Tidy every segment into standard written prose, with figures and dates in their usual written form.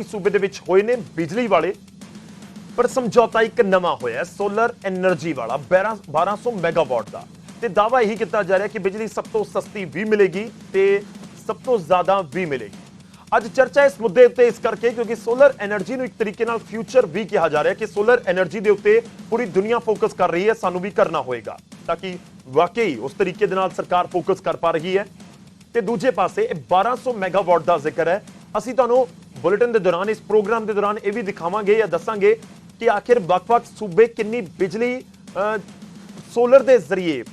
सूबे दे विच होए ने बिजली वाले पर समझौता एक नवा होया सोलर एनर्जी वाला 1200 मैगावाट का ते दावा यही किया जा रहा है कि बिजली सब तो सस्ती भी मिलेगी ते सब तो ज्यादा भी मिलेगी। ਅੱਜ ਚਰਚਾ ਇਸ ਮੁੱਦੇ ਉੱਤੇ ਇਸ ਕਰਕੇ ਕਿਉਂਕਿ ਸੋਲਰ એનર્ਜੀ ਨੂੰ ਇੱਕ ਤਰੀਕੇ ਨਾਲ ਫਿਊਚਰ ਵੀ ਕਿਹਾ ਜਾ ਰਿਹਾ ਕਿ ਸੋਲਰ એનર્ਜੀ ਦੇ ਉੱਤੇ ਪੂਰੀ ਦੁਨੀਆ ਫੋਕਸ ਕਰ ਰਹੀ ਹੈ, ਸਾਨੂੰ ਵੀ ਕਰਨਾ ਹੋਏਗਾ ਤਾਂ ਕਿ ਵਾਕਈ ਉਸ ਤਰੀਕੇ ਦੇ ਨਾਲ ਸਰਕਾਰ ਫੋਕਸ ਕਰ ਪਾ ਰਹੀ ਹੈ। ਤੇ ਦੂਜੇ ਪਾਸੇ 1200 ਮੈਗਾਵਾਟ ਦਾ ਜ਼ਿਕਰ ਹੈ। ਅਸੀਂ ਤੁਹਾਨੂੰ ਬੁਲੇਟਿਨ ਦੇ ਦੌਰਾਨ ਇਸ ਪ੍ਰੋਗਰਾਮ ਦੇ ਦੌਰਾਨ ਇਹ ਵੀ ਦਿਖਾਵਾਂਗੇ ਜਾਂ ਦੱਸਾਂਗੇ ਕਿ ਆਖਿਰ ਵੱਖ-ਵੱਖ ਸੂਬੇ ਕਿੰਨੀ ਬਿਜਲੀ ਸੋਲਰ ਦੇ ਜ਼ਰੀਏ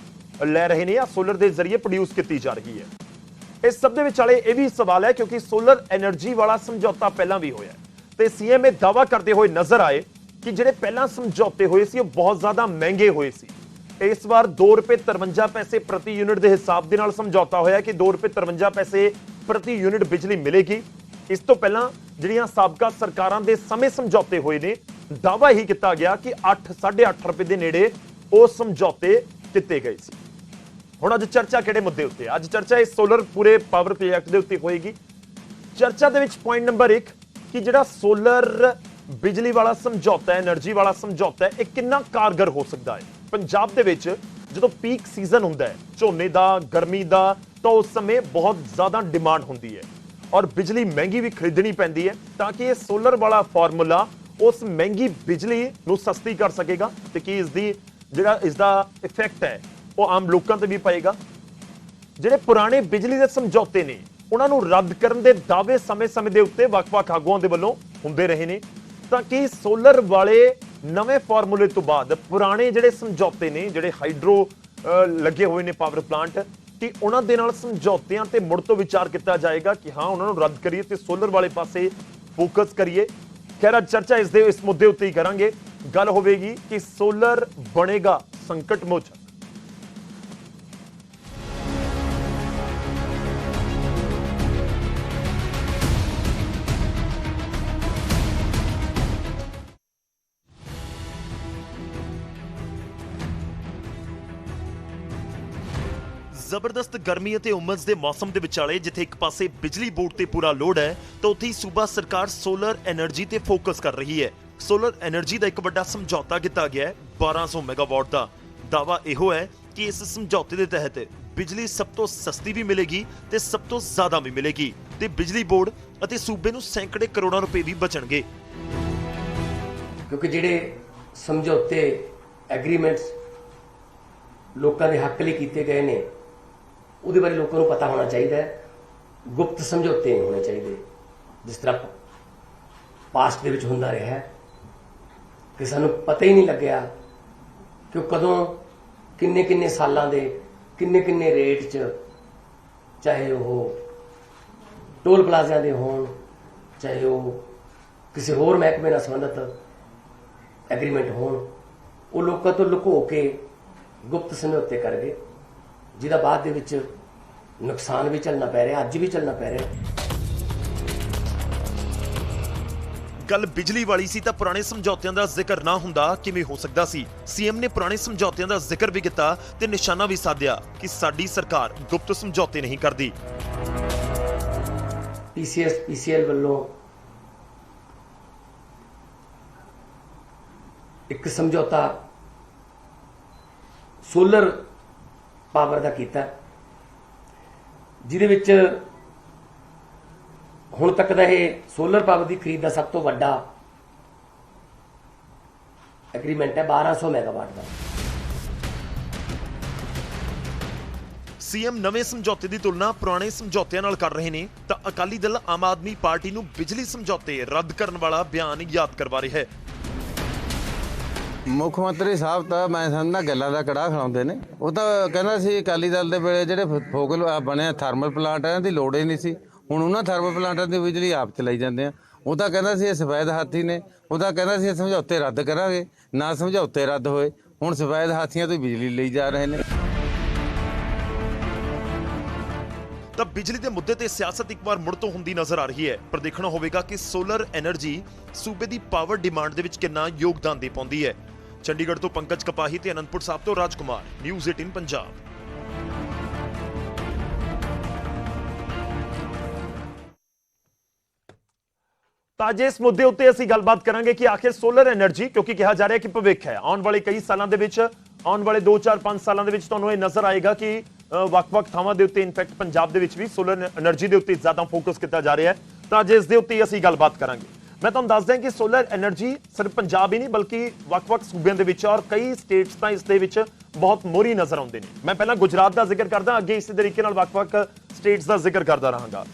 ਲੈ ਰਹੇ ਨੇ ਜਾਂ ਸੋਲਰ ਦੇ ਜ਼ਰੀਏ ਪ੍ਰੋਡਿਊਸ ਕੀਤੀ ਜਾ ਰਹੀ ਹੈ। इस सब ये भी सवाल है क्योंकि सोलर एनर्जी वाला समझौता पहला भी होया ते सीएम ये दावा करते हुए नजर आए कि जिहड़े पहला समझौते हुए सी बहुत ज्यादा महंगे हुए सी। इस बार ₹2.53 प्रति यूनिट के हिसाब के नाल समझौता होया कि ₹2.53 प्रति यूनिट बिजली मिलेगी। इस तो पहला जिहड़ियां साबका सरकारां दे समय समझौते हुए ने दावा ही किया गया कि 8-8.5 रुपए के नेड़े वो समझौते किए गए सी। ਹੁਣ ਅੱਜ ਚਰਚਾ ਕਿਹੜੇ ਮੁੱਦੇ ਉੱਤੇ ਅੱਜ ਚਰਚਾ ਇਸ ਸੋਲਰ ਪੂਰੇ ਪਾਵਰ ਪ੍ਰੋਜੈਕਟ ਦੇ ਉੱਤੇ ਹੋਏਗੀ। ਚਰਚਾ ਦੇ ਵਿੱਚ ਪੁਆਇੰਟ ਨੰਬਰ 1 ਕਿ ਜਿਹੜਾ ਸੋਲਰ ਬਿਜਲੀ ਵਾਲਾ ਸਮਝੌਤਾ ਹੈ, એનર્ਜੀ ਵਾਲਾ ਸਮਝੌਤਾ ਹੈ, ਇਹ ਕਿੰਨਾ ਕਾਰਗਰ ਹੋ ਸਕਦਾ ਹੈ। ਪੰਜਾਬ ਦੇ ਵਿੱਚ ਜਦੋਂ ਪੀਕ ਸੀਜ਼ਨ ਹੁੰਦਾ ਹੈ ਝੋਨੇ ਦਾ, ਗਰਮੀ ਦਾ, ਤਾਂ ਉਸ ਸਮੇਂ ਬਹੁਤ ਜ਼ਿਆਦਾ ਡਿਮਾਂਡ ਹੁੰਦੀ ਹੈ ਔਰ ਬਿਜਲੀ ਮਹਿੰਗੀ ਵੀ ਖਰੀਦਣੀ ਪੈਂਦੀ ਹੈ ਤਾਂ ਕਿ ਇਹ ਸੋਲਰ ਵਾਲਾ ਫਾਰਮੂਲਾ ਉਸ ਮਹਿੰਗੀ ਬਿਜਲੀ ਨੂੰ ਸਸਤੀ ਕਰ ਸਕੇਗਾ ਤੇ ਕਿ ਇਸ ਦਾ ਇਫੈਕਟ ਹੈ ਉਹ ਆਮ ਲੋਕਾਂ ਤੇ ਵੀ ਪਏਗਾ। ਜਿਹੜੇ ਪੁਰਾਣੇ ਬਿਜਲੀ ਦੇ ਸਮਝੌਤੇ ਨੇ ਉਹਨਾਂ ਨੂੰ ਰੱਦ ਕਰਨ ਦੇ ਦਾਅਵੇ ਸਮੇਂ-ਸਮੇਂ ਦੇ ਉੱਤੇ ਵੱਖ-ਵੱਖ ਆਗੂਆਂ ਦੇ ਵੱਲੋਂ ਹੁੰਦੇ ਰਹੇ ਨੇ ਤਾਂ ਕਿ ਸੋਲਰ ਵਾਲੇ ਨਵੇਂ ਫਾਰਮੂਲੇ ਤੋਂ ਬਾਅਦ ਪੁਰਾਣੇ ਜਿਹੜੇ ਸਮਝੌਤੇ ਨੇ ਜਿਹੜੇ ਹਾਈਡਰੋ ਲੱਗੇ ਹੋਏ ਨੇ ਪਾਵਰ ਪਲਾਂਟ ਕਿ ਉਹਨਾਂ ਦੇ ਨਾਲ ਸਮਝੌਤਿਆਂ ਤੇ ਮੁੜ ਤੋਂ ਵਿਚਾਰ ਕੀਤਾ ਜਾਏਗਾ ਕਿ ਹਾਂ ਉਹਨਾਂ ਨੂੰ ਰੱਦ ਕਰੀਏ ਤੇ ਸੋਲਰ ਵਾਲੇ ਪਾਸੇ ਫੋਕਸ ਕਰੀਏ। ਖੈਰ ਅੱਜ ਚਰਚਾ ਇਸ ਮੁੱਦੇ ਉੱਤੇ ਹੀ ਕਰਾਂਗੇ। ਗੱਲ ਹੋਵੇਗੀ ਕਿ ਸੋਲਰ ਬਣੇਗਾ ਸੰਕਟ ਮੋਚਨ। ਜ਼ਬਰਦਸਤ ਗਰਮੀ ਅਤੇ ਉਮਸ ਦੇ ਮੌਸਮ ਦੇ ਵਿਚਾਲੇ ਜਿੱਥੇ ਇੱਕ ਪਾਸੇ ਬਿਜਲੀ ਬੋਰਡ ਤੇ ਪੂਰਾ ਲੋਡ ਹੈ ਤਾਂ ਉੱਥੇ ਹੀ ਸੂਬਾ ਸਰਕਾਰ ਸੋਲਰ એનર્ਜੀ ਤੇ ਫੋਕਸ ਕਰ ਰਹੀ ਹੈ। ਸੋਲਰ એનર્ਜੀ ਦਾ ਇੱਕ ਵੱਡਾ ਸਮਝੌਤਾ ਕੀਤਾ ਗਿਆ ਹੈ 1200 ਮੈਗਾਵਾਟ ਦਾ। ਦਾਅਵਾ ਇਹੋ ਹੈ ਕਿ ਇਸ ਸਮਝੌਤੇ ਦੇ ਤਹਿਤ ਬਿਜਲੀ ਸਭ ਤੋਂ ਸਸਤੀ ਵੀ ਮਿਲੇਗੀ ਤੇ ਸਭ ਤੋਂ ਜ਼ਿਆਦਾ ਵੀ ਮਿਲੇਗੀ ਤੇ ਬਿਜਲੀ ਬੋਰਡ ਅਤੇ ਸੂਬੇ ਨੂੰ ਸੈਂਕੜੇ ਕਰੋੜਾਂ ਰੁਪਏ ਵੀ ਬਚਣਗੇ। ਕਿਉਂਕਿ ਜਿਹੜੇ ਸਮਝੌਤੇ ਐਗਰੀਮੈਂਟਸ ਲੋਕਾਂ ਦੇ ਹੱਕ ਲਈ ਕੀਤੇ ਗਏ ਨੇ ਉਹਦੇ ਬਾਰੇ ਲੋਕਾਂ ਨੂੰ ਪਤਾ ਹੋਣਾ ਚਾਹੀਦਾ ਹੈ। ਗੁਪਤ ਸਮਝੌਤੇ ਨਹੀਂ ਹੋਣੇ ਚਾਹੀਦੇ ਜਿਸ ਤਰ੍ਹਾਂ ਪਾਸਟ ਦੇ ਵਿੱਚ ਹੁੰਦਾ ਰਿਹਾ ਹੈ ਕਿ ਸਾਨੂੰ ਪਤਾ ਹੀ ਨਹੀਂ ਲੱਗਿਆ ਕਿ ਕਦੋਂ ਕਿੰਨੇ ਸਾਲਾਂ ਦੇ ਕਿੰਨੇ ਰੇਟ 'ਚ ਚਾਹੇ ਉਹ ਟੋਲ ਪਲਾਜ਼ਿਆਂ ਦੇ ਹੋਣ ਚਾਹੇ ਉਹ ਕਿਸੇ ਹੋਰ ਮਹਿਕਮੇ ਨਾਲ ਸੰਬੰਧਿਤ ਐਗਰੀਮੈਂਟ ਹੋਣ ਉਹ ਲੋਕਾਂ ਤੋਂ ਲੁਕੋ ਕੇ ਗੁਪਤ ਸਮਝੌਤੇ ਕਰ ਗਏ ਜਿਹਦਾ ਬਾਅਦ ਦੇ ਵਿੱਚ ਨੁਕਸਾਨ ਵੀ ਝੱਲਣਾ ਪੈ ਰਿਹਾ, ਅੱਜ ਵੀ ਝੱਲਣਾ ਪੈ ਰਿਹਾ। ਗੱਲ ਬਿਜਲੀ ਵਾਲੀ ਸੀ ਤਾਂ ਪੁਰਾਣੇ ਸਮਝੌਤਿਆਂ ਦਾ ਜ਼ਿਕਰ ਨਾ ਹੁੰਦਾ ਕਿਵੇਂ ਹੋ ਸਕਦਾ ਸੀ। ਸੀਐਮ ਨੇ ਪੁਰਾਣੇ ਸਮਝੌਤਿਆਂ ਦਾ ਜ਼ਿਕਰ ਵੀ ਕੀਤਾ ਤੇ ਨਿਸ਼ਾਨਾ ਵੀ ਸਾਧਿਆ ਕਿ ਸਾਡੀ ਸਰਕਾਰ ਗੁਪਤ ਸਮਝੌਤੇ ਨਹੀਂ ਕਰਦੀ। ਪੀਸੀਐਲ ਵੱਲੋਂ ਇੱਕ ਸਮਝੌਤਾ ਸੋਲਰ ਪਾਵਰ ਦਾ ਕੀਤਾ ਜਿਹਦੇ ਵਿੱਚ ਹੁਣ ਤੱਕ ਦਾ ਇਹ ਸੋਲਰ ਪਾਵਰ ਦੀ ਖਰੀਦ ਦਾ ਸਭ ਤੋਂ ਵੱਡਾ ਐਗਰੀਮੈਂਟ ਹੈ 1200 ਮੈਗਾਵਾਟ ਦਾ। ਸੀਐਮ ਨਵੇਂ ਸਮਝੌਤੇ ਦੀ ਤੁਲਨਾ ਪੁਰਾਣੇ ਸਮਝੌਤਿਆਂ ਨਾਲ ਕਰ ਰਹੇ ਨੇ ਤਾਂ ਅਕਾਲੀ ਦਲ ਆਮ ਆਦਮੀ ਪਾਰਟੀ ਨੂੰ ਬਿਜਲੀ ਸਮਝੌਤੇ ਰੱਦ ਕਰਨ ਵਾਲਾ ਬਿਆਨ ਯਾਦ ਕਰਵਾ ਰਿਹਾ ਹੈ। ਮੁੱਖ ਮੰਤਰੀ ਸਾਹਿਬ ਤਾਂ ਮੈਂ ਸਮਝਦਾ ਗੱਲਾਂ ਦਾ ਕੜਾਹ ਖਿਲਾਉਂਦੇ ਨੇ। ਉਹ ਤਾਂ ਕਹਿੰਦਾ ਸੀ ਅਕਾਲੀ ਦਲ ਦੇ ਵੇਲੇ ਜਿਹੜੇ ਫੋਕਲ ਬਣਿਆ ਥਰਮਲ ਪਲਾਂਟ ਇਹਨਾਂ ਦੀ ਲੋੜ ਹੀ ਨਹੀਂ ਸੀ, ਹੁਣ ਉਹਨਾਂ ਥਰਮਲ ਪਲਾਂਟਾਂ ਦੀ ਬਿਜਲੀ ਆਪ ਚਲਾਈ ਜਾਂਦੇ ਆ। ਉਹ ਤਾਂ ਕਹਿੰਦਾ ਸੀ ਇਹ ਸਫੈਦ ਹਾਥੀ ਨੇ, ਉਹ ਤਾਂ ਕਹਿੰਦਾ ਸੀ ਸਮਝੌਤੇ ਰੱਦ ਕਰਾਂਗੇ, ਨਾ ਸਮਝੌਤੇ ਰੱਦ ਹੋਏ, ਹੁਣ ਸਫੈਦ ਹਾਥੀਆਂ ਤੋਂ ਬਿਜਲੀ ਲਈ ਜਾ ਰਹੇ ਨੇ। ਤਾਂ ਬਿਜਲੀ ਦੇ ਮੁੱਦੇ ਤੇ ਸਿਆਸਤ ਇੱਕ ਵਾਰ ਮੁੜ ਤੋਂ ਹੁੰਦੀ ਨਜ਼ਰ ਆ ਰਹੀ ਹੈ ਪਰ ਦੇਖਣਾ ਹੋਵੇਗਾ ਕਿ ਸੋਲਰ એનર્ਜੀ ਸੂਬੇ ਦੀ ਪਾਵਰ ਡਿਮਾਂਡ ਦੇ ਵਿੱਚ ਕਿੰਨਾ ਯੋਗਦਾਨ ਦੇ ਪਾਉਂਦੀ ਹੈ। ਚੰਡੀਗੜ੍ਹ ਤੋਂ ਪੰਕਜ ਕਪਾਹੀ ਤੇ ਅਨੰਦਪੁਰ ਸਾਹਿਬ ਤੋਂ ਰਾਜਕੁਮਾਰ, ਨਿਊਜ਼ 18 ਪੰਜਾਬ। ਤਾਂ ਅੱਜ ਇਸ ਮੁੱਦੇ ਉੱਤੇ ਅਸੀਂ ਗੱਲਬਾਤ ਕਰਾਂਗੇ ਕਿ ਆਖਿਰ ਸੋਲਰ એનર્ਜੀ, ਕਿਉਂਕਿ ਕਿਹਾ ਜਾ ਰਿਹਾ ਕਿ ਭਵਿੱਖ ਹੈ ਆਉਣ ਵਾਲੇ ਕਈ ਸਾਲਾਂ ਦੇ ਵਿੱਚ, ਆਉਣ ਵਾਲੇ 2-4-5 ਸਾਲਾਂ ਦੇ ਵਿੱਚ ਤੁਹਾਨੂੰ ਇਹ ਨਜ਼ਰ ਆਏਗਾ ਕਿ ਵੱਖ-ਵੱਖ ਥਾਵਾਂ ਦੇ ਉੱਤੇ, ਇਨਫੈਕਟ ਪੰਜਾਬ ਦੇ ਵਿੱਚ ਵੀ ਸੋਲਰ એનર્ਜੀ ਦੇ ਉੱਤੇ ਜ਼ਿਆਦਾ ਫੋਕਸ ਕੀਤਾ ਜਾ ਰਿਹਾ ਹੈ। ਤਾਂ ਅੱਜ ਇਸ ਦੇ ਉੱਤੇ ਅਸੀਂ ਗੱਲਬਾਤ ਕਰਾਂਗੇ। ਮੈਂ ਤੁਹਾਨੂੰ ਦੱਸ ਦਿਆਂ ਕਿ ਸੋਲਰ એનર્ਜੀ ਸਿਰਫ ਪੰਜਾਬ ਹੀ ਨਹੀਂ ਬਲਕਿ ਵੱਖ-ਵੱਖ ਸੂਬਿਆਂ ਦੇ ਵਿੱਚ ਔਰ ਕਈ ਸਟੇਟਸ ਤਾਂ ਇਸ ਦੇ ਵਿੱਚ ਬਹੁਤ ਮੋਹਰੀ ਨਜ਼ਰ ਆਉਂਦੇ ਨੇ। ਮੈਂ ਪਹਿਲਾਂ ਗੁਜਰਾਤ ਦਾ ਜ਼ਿਕਰ ਕਰਦਾ, ਅੱਗੇ ਇਸੇ ਤਰੀਕੇ ਨਾਲ ਵੱਖ-ਵੱਖ ਸਟੇਟਸ ਦਾ ਜ਼ਿਕਰ ਕਰਦਾ ਰਹਾਂਗਾ।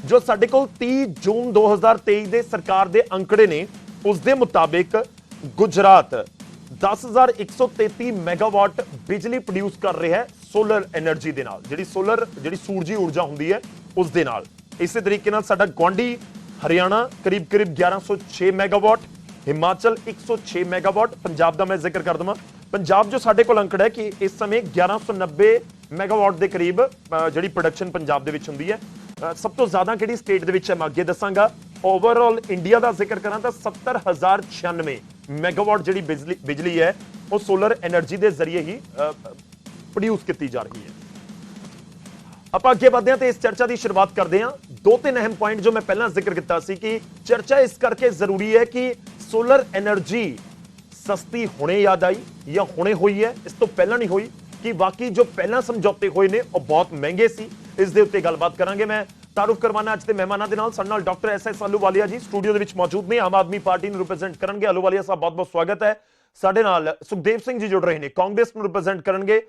ਜੋ ਸਾਡੇ ਕੋਲ 30 ਜੂਨ 2023 ਦੇ ਸਰਕਾਰ ਦੇ ਅੰਕੜੇ ਨੇ, ਉਸ ਦੇ ਮੁਤਾਬਿਕ ਗੁਜਰਾਤ 10,133 ਮੈਗਾਵਾਟ ਬਿਜਲੀ ਪ੍ਰੋਡਿਊਸ ਕਰ ਰਿਹਾ ਹੈ ਸੋਲਰ એનર્ਜੀ ਦੇ ਨਾਲ, ਜਿਹੜੀ ਸੂਰਜੀ ਊਰਜਾ ਹੁੰਦੀ ਹੈ ਉਸ ਦੇ ਨਾਲ। ਇਸੇ ਤਰੀਕੇ ਨਾਲ ਸਾਡਾ ਗੁਆਂਢੀ ਹਰਿਆਣਾ ਕਰੀਬ 1106 ਮੈਗਾਵਾਟ, ਹਿਮਾਚਲ 106 ਮੈਗਾਵਾਟ, ਪੰਜਾਬ ਦਾ ਮੈਂ ਜ਼ਿਕਰ ਕਰ ਦਵਾਂ। ਪੰਜਾਬ ਜੋ ਸਾਡੇ ਕੋਲ ਅੰਕੜਾ ਹੈ ਕਿ ਇਸ ਸਮੇਂ 1190 ਮੈਗਾਵਾਟ ਦੇ ਕਰੀਬ ਜਿਹੜੀ ਪ੍ਰੋਡਕਸ਼ਨ ਪੰਜਾਬ ਦੇ ਵਿੱਚ ਹੁੰਦੀ ਹੈ। ਸਭ ਤੋਂ ਜ਼ਿਆਦਾ ਕਿਹੜੀ ਸਟੇਟ ਦੇ ਵਿੱਚ ਹੈ ਮੈਂ ਅੱਗੇ ਦੱਸਾਂਗਾ। ਓਵਰਆਲ ਇੰਡੀਆ ਦਾ ਜ਼ਿਕਰ ਕਰਾਂ ਤਾਂ 70,096 ਮੈਗਾਵਾਟ ਜਿਹੜੀ ਬਿਜਲੀ ਹੈ ਉਹ ਸੋਲਰ એનર્ਜੀ ਦੇ ਜ਼ਰੀਏ ਹੀ ਪ੍ਰੋਡਿਊਸ ਕੀਤੀ ਜਾ ਰਹੀ ਹੈ। ਆਪਾਂ ਅੱਗੇ ਵਧਦੇ ਹਾਂ ਤੇ ਇਸ ਚਰਚਾ ਦੀ ਸ਼ੁਰੂਆਤ ਕਰਦੇ ਹਾਂ। 2-3 ਅਹਿਮ ਪੁਆਇੰਟ ਜੋ ਮੈਂ ਪਹਿਲਾਂ ਜ਼ਿਕਰ ਕੀਤਾ ਸੀ ਕਿ ਚਰਚਾ ਇਸ ਕਰਕੇ ਜ਼ਰੂਰੀ ਹੈ ਕਿ ਸੋਲਰ એનર્ਜੀ ਸਸਤੀ ਹੁਣੇ ਯਾਦ ਆਈ ਜਾਂ ਹੁਣੇ ਹੋਈ ਹੈ, ਇਸ ਤੋਂ ਪਹਿਲਾਂ ਨਹੀਂ ਹੋਈ, ਕਿ ਬਾਕੀ ਜੋ ਪਹਿਲਾਂ ਸਮਝੌਤੇ ਹੋਏ ਨੇ ਉਹ ਬਹੁਤ ਮਹਿੰਗੇ ਸੀ। ਇਸ ਦੇ ਉੱਤੇ ਗੱਲਬਾਤ ਕਰਾਂਗੇ। ਮੈਂ ਤਾਰੁਫ ਕਰਵਾਨਾ ਅੱਜ ਦੇ ਮਹਿਮਾਨਾਂ ਦੇ ਨਾਲ। ਸਾਡੇ ਨਾਲ ਡਾਕਟਰ SS ਆਹਲੂਵਾਲੀਆ ਜੀ ਸਟੂਡੀਓ ਦੇ ਵਿੱਚ ਮੌਜੂਦ ਨੇ, ਆਮ ਆਦਮੀ ਪਾਰਟੀ ਨੂੰ ਰਿਪਰੈਜ਼ੈਂਟ ਕਰਨਗੇ। ਆਹਲੂਵਾਲੀਆ ਸਾਹਿਬ ਬਹੁਤ-ਬਹੁਤ ਸਵਾਗਤ ਹੈ। ਸਾਡੇ ਨਾਲ ਸੁਖਦੇਵ ਸਿੰਘ ਜੀ ਜੁੜ ਰਹੇ ਨੇ, ਕਾਂਗਰਸ ਨੂੰ ਰਿਪਰੈਜ਼ੈਂਟ ਕਰਨਗੇ।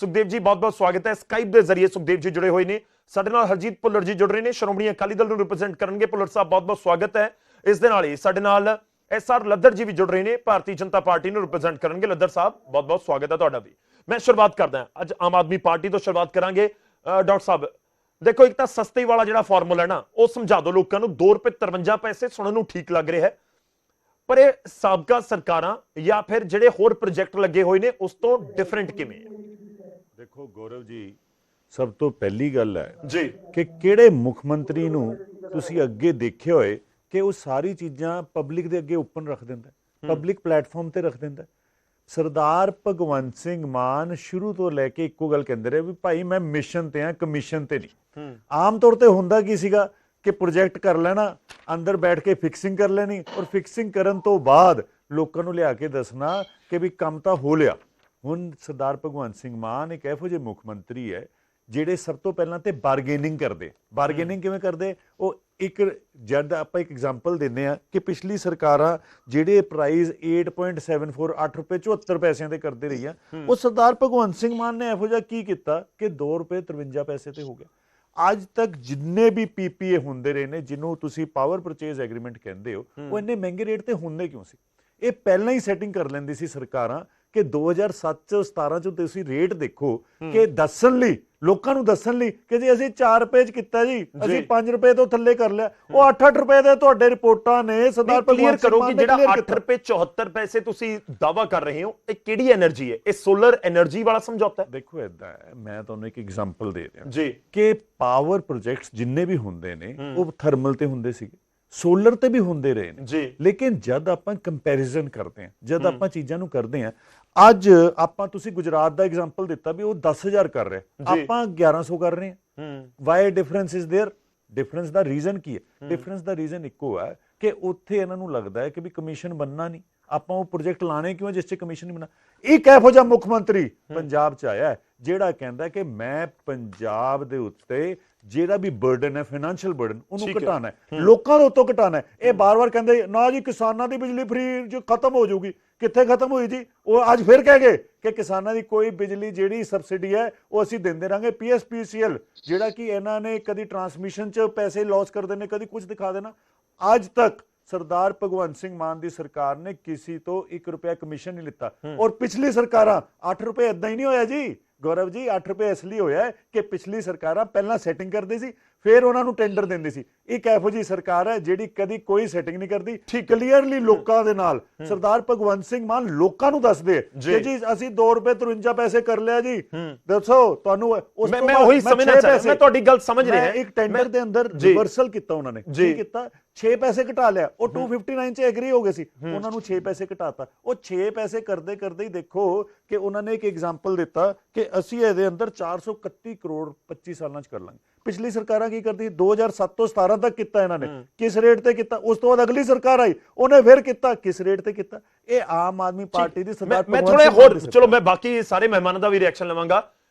ਸੁਖਦੇਵ ਜੀ ਬਹੁਤ-ਬਹੁਤ ਸਵਾਗਤ ਹੈ। ਸਕਾਈਪ ਦੇ ਜ਼ਰੀਏ ਸੁਖਦੇਵ ਜੀ ਜੁੜੇ ਹੋਏ ਨੇ। ਸਾਡੇ ਨਾਲ ਹਰਜੀਤ ਭੁੱਲਰ ਜੀ ਜੁੜ ਰਹੇ ਨੇ, ਸ਼੍ਰੋਮਣੀ ਅਕਾਲੀ ਦਲ ਨੂੰ ਰਿਪਰੈਜ਼ੈਂਟ ਕਰਨਗੇ। ਭੁੱਲਰ ਸਾਹਿਬ ਬਹੁਤ-ਬਹੁਤ ਸਵਾਗਤ ਹੈ। ਇਸ ਦੇ ਨਾਲ ਹੀ ਸਾਡੇ ਨਾਲ SR ਲੱਦਰ ਜੀ ਵੀ ਜੁੜ ਰਹੇ ਨੇ, ਭਾਰਤੀ ਜਨਤਾ ਪਾਰਟੀ ਨੂੰ ਰਿਪਰੈਜ਼ੈਂਟ ਕਰਨਗੇ। ਲੱਦਰ ਸਾਹਿਬ ਬਹੁਤ-ਬਹੁਤ ਸਵਾਗਤ ਹੈ ਤੁਹਾਡਾ ਵੀ। ਮੈਂ ਸ਼ੁਰੂਆਤ ਕਰਦਾ ਅੱਜ ਆਮ ਆਦਮੀ ਪਾਰਟੀ ਤੋਂ ਸ਼ੁਰੂਆਤ ਕਰਾਂਗੇ। ਡਾਕਟਰ ਸਾਹਿਬ ਦੇਖੋ, ਇੱਕ ਤਾਂ ਸਸਤੇ ਵਾਲਾ ਜਿਹੜਾ ਫਾਰਮੂਲਾ ਹੈ ਨਾ ਉਹ ਸਮਝਾ ਦਿਓ ਲੋਕਾਂ ਨੂੰ। 2 ਰੁਪਏ 53 ਪੈਸੇ ਸੁਣਨ ਨੂੰ ਠੀਕ ਲੱਗ ਰਿਹਾ ਹੈ, ਪਰ ਇਹ ਸਾਬਕਾ ਸਰਕਾਰਾਂ ਜਾਂ ਫਿਰ ਜਿਹੜੇ ਹੋਰ ਪ੍ਰੋਜੈਕਟ ਲੱਗੇ ਹੋਏ ਨੇ ਉਸ ਤੋਂ ਡਿਫਰੈਂਟ ਕਿਵੇਂ ਹੈ? ਦੇਖੋ ਗੌਰਵ ਜੀ, ਸਭ ਤੋਂ ਪਹਿਲੀ ਗੱਲ ਹੈ ਜੀ ਕਿ ਕਿਹੜੇ ਮੁੱਖ ਮੰਤਰੀ ਨੂੰ ਤੁਸੀਂ ਅੱਗੇ ਦੇਖਿਆ ਹੋਏ ਕਿ ਉਹ ਸਾਰੀ ਚੀਜ਼ਾਂ ਪਬਲਿਕ ਦੇ ਅੱਗੇ ਓਪਨ ਰੱਖ ਦਿੰਦਾ, ਪਬਲਿਕ ਪਲੇਟਫਾਰਮ ਤੇ ਰੱਖ ਦਿੰਦਾ। ਸਰਦਾਰ ਭਗਵੰਤ ਸਿੰਘ ਮਾਨ ਸ਼ੁਰੂ ਤੋਂ ਲੈ ਕੇ ਇੱਕੋ ਗੱਲ ਕਹਿੰਦੇ ਰਹੇ ਵੀ ਭਾਈ ਮੈਂ ਮਿਸ਼ਨ ਤੇ ਆ, ਕਮਿਸ਼ਨ ਤੇ ਨਹੀਂ। ਆਮ ਤੌਰ ਤੇ ਹੁੰਦਾ ਕੀ ਸੀਗਾ ਕਿ ਪ੍ਰੋਜੈਕਟ ਕਰ ਲੈਣਾ, ਅੰਦਰ ਬੈਠ ਕੇ ਫਿਕਸਿੰਗ ਕਰ ਲੈਣੀ, ਔਰ ਫਿਕਸਿੰਗ ਕਰਨ ਤੋਂ ਬਾਅਦ ਲੋਕਾਂ ਨੂੰ ਲਿਆ ਕੇ ਦੱਸਣਾ ਕਿ ਵੀ ਕੰਮ ਤਾਂ ਹੋ ਲਿਆ। ਹੁਣ ਸਰਦਾਰ ਭਗਵੰਤ ਸਿੰਘ ਮਾਨ ਇੱਕ ਇਹੋ ਜਿਹੇ ਮੁੱਖ ਮੰਤਰੀ ਹੈ ਜਿਹੜੇ ਸਭ ਤੋਂ ਪਹਿਲਾਂ ਤੇ ਬਾਰਗੇਨਿੰਗ ਕਰਦੇ। ਬਾਰਗੇਨਿੰਗ ਕਿਵੇਂ ਕਰਦੇ? ਉਹ ਜਦ ਆਪਾਂ ਇੱਕ ਐਗਜ਼ਾਮਪਲ ਦਿੰਦੇ ਆ ਕਿ ਪਿਛਲੀ ਸਰਕਾਰਾਂ ਜਿਹੜੇ ਪ੍ਰਾਈਸ 8.74 8 ਰੁਪਏ 74 ਪੈਸਿਆਂ ਦੇ ਕਰਦੇ ਰਹੀਆਂ, ਉਹ ਸਰਦਾਰ ਭਗਵੰਤ ਸਿੰਘ ਮਾਨ ਨੇ ਇਹੋ ਜਿਹਾ ਕੀ ਕੀਤਾ ਕਿ 2 ਰੁਪਏ 53 ਪੈਸੇ ਤੇ ਹੋ ਗਿਆ। ਅੱਜ ਤੱਕ ਜਿੰਨੇ ਵੀ PPA ਹੁੰਦੇ ਰਹੇ ਨੇ, ਜਿਹਨੂੰ ਤੁਸੀਂ ਪਾਵਰ ਪਰਚੇਜ਼ ਐਗਰੀਮੈਂਟ ਕਹਿੰਦੇ ਹੋ, ਉਹ ਇੰਨੇ ਮਹਿੰਗੇ ਰੇਟ ਤੇ ਹੁੰਦੇ ਕਿਉਂ ਸੀ? ਇਹ ਪਹਿਲਾਂ ਹੀ ਸੈਟਿੰਗ ਕਰ ਲੈਂਦੀ ਸੀ ਸਰਕਾਰਾਂ ਕਿ 2007-17 ਚ ਤੁਸੀਂ ਰੇਟ ਦੇਖੋ ਕਿ ਦੱਸਣ ਲਈ, ਲੋਕਾਂ ਨੂੰ ਦੱਸਣ ਲਈ ਕਿ ਜੀ ਅਸੀਂ 4 ਰੁਪਏ ਚ ਕੀਤਾ ਜੀ, ਅਸੀਂ 5 ਰੁਪਏ ਤੋਂ ਥੱਲੇ ਕਰ ਲਿਆ। ਉਹ 8-8 ਰੁਪਏ ਦੇ ਤੁਹਾਡੇ ਰਿਪੋਰਟਾਂ ਨੇ ਸਰਦਾਰ ਭਗਵੰਤ ਸਿੰਘ ਮਾਨ ਨੇ ਜਿਹੜਾ 8 ਰੁਪਏ 74 ਪੈਸੇ ਤੁਸੀਂ ਦਾਵਾ ਕਰ ਰਹੇ ਹੋ, ਇਹ ਕਿਹੜੀ એનર્ਜੀ ਹੈ? ਇਹ ਸੋਲਰ એનર્ਜੀ ਵਾਲਾ ਸਮਝੌਤਾ ਹੈ? ਦੇਖੋ ਏਦਾਂ ਹੈ, ਮੈਂ ਤੁਹਾਨੂੰ ਇੱਕ ਐਗਜ਼ਾਮਪਲ ਦੇ ਰਿਹਾ ਜੀ ਕਿ ਪਾਵਰ ਪ੍ਰੋਜੈਕਟਸ ਜਿੰਨੇ ਵੀ ਹੁੰਦੇ ਨੇ ਉਹ ਥਰਮਲ ਤੇ ਹੁੰਦੇ ਸੀਗੇ, ਸੋਲਰ ਤੇ ਵੀ ਹੁੰਦੇ ਰਹੇ ਨੇ ਜੀ। ਲੇਕਿਨ ਜਦ ਆਪਾਂ ਕੰਪੈਰੀਜ਼ਨ ਕਰਦੇ ਹਾਂ, ਜਦ ਆਪਾਂ ਚੀਜ਼ਾਂ ਨੂੰ ਕਰਦੇ ਹਾਂ, ਅੱਜ ਆਪਾਂ ਤੁਸੀਂ ਗੁਜਰਾਤ ਦਾ ਐਗਜ਼ਾਮਪਲ ਦਿੱਤਾ ਵੀ ਉਹ 10,000 ਕਰ ਰਿਹਾ, ਆਪਾਂ 1100 ਕਰ ਰਹੇ ਹਾਂ। Why difference is there? Difference ਦਾ ਰੀਜ਼ਨ ਕੀ ਹੈ? ਡਿਫਰੈਂਸ ਦਾ ਰੀਜ਼ਨ ਇੱਕੋ ਹੈ ਕਿ ਉੱਥੇ ਇਹਨਾਂ ਨੂੰ ਲੱਗਦਾ ਹੈ ਕਿ ਵੀ ਕਮਿਸ਼ਨ ਬਣਨਾ ਨਹੀਂ, ਆਪਾਂ ਉਹ ਪ੍ਰੋਜੈਕਟ ਲਾਣੇ ਕਿਉਂ ਜਿਸ 'ਚ ਕਮਿਸ਼ਨ ਨਹੀਂ ਬਣਨਾ। ਇੱਕ ਇਹੋ ਜਿਹਾ ਮੁੱਖ ਮੰਤਰੀ ਪੰਜਾਬ 'ਚ ਆਇਆ ਜਿਹੜਾ ਕਹਿੰਦਾ ਕਿ ਮੈਂ ਪੰਜਾਬ ਦੇ ਉੱਤੇ ਜਿਹੜਾ ਵੀ ਬਰਡਨ ਹੈ, ਫਾਈਨੈਂਸ਼ੀਅਲ ਬਰਡਨ, ਉਹਨੂੰ ਘਟਾਣਾ ਹੈ, ਲੋਕਾਂ ਦੇ ਉੱਤੋਂ ਘਟਾਣਾ ਹੈ। ਇਹ ਬਾਰ-ਬਾਰ ਕਹਿੰਦੇ ਨਾ ਜੀ ਕਿਸਾਨਾਂ ਦੀ ਬਿਜਲੀ ਫ੍ਰੀ ਜੋ ਖਤਮ ਹੋ ਜਾਊਗੀ। ਕਿੱਥੇ ਖਤਮ ਹੋਈ ਜੀ? ਉਹ ਅੱਜ ਫਿਰ ਕਹਿ ਗਏ ਕਿ ਕਿਸਾਨਾਂ ਦੀ ਕੋਈ ਬਿਜਲੀ ਜਿਹੜੀ ਸਬਸਿਡੀ ਹੈ ਉਹ ਅਸੀਂ ਦਿੰਦੇ ਰਾਂਗੇ। PSPCL ਜਿਹੜਾ ਕਿ ਇਹਨਾਂ ਨੇ ਕਦੀ ਟਰਾਂਸਮਿਸ਼ਨ 'ਚ ਪੈਸੇ ਲਾਸ ਕਰਦੇ ਨੇ, ਕਦੀ ਕੁਝ ਦਿਖਾ ਦੇਣਾ। ਅੱਜ ਤੱਕ ਸਰਦਾਰ ਭਗਵੰਤ ਸਿੰਘ ਮਾਨ ਦੀ ਸਰਕਾਰ ਨੇ ਕਿਸੇ ਤੋਂ 1 ਰੁਪਇਆ ਕਮਿਸ਼ਨ ਨਹੀਂ ਲਿੱਤਾ। ਔਰ ਪਿਛਲੀ ਸਰਕਾਰਾਂ 8 ਰੁਪਏ ਏਦਾਂ ਹੀ ਨਹੀਂ ਹੋਇਆ ਜੀ ਗੌਰਵ ਜੀ। 8 ਰੁਪਏ ਇਸ ਲਈ ਹੋਇਆ ਕਿ ਪਿਛਲੀ ਸਰਕਾਰਾਂ ਪਹਿਲਾਂ ਸੈਟਿੰਗ ਕਰਦੀ ਸੀ, ਫਿਰ ਉਹਨਾਂ ਨੂੰ ਟੈਂਡਰ ਦਿੰਦੀ ਸੀ। ਇੱਕ ਇਹੋ ਜਿਹੀ ਸਰਕਾਰ ਹੈ ਜਿਹੜੀ ਕਦੀ ਕੋਈ ਸੈਟਿੰਗ ਨਹੀਂ ਕਰਦੀ, ਕਲੀਅਰਲੀ ਲੋਕਾਂ ਦੇ ਨਾਲ। ਸਰਦਾਰ ਭਗਵੰਤ ਸਿੰਘ ਮਾਨ ਲੋਕਾਂ ਨੂੰ ਦੱਸਦੇ ਕਿ ਜੀ ਅਸੀਂ 2 ਰੁਪਏ 53 ਪੈਸੇ ਕਰ ਲਿਆ ਜੀ, ਦੱਸੋ ਤੁਹਾਨੂੰ। ਮੈਂ ਉਹੀ ਸਮਝਣਾ ਚਾਹ ਰਿਹਾ, ਮੈਂ ਤੁਹਾਡੀ ਗੱਲ ਸਮਝ ਰਿਹਾ। ਇੱਕ ਟੈਂਡਰ ਦੇ ਅੰਦਰ ਰਿਵਰਸਲ ਕੀਤਾ ਉਹਨਾਂ ਨੇ, ਕੀ ਕੀਤਾ? 6 ਪੈਸੇ ਘਟਾ ਲਿਆ। ਉਹ 259 ਚ ਐਗਰੀ ਹੋ ਗਏ ਸੀ, ਉਹਨਾਂ ਨੂੰ 6 ਪੈਸੇ ਘਟਾਤਾ। ਉਹ 6 ਪੈਸੇ ਕਰਦੇ ਕਰਦੇ ਹੀ ਦੇਖੋ ਕਿ ਉਹਨਾਂ ਨੇ ਇੱਕ ਐਗਜ਼ਾਮਪਲ ਦਿੱਤਾ ਕਿ ਅਸੀਂ ਇਹਦੇ ਅੰਦਰ 431 ਕਰੋੜ 25 ਸਾਲਾਂ ਚ ਕਰ ਲਾਂਗੇ। ਪਿਛਲੀ ਸਰਕਾਰਾਂ ਕੀ ਕਰਦੀ 2007 ਤੋਂ 17 ਤੱਕ ਕੀਤਾ ਇਹਨਾਂ ਨੇ, ਕਿਸ ਰੇਟ ਤੇ ਕੀਤਾ। ਉਸ ਤੋਂ ਬਾਅਦ ਅਗਲੀ ਸਰਕਾਰ ਆਈ, ਉਹਨੇ ਫਿਰ ਕੀਤਾ, ਕਿਸ ਰੇਟ ਤੇ ਕੀਤਾ। ਇਹ ਆਮ ਆਦਮੀ ਪਾਰਟੀ ਦੀ ਸਰਕਾਰ। ਮੈਂ ਥੋੜਾ ਹੋਰ, ਚਲੋ ਮੈਂ ਬਾਕੀ ਸਾਰੇ ਮਹਿਮਾਨਾਂ ਦਾ ਵੀ ਰਿਐਕਸ਼ਨ ਲਵਾਂਗਾ,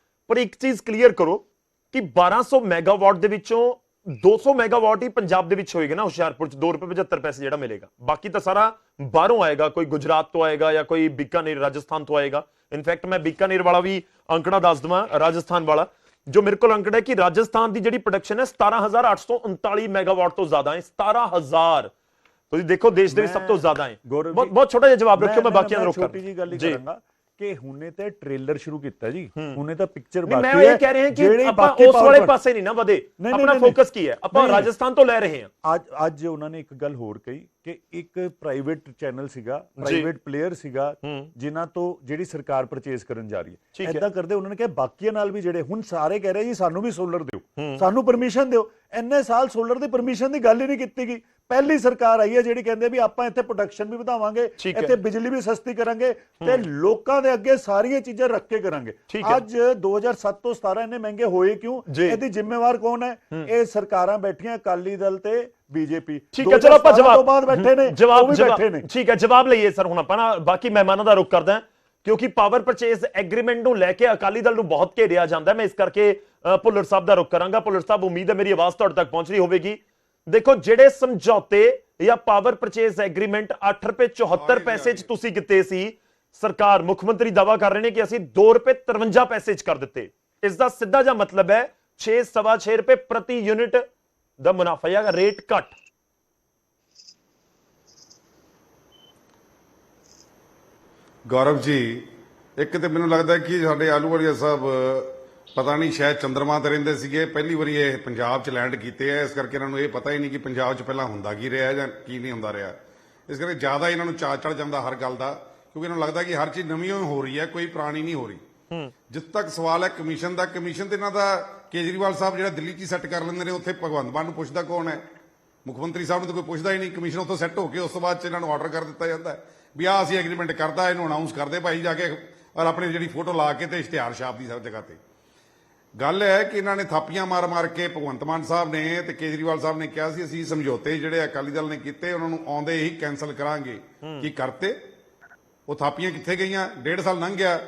ਪਰ ਇੱਕ ਚੀਜ਼ ਕਲੀਅਰ ਕਰੋ ਕਿ 1200 ਮੈਗਾਵਾਟ ਦੇ ਵਿੱਚੋਂ 200 ਮੈਗਾਵਾਟ ਹੀ ਪੰਜਾਬ ਦੇ ਵਿੱਚ ਹੋਏਗਾ ਨਾ, ਹੁਸ਼ਿਆਰਪੁਰ ਚ ₹2.75 ਜਿਹੜਾ ਮਿਲੇਗਾ, ਬਾਕੀ ਤਾਂ ਸਾਰਾ ਬਾਹਰੋਂ ਆਏਗਾ, ਕੋਈ ਗੁਜਰਾਤ ਤੋਂ ਆਏਗਾ ਜਾਂ ਕੋਈ ਬੀਕਾਨੇਰ ਰਾਜਸਥਾਨ ਤੋਂ ਆਏਗਾ। ਇਨਫੈਕਟ ਮੈਂ ਬੀਕਾਨੇਰ ਵਾਲਾ ਵੀ ਅੰਕੜਾ ਦੱਸ ਦਵਾਂ, ਰਾਜਸਥਾਨ ਵਾਲਾ ਜੋ ਮੇਰੇ ਕੋਲ ਅੰਕੜਾ ਹੈ ਕਿ ਰਾਜਸਥਾਨ ਦੀ ਜਿਹੜੀ ਪ੍ਰੋਡਕਸ਼ਨ ਹੈ 17,839 ਮੈਗਾਵਾਟ ਤੋਂ ਜ਼ਿਆਦਾ ਹੈ। 17,000 ਤੁਸੀਂ ਦੇਖੋ ਦੇਸ਼ ਦੇ ਵਿੱਚ ਸਭ ਤੋਂ ਜ਼ਿਆਦਾ ਹੈ। ਬਹੁਤ ਛੋਟਾ ਜਿਹਾ ਜਵਾਬ ਰੱਖਿਓ, ਮੈਂ ਬਾਕੀਆਂ ਨੂੰ ਰੋਕਾਂ। ਛੋਟੀ ਜੀ ਗੱਲ ਹੀ ਕਰਾਂਗਾ ਕਿ ਹੁਣੇ ਤੇ ਟ੍ਰੇਲਰ ਸ਼ੁਰੂ ਕੀਤਾ ਜੀ, ਹੁਣੇ ਤਾਂ ਪਿਕਚਰ ਬਾਕੀ ਹੈ। ਮੈਂ ਇਹ ਕਹਿ ਰਿਹਾ ਕਿ ਆਪਾਂ ਉਸ ਵਾਲੇ ਪਾਸੇ ਨਹੀਂ ਨਾ ਵਧੇ, ਆਪਣਾ ਫੋਕਸ ਕੀ ਹੈ, ਆਪਾਂ ਰਾਜਸਥਾਨ ਤੋਂ ਲੈ ਰਹੇ ਹਾਂ। ਅੱਜ ਉਹਨਾਂ ਨੇ ਇੱਕ ਗੱਲ ਹੋਰ ਕਹੀ ਕਿ ਇੱਕ ਪ੍ਰਾਈਵੇਟ ਚੈਨਲ ਸੀਗਾ, ਪ੍ਰਾਈਵੇਟ ਪਲੇਅਰ ਸੀਗਾ, ਜਿਨ੍ਹਾਂ ਤੋਂ ਜਿਹੜੀ ਸਰਕਾਰ ਪਰਚੇਸ ਕਰਨ ਜਾ ਰਹੀ ਹੈ। ਐਦਾਂ ਕਰਦੇ ਉਹਨਾਂ ਨੇ ਕਿਹਾ ਬਾਕੀਆਂ ਨਾਲ ਵੀ ਜਿਹੜੇ ਹੁਣ ਸਾਰੇ ਕਹਿ ਰਹੇ ਜੀ ਸਾਨੂੰ ਵੀ ਸੋਲਰ ਦਿਓ, ਸਾਨੂੰ ਪਰਮਿਸ਼ਨ ਦਿਓ। ਇੰਨੇ ਸਾਲ ਸੋਲਰ ਦੀ ਪਰਮਿਸ਼ਨ ਦੀ ਗੱਲ ਹੀ ਨਹੀਂ ਕੀਤੀ ਗਈ। ਪਹਿਲੀ ਸਰਕਾਰ ਆਈ ਹੈ ਜਿਹੜੀ ਕਹਿੰਦੇ ਵੀ ਆਪਾਂ ਇੱਥੇ ਪ੍ਰੋਡਕਸ਼ਨ ਵੀ ਵਧਾਵਾਂਗੇ, ਇੱਥੇ ਬਿਜਲੀ ਵੀ ਸਸਤੀ ਕਰਾਂਗੇ ਤੇ ਲੋਕਾਂ ਦੇ ਅੱਗੇ ਸਾਰੀਆਂ ਚੀਜ਼ਾਂ ਰੱਖ ਕੇ ਕਰਾਂਗੇ। ਅੱਜ 2007 ਤੋਂ 17 ਇੰਨੇ ਮਹਿੰਗੇ ਹੋਏ ਕਿਉਂ? ਇਹਦੀ ਜ਼ਿੰਮੇਵਾਰ ਕੌਣ ਹੈ? ਇਹ ਸਰਕਾਰਾਂ ਬੈਠੀਆਂ, ਅਕਾਲੀ ਦਲ ਤੇ ਬੀਜੇਪੀ। ਠੀਕ ਹੈ, ਚਲੋ ਆਪਾਂ ਜਵਾਬ ਤੋਂ ਬਾਅਦ ਬੈਠੇ ਨੇ, ਠੀਕ ਹੈ ਜਵਾਬ ਲਈਏ ਸਰ। ਹੁਣ ਆਪਾਂ ਨਾ ਬਾਕੀ ਮਹਿਮਾਨਾਂ ਦਾ ਰੁਖ ਕਰਦੇ ਹਾਂ, ਕਿਉਂਕਿ ਪਾਵਰ ਪਰਚੇਸ ਐਗਰੀਮੈਂਟ ਨੂੰ ਲੈ ਕੇ ਅਕਾਲੀ ਦਲ ਨੂੰ ਬਹੁਤ ਘੇਰਿਆ ਜਾਂਦਾ। ਮੈਂ ਇਸ ਕਰਕੇ ਭੁੱਲਰ ਸਾਹਿਬ ਦਾ ਰੁਖ ਕਰਾਂਗਾ। ਭੁੱਲਰ ਸਾਹਿਬ, ਉਮੀਦ ਹੈ ਮੇਰੀ ਆਵਾਜ਼ ਤੁਹਾਡੇ ਤੱਕ ਪਹੁੰਚ ਰਹੀ ਹੋਵੇਗੀ। ਦੇਖੋ, ਜਿਹੜੇ ਸਮਝੌਤੇ ਜਾਂ ਪਾਵਰ ਪਰਚੇਸ ਐਗਰੀਮੈਂਟ ₹8.74 ਚ ਤੁਸੀਂ ਕੀਤੇ ਸੀ, ਸਰਕਾਰ ਮੁੱਖ ਮੰਤਰੀ ਦਾਅਵਾ ਕਰ ਰਹੇ ਨੇ ਕਿ ਅਸੀਂ ₹2.53 ਚ ਕਰ ਦਿੱਤੇ। ਇਸ ਦਾ ਸਿੱਧਾ ਜਿਹਾ ਮਤਲਬ ਹੈ 6.6 ਰੁਪਏ ਪ੍ਰਤੀ ਯੂਨਿਟ ਦਾ ਮੁਨਾਫਾ ਜਾਂ ਰੇਟ ਘੱਟ। ਗੌਰਵ ਜੀ, ਇੱਕ ਤੇ ਮੈਨੂੰ ਲੱਗਦਾ ਕਿ ਸਾਡੇ ਆਹਲੂਵਾਲੀਆ ਸਾਹਿਬ ਪਤਾ ਨਹੀਂ ਸ਼ਾਇਦ ਚੰਦਰਮਾ ਤੇ ਰਹਿੰਦੇ ਸੀਗੇ, ਪਹਿਲੀ ਵਾਰੀ ਇਹ ਪੰਜਾਬ 'ਚ ਲੈਂਡ ਕੀਤੇ ਆ, ਇਸ ਕਰਕੇ ਇਹਨਾਂ ਨੂੰ ਇਹ ਪਤਾ ਹੀ ਨਹੀਂ ਕਿ ਪੰਜਾਬ 'ਚ ਪਹਿਲਾਂ ਹੁੰਦਾ ਕੀ ਰਿਹਾ ਜਾਂ ਕੀ ਨਹੀਂ ਹੁੰਦਾ ਰਿਹਾ। ਇਸ ਕਰਕੇ ਜ਼ਿਆਦਾ ਇਹਨਾਂ ਨੂੰ ਚਾਅ ਚੜ ਜਾਂਦਾ ਹਰ ਗੱਲ ਦਾ, ਕਿਉਂਕਿ ਇਹਨਾਂ ਨੂੰ ਲੱਗਦਾ ਕਿ ਹਰ ਚੀਜ਼ ਨਵੀਂ ਹੋ ਰਹੀ ਹੈ, ਕੋਈ ਪੁਰਾਣੀ ਨਹੀਂ ਹੋ ਰਹੀ। ਜਿੱਥੇ ਤੱਕ ਸਵਾਲ ਹੈ ਕਮਿਸ਼ਨ ਦਾ, ਕਮਿਸ਼ਨ ਤੇ ਇਹਨਾਂ ਦਾ ਕੇਜਰੀਵਾਲ ਸਾਹਿਬ ਜਿਹੜਾ ਦਿੱਲੀ 'ਚ ਹੀ ਸੈੱਟ ਕਰ ਲੈਂਦੇ ਨੇ, ਉੱਥੇ ਭਗਵੰਤ ਮਾਨ ਨੂੰ ਪੁੱਛਦਾ ਕੌਣ ਹੈ? ਮੁੱਖ ਮੰਤਰੀ ਸਾਹਿਬ ਨੂੰ ਤਾਂ ਕੋਈ ਪੁੱਛਦਾ ਹੀ ਨਹੀਂ। ਕਮਿਸ਼ਨ ਉੱਥੋਂ ਸੈੱਟ ਹੋ ਕੇ ਉਸ ਤੋਂ ਬਾਅਦ 'ਚ ਇਹਨਾਂ ਨੂੰ ਆਰਡਰ ਕਰ ਦਿੱਤਾ ਜਾਂਦਾ ਵੀ ਆਹ ਅਸੀਂ ਐਗਰੀਮੈਂਟ ਕਰਦਾ, ਇਹਨੂੰ ਅਨਾਉਂਸ ਕਰਦੇ ਭਾਈ ਜਾ ਕੇ, ਔਰ ਆਪਣੀ ਜਿਹੜੀ ਫੋਟੋ ਲਾ ਕੇ ਤੇ ਇਸ਼ਤਿਹਾਰ ਛਾਪ ਦੀ ਸਭ ਜਗ੍ਹਾ ਤੇ। ਗੱਲ ਹੈ ਕਿ ਇਹਨਾਂ ਨੇ ਥਾਪੀਆਂ ਮਾਰ ਮਾਰ ਕੇ ਭਗਵੰਤ ਮਾਨ ਸਾਹਿਬ ਨੇ ਤੇ ਕੇਜਰੀਵਾਲ ਸਾਹਿਬ ਨੇ ਕਿਹਾ ਸੀ ਅਸੀਂ ਸਮਝੌਤੇ ਜਿਹੜੇ ਅਕਾਲੀ ਦਲ ਨੇ ਕੀਤੇ ਉਹਨਾਂ ਨੂੰ ਆਉਂਦੇ ਹੀ ਕੈਂਸਲ ਕਰਾਂਗੇ। ਕੀ ਕਰਤੇ? ਉਹ ਥਾਪੀਆਂ ਕਿੱਥੇ ਗਈਆਂ? 1.5 ਸਾਲ ਲੰਘ ਗਿਆ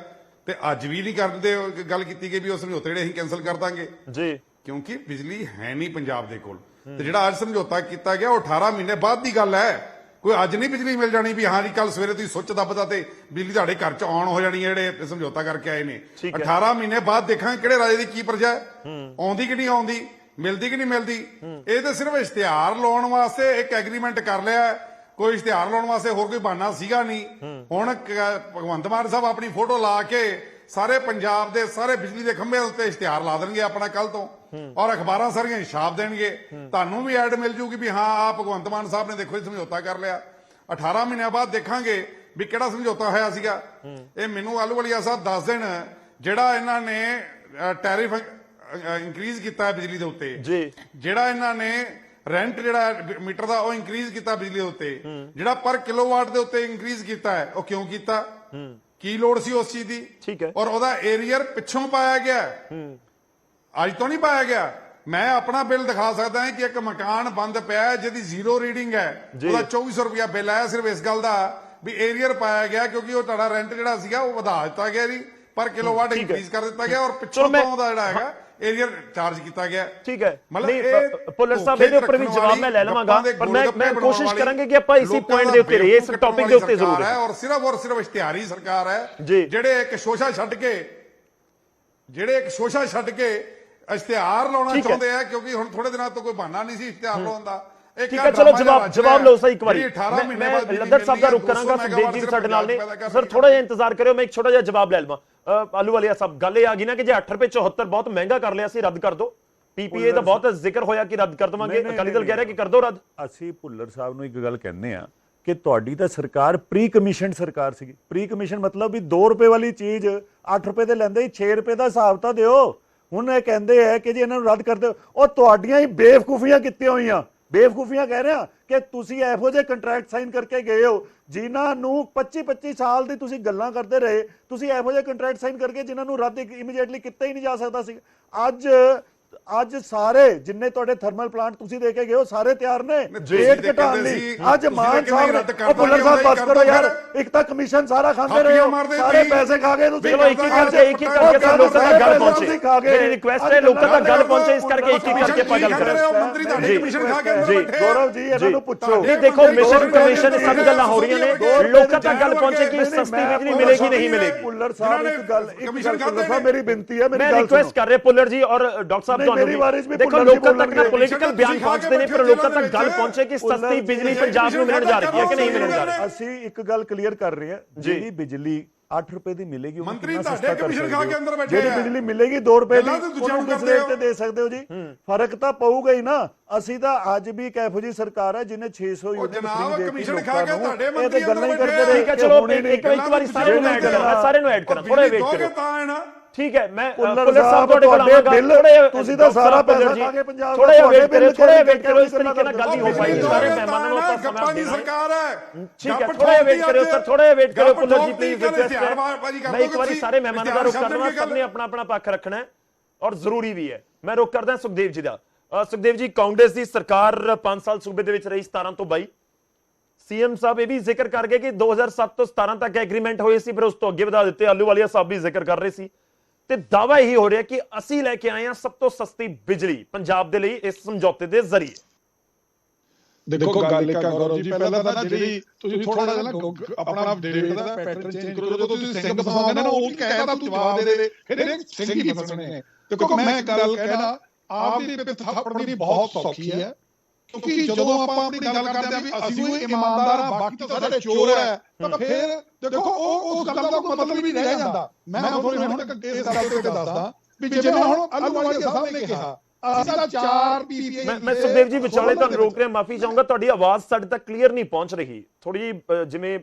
ਤੇ ਅੱਜ ਵੀ ਨਹੀਂ ਕਰਦੇ। ਗੱਲ ਕੀਤੀ ਗਈ ਵੀ ਉਹ ਸਮਝੌਤੇ ਜਿਹੜੇ ਅਸੀਂ ਕੈਂਸਲ ਕਰ ਦਾਂਗੇ ਜੀ, ਕਿਉਂਕਿ ਬਿਜਲੀ ਹੈ ਨਹੀਂ ਪੰਜਾਬ ਦੇ ਕੋਲ। ਤੇ ਜਿਹੜਾ ਅੱਜ ਸਮਝੌਤਾ ਕੀਤਾ ਗਿਆ ਉਹ 18 ਮਹੀਨੇ ਬਾਅਦ ਦੀ ਗੱਲ ਹੈ। ਕੋਈ ਅੱਜ ਨਹੀਂ ਬਿਜਲੀ ਮਿਲ ਜਾਣੀ ਵੀ ਹਾਂ ਜੀ ਕੱਲ ਸਵੇਰੇ ਤੁਸੀਂ ਸੁੱਚ ਦੱਬਦਾ ਤੇ ਬਿਜਲੀ ਤੁਹਾਡੇ ਘਰ 'ਚ ਆਨ ਹੋ ਜਾਣੀ ਹੈ। ਜਿਹੜੇ ਸਮਝੌਤਾ ਕਰਕੇ ਆਏ ਨੇ 18 ਮਹੀਨੇ ਬਾਅਦ ਦੇਖਾਂਗੇ ਕਿਹੜੇ ਰਾਜੇ ਦੀ ਕੀ ਪ੍ਰਜਾ ਆਉਂਦੀ ਕਿ ਨਹੀਂ ਆਉਂਦੀ, ਮਿਲਦੀ ਕਿ ਨਹੀਂ ਮਿਲਦੀ। ਇਹ ਤਾਂ ਸਿਰਫ ਇਸ਼ਤਿਹਾਰ ਲਾਉਣ ਵਾਸਤੇ ਇੱਕ ਐਗਰੀਮੈਂਟ ਕਰ ਲਿਆ, ਕੋਈ ਇਸ਼ਤਿਹਾਰ ਲਾਉਣ ਵਾਸਤੇ ਹੋਰ ਕੋਈ ਬਹਾਨਾ ਸੀਗਾ ਨਹੀਂ। ਹੁਣ ਭਗਵੰਤ ਮਾਨ ਸਾਹਿਬ ਆਪਣੀ ਫੋਟੋ ਲਾ ਕੇ ਸਾਰੇ ਪੰਜਾਬ ਦੇ ਸਾਰੇ ਬਿਜਲੀ ਦੇ ਖੰਭਿਆਂ ਉੱਤੇ ਇਸ਼ਤਿਹਾਰ ਲਾ ਦੇਣਗੇ ਆਪਣਾ ਕੱਲ ਤੋਂ, ਔਰ ਅਖਬਾਰਾਂ ਸਾਰੀਆਂ ਛਾਪ ਦੇਣਗੇ। ਤੁਹਾਨੂੰ ਵੀ ਐਡ ਮਿਲ ਜੂਗੀ ਵੀ ਹਾਂ ਆ ਭਗਵੰਤ ਮਾਨ ਸਾਹਿਬ ਨੇ ਦੇਖੋ ਸਮਝੌਤਾ ਕਰ ਲਿਆ। 18 ਮਹੀਨਿਆਂ ਬਾਅਦ ਦੇਖਾਂਗੇ ਵੀ ਕਿਹੜਾ ਸਮਝੌਤਾ ਹੋਇਆ ਸੀਗਾ। ਇਹ ਮੈਨੂੰ ਆਹਲੂਵਾਲੀਆ ਸਾਹਿਬ ਦੱਸ ਦੇਣ, ਜਿਹੜਾ ਇਹਨਾਂ ਨੇ ਟੈਰਿਫ ਇਨਕਰੀਜ਼ ਕੀਤਾ ਬਿਜਲੀ ਦੇ ਉੱਤੇ, ਜਿਹੜਾ ਇਹਨਾਂ ਨੇ ਰੈਂਟ ਜਿਹੜਾ ਮੀਟਰ ਦਾ ਉਹ ਇਨਕਰੀਜ਼ ਕੀਤਾ ਬਿਜਲੀ ਦੇ ਉੱਤੇ, ਜਿਹੜਾ ਪਰ ਕਿਲੋਵਾਟ ਦੇ ਉੱਤੇ ਇਨਕਰੀਜ਼ ਕੀਤਾ ਹੈ, ਉਹ ਕਿਉਂ ਕੀਤਾ? ਕੀ ਲੋੜ ਸੀ ਉਸ ਚੀਜ਼ ਦੀ? ਠੀਕ ਹੈ। ਔਰ ਉਹਦਾ ਏਰੀਅਰ ਪਿੱਛੋਂ ਪਾਇਆ ਗਿਆ, ਅੱਜ ਤੋਂ ਨਹੀਂ ਪਾਇਆ ਗਿਆ। ਮੈਂ ਆਪਣਾ ਬਿੱਲ ਦਿਖਾ ਸਕਦਾ ਹਾਂ ਕਿ ਇੱਕ ਮਕਾਨ ਬੰਦ ਪਿਆ ਜਿਹਦੀ ਜ਼ੀਰੋ ਰੀਡਿੰਗ ਹੈ, ਉਹਦਾ 2400 ਰੁਪਇਆ ਬਿੱਲ ਆਇਆ ਸਿਰਫ ਇਸ ਗੱਲ ਦਾ ਵੀ ਏਰੀਅਰ ਪਾਇਆ ਗਿਆ, ਕਿਉਂਕਿ ਉਹ ਤੁਹਾਡਾ ਰੈਂਟ ਜਿਹੜਾ ਸੀਗਾ ਉਹ ਵਧਾ ਦਿੱਤਾ ਗਿਆ ਜੀ, ਪਰ ਕਿਲੋਵਾਟ ਇਨਕਰੀਜ਼ ਕਰ ਦਿੱਤਾ ਗਿਆ, ਔਰ ਪਿੱਛੋਂ ਤੋਂ ਉਹਦਾ ਜਿਹੜਾ ਹੈਗਾ ਏਰੀਅਰ ਚਾਰਜ ਕੀਤਾ ਗਿਆ। ਠੀਕ ਹੈ, ਮਤਲਬ ਪੁੱਲਰ ਸਾਹਿਬ ਇਹਦੇ ਉੱਪਰ ਵੀ ਜਵਾਬ ਮੈਂ ਲੈ ਲਵਾਂਗਾ, ਪਰ ਮੈਂ ਕੋਸ਼ਿਸ਼ ਕਰਾਂਗੇ ਕਿ ਆਪਾਂ ਇਸੇ ਪੁਆਇੰਟ ਦੇ ਉੱਤੇ ਰਹੀਏ, ਇਸ ਟੌਪਿਕ ਦੇ ਉੱਤੇ ਜ਼ਰੂਰ ਹੈ। ਔਰ ਸਿਰਫ ਇਸ਼ਤਿਹਾਰੀ ਸਰਕਾਰ ਹੈ, ਜਿਹੜੇ ਇੱਕ ਸ਼ੋਸ਼ਾ ਛੱਡ ਕੇ ਇਸ਼ਤਿਹਾਰ ਲਾਉਣਾ ਚਾਹੁੰਦੇ ਆ, ਕਿਉਂਕਿ ਹੁਣ ਥੋੜੇ ਦਿਨਾਂ ਤੋਂ ਕੋਈ ਬਹਾਨਾ ਨਹੀਂ ਸੀ ਇਸ਼ਤਿਹਾਰ ਲਾਉਣ ਦਾ। ਠੀਕ ਹੈ, ਚਲੋ ਜਵਾਬ ਲਓ ਸਹੀ ਇੱਕ ਵਾਰੀ। ਮੈਂ ਲੱਦਰ ਸਾਹਿਬ ਦਾ ਰੁਕ ਕਰਾਂਗਾ, ਸੁਖਦੇਵ ਜੀ ਸਾਡੇ ਨਾਲ ਨੇ ਸਰ, ਥੋੜਾ ਜਿਹਾ ਇੰਤਜ਼ਾਰ ਕਰਿਓ, ਮੈਂ ਇੱਕ ਛੋਟਾ ਜਿਹਾ ਜਵਾਬ ਲੈ ਲਵਾਂ। ਆਹਲੂਵਾਲੀਆ ਸਾਹਿਬ, ਗੱਲ ਇਹ ਆ ਗਈ ਨਾ ਕਿ ਜੇ ₹8.74 ਬਹੁਤ ਮਹਿੰਗਾ ਕਰ ਲਿਆ ਸੀ, ਰੱਦ ਕਰ ਦਿਓ। ਪੀਪੀਏ ਦਾ ਬਹੁਤ ਜ਼ਿਕਰ ਹੋਇਆ ਕਿ ਰੱਦ ਕਰ ਦਵਾਂਗੇ, ਅਕਾਲੀ ਦਲ ਕਹਿ ਰਿਹਾ ਕਿ ਕਰ ਦਿਓ ਰੱਦ। ਅਸੀਂ ਭੁੱਲਰ ਸਾਹਿਬ ਨੂੰ ਇੱਕ ਗੱਲ ਕਹਿੰਦੇ ਆ ਕਿ ਤੁਹਾਡੀ ਤਾਂ ਸਰਕਾਰ ਪ੍ਰੀ ਕਮਿਸ਼ਨਡ ਸਰਕਾਰ ਸੀਗੀ। ਪ੍ਰੀ ਕਮਿਸ਼ਨ ਮਤਲਬ ਵੀ ₹2 ਵਾਲੀ ਚੀਜ਼ ₹8 ਤੇ ਲੈਂਦੇ ਹੀ 6 ਰੁਪਏ ਦਾ ਹਿਸਾਬ ਤਾਂ ਦਿਓ। ਹੁਣ ਇਹ ਕਹਿੰਦੇ ਹੈ ਕਿ ਜੀ ਇਹਨਾਂ ਨੂੰ ਰੱਦ ਕਰ ਦਿਓ। ਉਹ ਤੁਹਾਡੀਆਂ ਹੀ ਬੇਵਕੂਫੀਆਂ ਕੀਤੀਆਂ ਹੋਈਆਂ, ਬੇਵਕੂਫੀਆਂ ਕਹਿ ਰਿਹਾ ਕਿ ਤੁਸੀਂ ਇਹੋ ਜਿਹੇ ਕੰਟਰੈਕਟ ਸਾਈਨ ਕਰਕੇ ਗਏ ਹੋ ਜਿਨ੍ਹਾਂ ਨੂੰ 25 ਸਾਲ ਦੀ ਤੁਸੀਂ ਗੱਲਾਂ ਕਰਦੇ ਰਹੇ। ਤੁਸੀਂ ਇਹੋ ਜਿਹੇ ਕੰਟਰੈਕਟ ਸਾਈਨ ਕਰਕੇ ਜਿਨ੍ਹਾਂ ਨੂੰ ਰੱਦ ਇਮੀਡੀਏਟਲੀ ਕੀਤਾ ਹੀ ਨਹੀਂ ਜਾ ਸਕਦਾ ਸੀ। ਅੱਜ ਅੱਜ ਸਾਰੇ ਜਿੰਨੇ ਤੁਹਾਡੇ ਥਰਮਲ ਪਲਾਂਟ ਤੁਸੀਂ ਦੇ ਕੇ ਗਏ ਹੋ ਸਾਰੇ ਤਿਆਰ ਨੇ ਤੁਸੀਂ ਰੇਟ ਤੇ ਘਟਾਉਣ ਕਹਿੰਦੇ ਲਈ। ਸੀ, ਅੱਜ ਤੁਸੀਂ ਮਾਨ ਤੇ ਸਾਹਿਬ ਕਹਿੰਦੇ ਨੇ ਰੱਦ ਉਹ ਭੁੱਲਰ ਸਾਹਿਬ ਬਸ ਕਰ ਕਰੋ ਦਿਓ ਯਾਰ, ਫਿਰ। ਇੱਕ ਤਾਂ ਕਮਿਸ਼ਨ ਸਾਰਾ ਖਾਂਦੇ ਥਾਪੀਆਂ ਰਹੇ ਹੋ, ਮਾਰਦੇ ਸਾਰੇ ਸੀ। ਪੈਸੇ ਖਾ ਗਏ ਤੁਸੀਂ। ਚਲੋ ਇੱਕ ਇੱਕ ਕਰਕੇ ਸਭ ਲੋਕਾਂ ਤੱਕ ਗੱਲ ਪਹੁੰਚੇ। ਮੇਰੀ ਰਿਕੁਐਸਟ ਹੈ ਲੋਕਾਂ ਤੱਕ ਗੱਲ ਪਹੁੰਚੇ, ਇਸ ਕਰਕੇ ਇੱਕ ਇੱਕ ਕਰਕੇ ਆਪਾਂ ਗੱਲ ਕਰਾਂਗੇ। ਮੰਤਰੀ ਤੁਹਾਡੇ ਕਮਿਸ਼ਨ ਖਾ ਕੇ ਅੰਦਰ ਜੀ, ਬੈਠੇ। ਗੌਰਵ ਜੀ ਇਹਨਾਂ ਨੂੰ ਪੁੱਛੋ। ਨਹੀਂ ਦੇਖੋ ਮਿਸ਼ਨ ਕਮਿਸ਼ਨ ਸਭ ਗੱਲਾਂ ਹੋ ਰਹੀਆਂ ਨੇ, ਲੋਕਾਂ ਤੱਕ ਗੱਲ ਪਹੁੰਚੇ ਕਿ ਸਸਤੀ ਬਿਜਲੀ ਮਿਲੇਗੀ ਨਹੀਂ ਮਿਲੇਗੀ। ਭੁੱਲਰ ਸਾਹਿਬ ਇੱਕ ਗੱਲ ਭੁੱਲਰ ਸਾਹਿਬ ਮੇਰੀ ਬੇਨਤੀ ਹੈ, ਮੇਰੀ मैं ਗੱਲ रिक्वेस्ट सुनो। कर रहे पुलर जी और डॉक्टर साहब नहीं, ਤੁਹਾਨੂੰ मेरी बारिश भी देखो पुलर जी लोगों तक बोलेंगे। ना पॉलिटिकल बयान पहुंचते ने पर लोगों तक गल पहुंचे कि पुलर सस्ती जी बिजली पंजाब ਨੂੰ ਮਿਲਣ ਜਾ ਰਹੀ ਹੈ ਕਿ ਨਹੀਂ ਮਿਲਣ ਜਾ ਰਹੀ। ਅਸੀਂ ਇੱਕ ਗੱਲ ਕਲੀਅਰ ਕਰ ਰਹੇ ਹਾਂ, ਜਿਹੜੀ ਬਿਜਲੀ 8 ਰੁਪਏ ਦੀ ਮਿਲੇਗੀ ਉਹ ਮੰਤਰੀ ਕਿੰਨਾ ਤੁਹਾਡੇ ਸਸਤਾ ਕਰ ਕਮਿਸ਼ਨ ਖਾ ਕੇ ਅੰਦਰ ਸਕਦੇ ਹੋ। ਬੈਠੇ ਜਿਹੜੀ ਆ। ਬਿਜਲੀ ਮਿਲੇਗੀ 2 ਰੁਪਏ ਦੀ ਗੱਲਾਂ ਤੇ ਦੂਜਿਆਂ ਉਹਨੂੰ ਨੂੰ ਕਿਸ ਕਰਦੇ ਰੇਟ ਤੇ ਦੇ ਸਕਦੇ ਹੋ ਜੀ? ਫਰਕ ਤਾਂ ਪਊਗਾ ਹੀ ਨਾ। ਅਸੀਂ ਤਾਂ ਅੱਜ ਵੀ ਇੱਕ ਇਹੋ ਜਿਹੀ ਸਰਕਾਰ ਹੈ ਜਿਹਨੇ 600 ਯੂਨਿਟ ਜਨਾਬ ਫ੍ਰੀ ਦੇ ਕਮਿਸ਼ਨ ਦਿੱਤੀ ਖਾ ਕੇ ਲੋਕਾਂ ਨੂੰ। ਤੁਹਾਡੇ ਇਹ ਮੰਤਰੀ ਤੇ ਗੱਲਾਂ ਹੀ ਅੰਦਰ ਕਰਦੇ ਬੈਠੇ ਆ। ਰਹੇ। ਠੀਕ ਹੈ ਚਲੋ ਇੱਕ ਵਾਰੀ ਸਾਰੇ ਨੂੰ ਐਡ ਕਰਾਂ, ਸਾਰੇ ਨੂੰ ਐਡ ਕਰਾਂ, ਥੋੜਾ ਵੇਟ ਕਰੋ। ਤਾਂ ਹੈ ਨਾ ਠੀਕ ਹੈ ਮੈਂ ਪੁੱਲਰ ਪੁੱਲਰ ਸਾਹਿਬ ਤੁਹਾਡੇ ਕੋਲ ਤੁਹਾਡੇ ਆਵਾਂਗਾ। ਬਿੱਲ ਤੁਸੀਂ ਤਾਂ ਸਾਰਾ ਪੈਸਾ ਖਾ ਕੇ ਪੰਜਾਬ ਥੋੜਾ ਜਿਹਾ ਵੇਟ ਕਰੋ, ਥੋੜਾ ਜਿਹਾ ਵੇਟ ਕਰੋ, ਇਸ ਤੁਹਾਡੇ ਤਰੀਕੇ ਨਾਲ ਗੱਲ ਨਹੀਂ ਹੋ ਪਾਏਗੀ। ਸਾਰੇ ਮਹਿਮਾਨਾਂ ਨੂੰ ਆਪਾਂ ਗੱਪਾਂ ਦੀ ਸਰਕਾਰ ਹੈ। ਠੀਕ ਹੈ ਥੋੜਾ ਜਿਹਾ ਵੇਟ ਕਰਿਓ ਸਰ, ਥੋੜਾ ਜਿਹਾ ਵੇਟ ਕਰਿਓ ਪੁੱਲਰ ਜੀ ਪਲੀਜ਼ ਰਿਕੁਐਸਟ ਹੈ। ਮੈਂ ਇੱਕ ਵਾਰੀ ਸਾਰੇ ਮਹਿਮਾਨਾਂ ਦਾ ਰੁਖ ਕਰਨਾ, ਸਭ ਨੇ ਆਪਣਾ ਆਪਣਾ ਪੱਖ ਰੱਖਣਾ ਹੈ ਔਰ ਜ਼ਰੂਰੀ ਵੀ ਹੈ। ਮੈਂ ਰੁਖ ਕਰਦਾ ਸੁਖਦੇਵ ਜੀ ਦਾ। ਸੁਖਦੇਵ ਜੀ ਕਾਂਗਰਸ ਦੀ ਸਰਕਾਰ 5 ਸਾਲ ਸੂਬੇ ਦੇ ਵਿੱਚ ਰਹੀ 17 ਤੋਂ 22। ਸੀਐਮ ਸਾਹਿਬ ਇਹ ਵੀ ਜ਼ਿਕਰ ਕਰ ਗਏ ਕਿ 2007 ਤੋਂ 17 ਤੱਕ ਐਗਰੀਮੈਂਟ ਹੋਏ ਸੀ, ਫਿਰ ਉਸ ਤੋਂ ਅੱਗੇ ਵਧਾ ਦਿੱਤੇ। ਆਲੂਵਾਲੀਆ ਸਾਹਿਬ ਵੀ ਜ਼ਿਕਰ ਕਰ ਰਹੇ ਸੀ ਤੇ ਦਾਵਾ ਇਹੀ ਹੋ ਰਿਹਾ ਕਿ ਅਸੀਂ ਲੈ ਕੇ ਆਏ ਹਾਂ ਸਭ ਤੋਂ ਸਸਤੀ ਬਿਜਲੀ ਪੰਜਾਬ ਦੇ ਲਈ ਇਸ ਸਮਝੌਤੇ ਦੇ ਜ਼ਰੀਏ। ਦੇਖੋ ਗੱਲ ਇੱਕ ਗੌਰਵ ਜੀ, ਪਹਿਲਾਂ ਤਾਂ ਨਾ ਜਿਹੜੀ ਤੁਸੀਂ ਥੋੜਾ ਜਿਹਾ ਨਾ ਆਪਣਾ ਡੇਟ ਦਾ ਪੈਟਰਨ ਚੇਂਜ ਕਰੋ। ਜਦੋਂ ਤੁਸੀਂ ਸਿੰਘ ਫਸਾਉਂਦੇ ਨਾ ਉਹ ਕਹਿਦਾ ਤੂੰ ਜਵਾਬ ਦੇ ਦੇ, ਫਿਰ ਇਹ ਸਿੰਘ ਹੀ ਫਸਣੇ ਨੇ। ਦੇਖੋ ਮੈਂ ਇੱਕ ਗੱਲ ਕਹਿਣਾ, ਆਪ ਦੀ ਪਿੱਠ ਥਾਪੜਨੀ ਬਹੁਤ ਸੌਖੀ ਹੈ, ਕਿਉਂਕਿ ਜਦੋਂ ਆਪਾਂ ਆਪਣੀ ਗੱਲ ਕਰਦੇ ਆ ਵੀ ਅਸੀਂ ਕੋਈ ਇਮਾਨਦਾਰ ਆ ਬਾਕੀ ਤਾਂ ਸਾਡੇ ਚੋਰ ਹੈ, ਤਾਂ ਫਿਰ ਦੇਖੋ ਉਹ ਉਸ ਗੱਲ ਦਾ ਕੋਈ ਮਤਲਬ ਵੀ ਨਹੀਂ ਰਹਿ ਜਾਂਦਾ। ਮੈਂ ਤੁਹਾਨੂੰ ਹੁਣ ਇਸ ਗੱਲ ਤੇ ਦੱਸਦਾ ਵੀ ਜਿਵੇਂ ਹੁਣ ਆਲੂਵਾਲੀਆ ਸਾਹਿਬ ਨੇ ਕਿਹਾ ਮੈਂ ਸੁਖਦੇਵ ਜੀ ਵਿਚਾਲੇ ਤੁਹਾਨੂੰ ਰੋਕ ਰਿਹਾ, ਮਾਫੀ ਚਾਹੂੰਗਾ, ਤੁਹਾਡੀ ਆਵਾਜ਼ ਸਾਡੇ ਤੱਕ ਕਲੀਅਰ ਨਹੀਂ ਪਹੁੰਚ ਰਹੀ। ਥੋੜੀ ਜਿਹੀ ਜਿਵੇਂ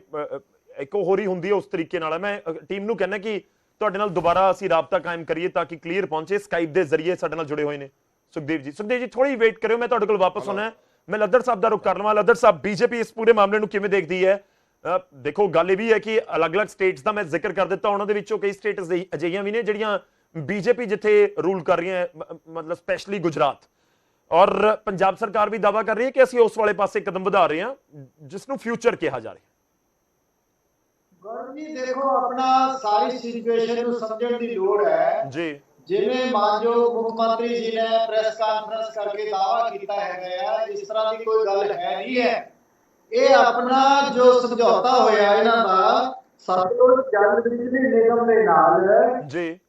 ਇੱਕੋ ਹੋ ਰਹੀ ਹੁੰਦੀ ਹੈ ਉਸ ਤਰੀਕੇ ਨਾਲ। ਮੈਂ ਟੀਮ ਨੂੰ ਕਹਿੰਦਾ ਕਿ ਤੁਹਾਡੇ ਨਾਲ ਦੁਬਾਰਾ ਅਸੀਂ ਰਾਬਤਾ ਕਾਇਮ ਕਰੀਏ ਤਾਂ ਕਿ ਕਲੀਅਰ ਪਹੁੰਚੇ। ਸਕਾਈਪ ਦੇ ਜ਼ਰੀਏ ਸਾਡੇ ਨਾਲ ਜੁੜੇ ਹੋਏ ਨੇ ਸੁਖਦੇਵ ਜੀ ਥੋੜੀ ਵੇਟ ਕਰਿਓ, ਮੈਂ ਤੁਹਾਡੇ ਕੋਲ ਵਾਪਸ ਆਉਣਾ। ਮੈਂ ਲੱਦੜ ਸਾਹਿਬ ਦਾ ਰੁਖ ਕਰ ਲਵਾਂ। ਲੱਦੜ ਸਾਹਿਬ ਬੀਜੇਪੀ ਇਸ ਪੂਰੇ ਮਾਮਲੇ ਨੂੰ ਕਿਵੇਂ ਦੇਖਦੀ ਹੈ? ਦੇਖੋ ਗੱਲ ਇਹ ਵੀ ਹੈ ਕਿ ਅਲੱਗ-ਅਲੱਗ ਸਟੇਟਸ ਦਾ ਮੈਂ ਜ਼ਿਕਰ ਕਰ ਦਿੱਤਾ, ਉਹਨਾਂ ਦੇ ਵਿੱਚੋਂ ਕਈ ਸਟੇਟਸ ਅਜਿਹੀਆਂ ਵੀ ਨੇ ਜਿਹੜੀਆਂ बीजेपी जिथे रूल कर रही है, मतलब स्पेशली गुजरात, और पंजाब सरकार भी दावा कर रही है कि ਅਸੀਂ ਉਸ ਵਾਲੇ ਪਾਸੇ ਕਦਮ ਵਧਾ ਰਹੇ ਹਾਂ ਜਿਸ ਨੂੰ ਫਿਊਚਰ ਕਿਹਾ ਜਾ ਰਿਹਾ। ਗੌਰਵ ਜੀ ਦੇਖੋ ਆਪਣਾ ਸਾਰੀ ਸਿਚੁਏਸ਼ਨ ਨੂੰ ਸਮਝਣ ਦੀ ਲੋੜ ਹੈ ਜੀ। ਜਿਵੇਂ ਮਾਨਯੋਗ ਮੁੱਖ ਮੰਤਰੀ ਜੀ ਨੇ ਪ੍ਰੈਸ ਕਾਨਫਰੰਸ ਕਰਕੇ ਦਾਅਵਾ ਕੀਤਾ ਹੈਗਾ, ਇਸ ਤਰ੍ਹਾਂ ਦੀ ਕੋਈ ਗੱਲ ਹੈ ਨਹੀਂ ਹੈ। ਇਹ ਆਪਣਾ ਜੋ ਸਮਝੌਤਾ ਹੋਇਆ ਇਹਨਾਂ ਦਾ ਸਤਲੁਜ ਜਲ ਬਿਜਲੀ ਨਿਗਮ ਦੇ ਨਾਲ ਜੀ,